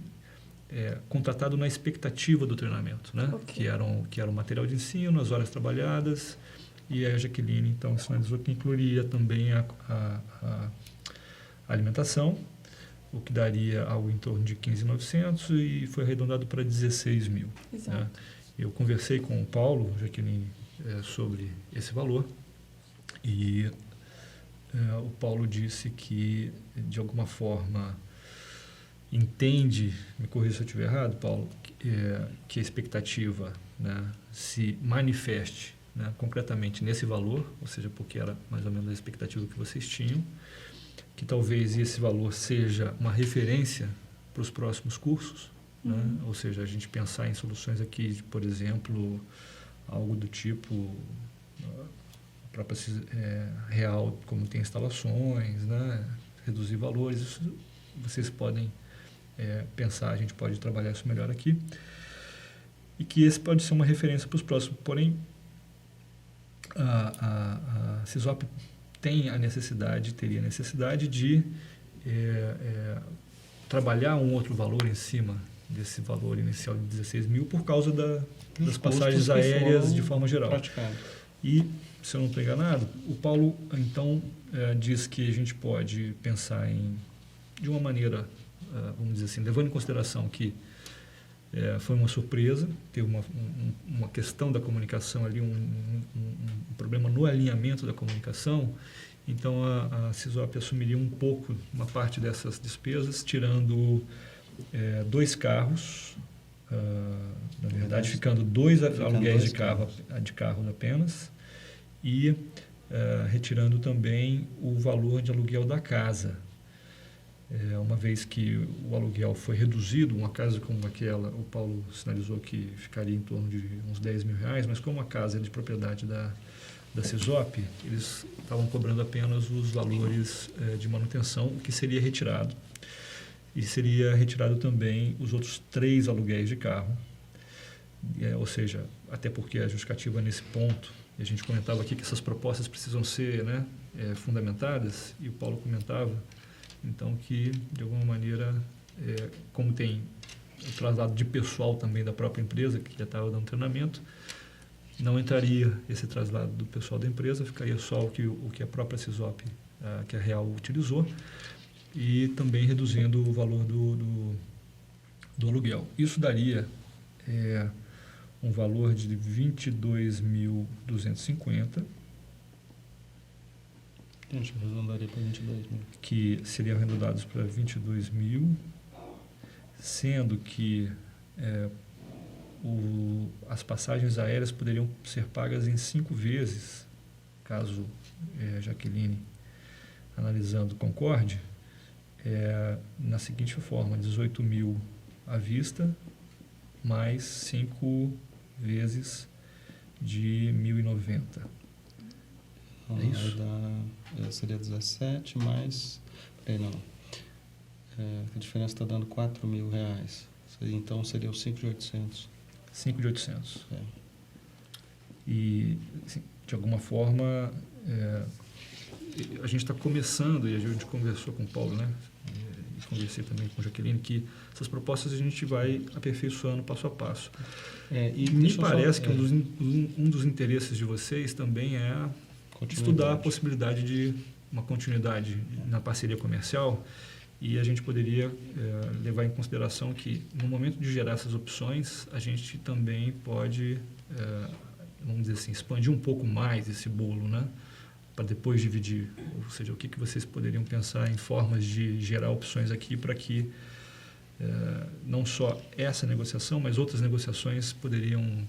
contratado na expectativa do treinamento, né? Okay. Que era o material de ensino, as horas trabalhadas, e a Jaqueline então sinalizou que incluiria também a alimentação, o que daria algo em torno de 15.900 e foi arredondado para 16.000. Exato. Né? Eu conversei com o Paulo, Jaqueline, sobre esse valor, e o Paulo disse que, de alguma forma, entende, me corrija se eu estiver errado, Paulo, que a expectativa, né, se manifeste, né, concretamente nesse valor, ou seja, porque era mais ou menos a expectativa que vocês tinham, que talvez esse valor seja uma referência para os próximos cursos, né? Ou seja, a gente pensar em soluções aqui, de, por exemplo, algo do tipo a própria Real, como tem instalações, né? Reduzir valores, isso vocês podem pensar, a gente pode trabalhar isso melhor aqui, e que esse pode ser uma referência para os próximos. Porém, a CISOP teria a necessidade de trabalhar um outro valor em cima desse valor inicial de 16.000 por causa das passagens aéreas de forma geral. Praticado. E, se eu não estou enganado, o Paulo, então, diz que a gente pode pensar de uma maneira, vamos dizer assim, levando em consideração que foi uma surpresa, teve uma questão da comunicação ali, um problema no alinhamento da comunicação. Então a CISOP assumiria uma parte dessas despesas, tirando 2 carros, na verdade ficando 2 aluguéis de carro apenas, e retirando também o valor de aluguel da casa. Uma vez que o aluguel foi reduzido, uma casa como aquela, o Paulo sinalizou que ficaria em torno de uns R$10.000, mas como a casa é de propriedade da CISOP, eles estavam cobrando apenas os valores de manutenção, o que seria retirado. E seria retirado também os outros 3 aluguéis de carro. Ou seja, até porque a justificativa nesse ponto, e a gente comentava aqui que essas propostas precisam ser, né, fundamentadas, e o Paulo comentava, então, que, de alguma maneira, como tem o traslado de pessoal também da própria empresa, que já estava dando treinamento, não entraria esse traslado do pessoal da empresa, ficaria só o que a própria CISOP, que a Real utilizou, e também reduzindo o valor do aluguel. Isso daria um valor de 22.250, A gente arredondaria para 22 mil. que seriam arredondados para 22 mil, sendo que as passagens aéreas poderiam ser pagas em 5 vezes, caso Jaqueline, analisando, concorde, na seguinte forma: 18 mil à vista, mais 5 vezes de 1.090. É isso? Seria 17 mais... Peraí, não. A diferença está dando 4 mil reais. Então seria os 5.800. 5.800. E, assim, de alguma forma, a gente está começando, e a gente conversou com o Paulo, né? E conversei também com a Jaqueline, que essas propostas a gente vai aperfeiçoando passo a passo. E me parece que um dos interesses de vocês também é estudar a possibilidade de uma continuidade na parceria comercial, e a gente poderia levar em consideração que, no momento de gerar essas opções, a gente também pode, vamos dizer assim, expandir um pouco mais esse bolo, né? Para depois dividir. Ou seja, o que vocês poderiam pensar em formas de gerar opções aqui para que não só essa negociação, mas outras negociações poderiam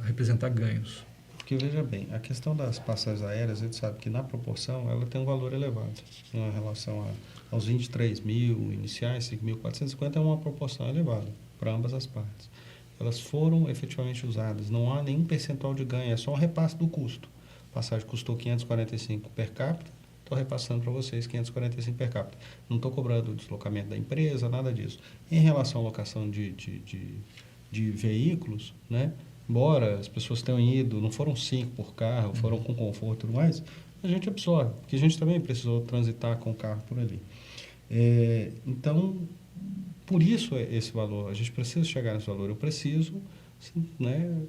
representar ganhos. Porque, veja bem, a questão das passagens aéreas, a gente sabe que na proporção ela tem um valor elevado em relação aos 23 mil iniciais, 5.450 é uma proporção elevada para ambas as partes. Elas foram efetivamente usadas, não há nenhum percentual de ganho, é só um repasse do custo. A passagem custou 545 per capita, estou repassando para vocês 545 per capita. Não estou cobrando o deslocamento da empresa, nada disso. Em relação à locação de veículos, né? Embora as pessoas tenham ido, não foram 5 por carro, foram com conforto e tudo mais, a gente absorve, porque a gente também precisou transitar com o carro por ali. Então, por isso esse valor, a gente precisa chegar nesse valor, eu preciso, né,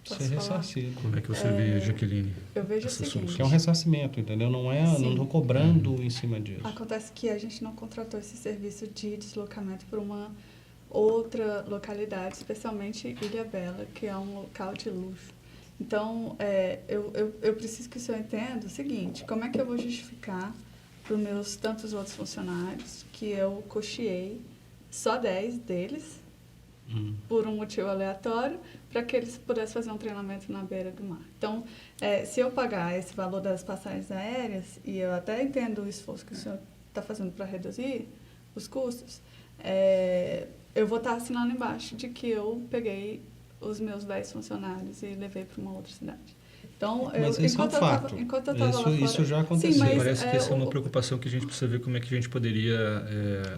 ser ressarcido. Como é que você vê, Jaqueline? Eu vejo o seguinte. Que é um ressarcimento, entendeu? Não estou cobrando em cima disso. Acontece que a gente não contratou esse serviço de deslocamento por uma outra localidade, especialmente Ilhabela, que é um local de luxo. Então, eu preciso que o senhor entenda o seguinte: como é que eu vou justificar para os meus tantos outros funcionários que eu custeei só 10 deles, por um motivo aleatório, para que eles pudessem fazer um treinamento na beira do mar? Então, se eu pagar esse valor das passagens aéreas, e eu até entendo o esforço que o senhor está fazendo para reduzir os custos, eu vou estar assinando embaixo de que eu peguei os meus 10 funcionários e levei para uma outra cidade. Então, mas isso é um fato. Enquanto eu estava lá fora, isso já aconteceu. Sim, mas, parece que essa é uma preocupação que a gente precisa ver como é que a gente poderia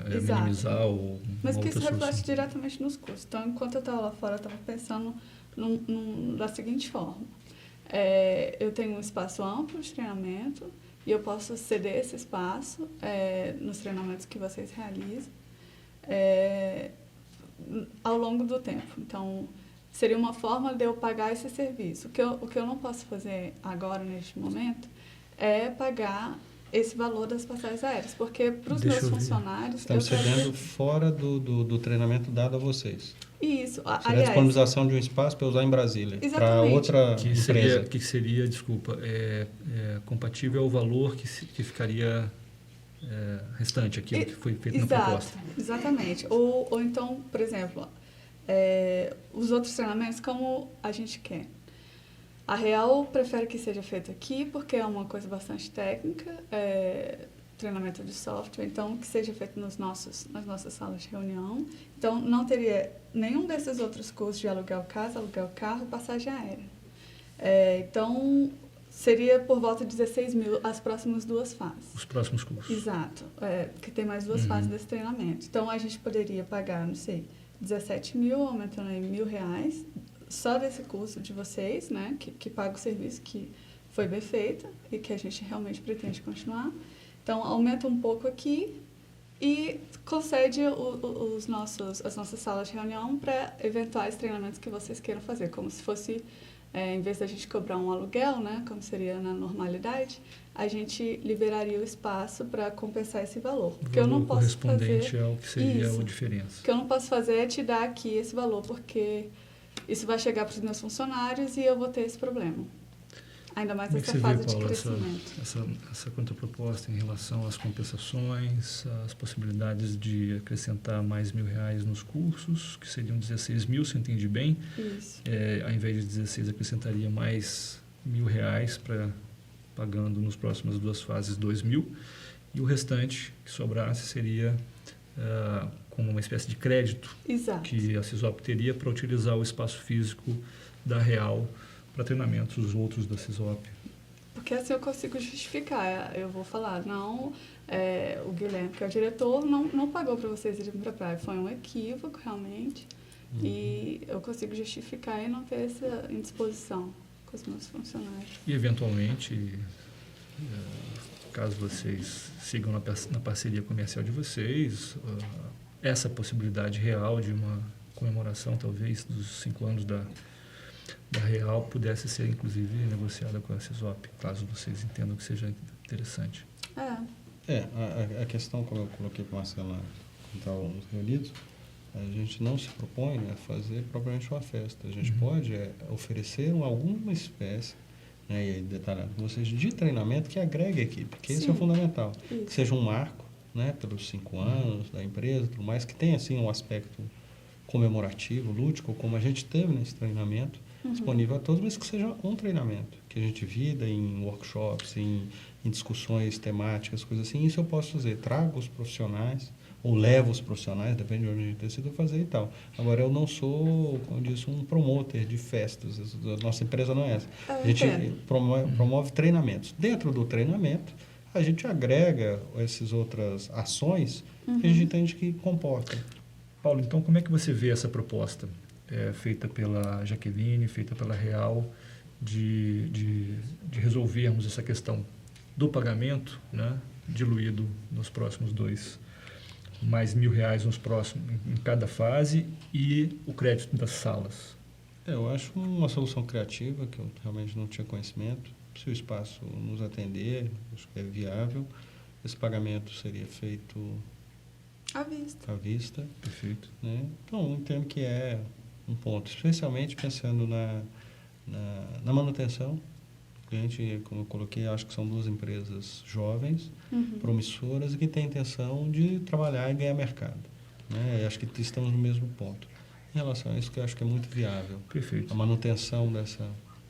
minimizar ou mas que isso reflete diretamente nos custos. Então, enquanto eu estava lá fora, eu estava pensando da seguinte forma: eu tenho um espaço amplo de treinamento e eu posso ceder esse espaço nos treinamentos que vocês realizam ao longo do tempo. Então, seria uma forma de eu pagar esse serviço. O que eu não posso fazer agora, neste momento, é pagar esse valor das passagens aéreas, porque para os meus funcionários... Estamos cedendo fora do treinamento dado a vocês. Isso. Seria aliás, a disponibilização de um espaço para usar em Brasília, para outra empresa. Que seria, desculpa, compatível ao valor que ficaria restante, aquilo que foi feito na proposta. Exatamente. Ou então, por exemplo, os outros treinamentos, como a gente quer. A Real prefere que seja feito aqui, porque é uma coisa bastante técnica, treinamento de software, então que seja feito nas nossas salas de reunião. Então, não teria nenhum desses outros custos de aluguel casa, aluguel carro e passagem aérea. Então, seria por volta de 16 mil as próximas 2 fases. Os próximos cursos. Exato. Que tem mais 2 fases desse treinamento. Então, a gente poderia pagar, não sei, 17 mil, aumentando aí R$1.000, só desse custo de vocês, né, que paga o serviço que foi bem feito e que a gente realmente pretende continuar. Então, aumenta um pouco aqui e concede as nossas salas de reunião para eventuais treinamentos que vocês queiram fazer, como se fosse em vez da gente cobrar um aluguel, né, como seria na normalidade, a gente liberaria o espaço para compensar esse valor. O valor correspondente ao que seria a diferença. O que eu não posso fazer é te dar aqui esse valor, porque isso vai chegar para os meus funcionários e eu vou ter esse problema. Ainda mais Como é que nessa você fase vê, Paulo, de crescimento. essa contraproposta em relação às compensações, às possibilidades de acrescentar mais R$ 1.000 nos cursos, que seriam 16 mil, se eu entendi bem? Isso. Ao invés de 16, acrescentaria mais R$ 1.000 pagando nas próximas 2 fases 2 mil, e o restante que sobrasse seria como uma espécie de crédito. Exato. Que a CISOP teria para utilizar o espaço físico da Real para treinamentos os outros da CISOP. Porque assim eu consigo justificar. Eu vou falar, não, o Guilherme, que é o diretor, não pagou para vocês irem para a praia. Foi um equívoco, realmente. E eu consigo justificar e não ter essa indisposição com os meus funcionários. E, eventualmente, caso vocês sigam na parceria comercial de vocês, essa possibilidade real de uma comemoração, talvez, dos 5 anos da Real pudesse ser, inclusive, negociada com a CISOP, caso vocês entendam que seja interessante. A questão, como eu coloquei com a Marcela quando estávamos reunidos, a gente não se propõe a fazer propriamente uma festa. A gente pode oferecer alguma espécie, né, e aí detalhado com vocês, de treinamento que agregue a equipe, que esse é o fundamental. Isso. Que seja um marco, né, pelos 5 anos da empresa, tudo mais, que tenha assim, um aspecto comemorativo, lúdico, como a gente teve nesse treinamento, disponível a todos, mas que seja um treinamento, que a gente vida em workshops, em discussões temáticas, coisas assim. Isso eu posso fazer, trago os profissionais, ou levo os profissionais, depende de onde a gente decida fazer e tal. Agora, eu não sou, como eu disse, um promotor de festas, a nossa empresa não é essa. A gente promove treinamentos. Dentro do treinamento, a gente agrega essas outras ações que a gente entende que comportam. Paulo, então como é que você vê essa proposta feita pela Jaqueline, feita pela Real, de resolvermos essa questão do pagamento, né, diluído nos próximos 2, mais R$ 1.000 em cada fase, e o crédito das salas? Eu acho uma solução criativa, que eu realmente não tinha conhecimento. Se o espaço nos atender, acho que é viável. Esse pagamento seria feito à vista. Perfeito. Né? Então, entendo que é um ponto, especialmente pensando na manutenção. O cliente, como eu coloquei, acho que são 2 empresas jovens, promissoras e que têm intenção de trabalhar e ganhar mercado. Né? Acho que estamos no mesmo ponto. Em relação a isso, que eu acho que é muito viável. Perfeito. A manutenção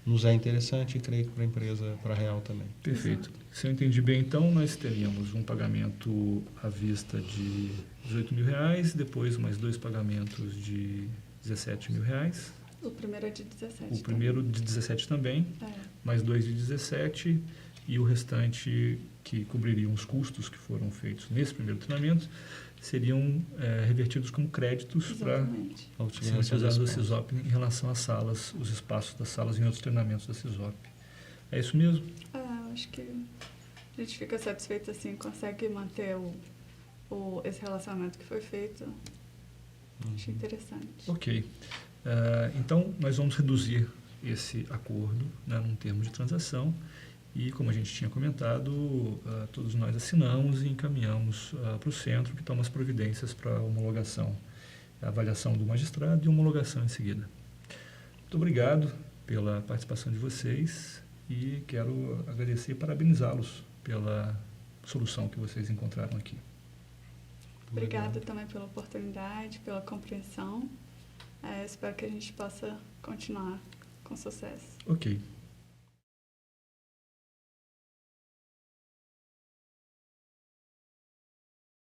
nos é interessante e creio que para a empresa, para a Real também. Perfeito. Se eu entendi bem, então, nós teríamos um pagamento à vista de R$ 18.000, depois mais 2 pagamentos de R$ 17.000. O primeiro é de 17. O primeiro de 17 também, mais 2 de 17, e o restante, que cobririam os custos que foram feitos nesse primeiro treinamento, seriam revertidos como créditos para serem utilizados da CISOP em relação às salas, os espaços das salas em outros treinamentos da CISOP. É isso mesmo? Eu acho que a gente fica satisfeito assim, consegue manter esse relacionamento que foi feito. Acho interessante. Ok. Então, nós vamos reduzir esse acordo, né, num termo de transação, e, como a gente tinha comentado, todos nós assinamos e encaminhamos para o centro, que toma as providências para a homologação, a avaliação do magistrado e homologação em seguida. Muito obrigado pela participação de vocês e quero agradecer e parabenizá-los pela solução que vocês encontraram aqui. Obrigada também pela oportunidade, pela compreensão. Espero que a gente possa continuar com sucesso. Ok.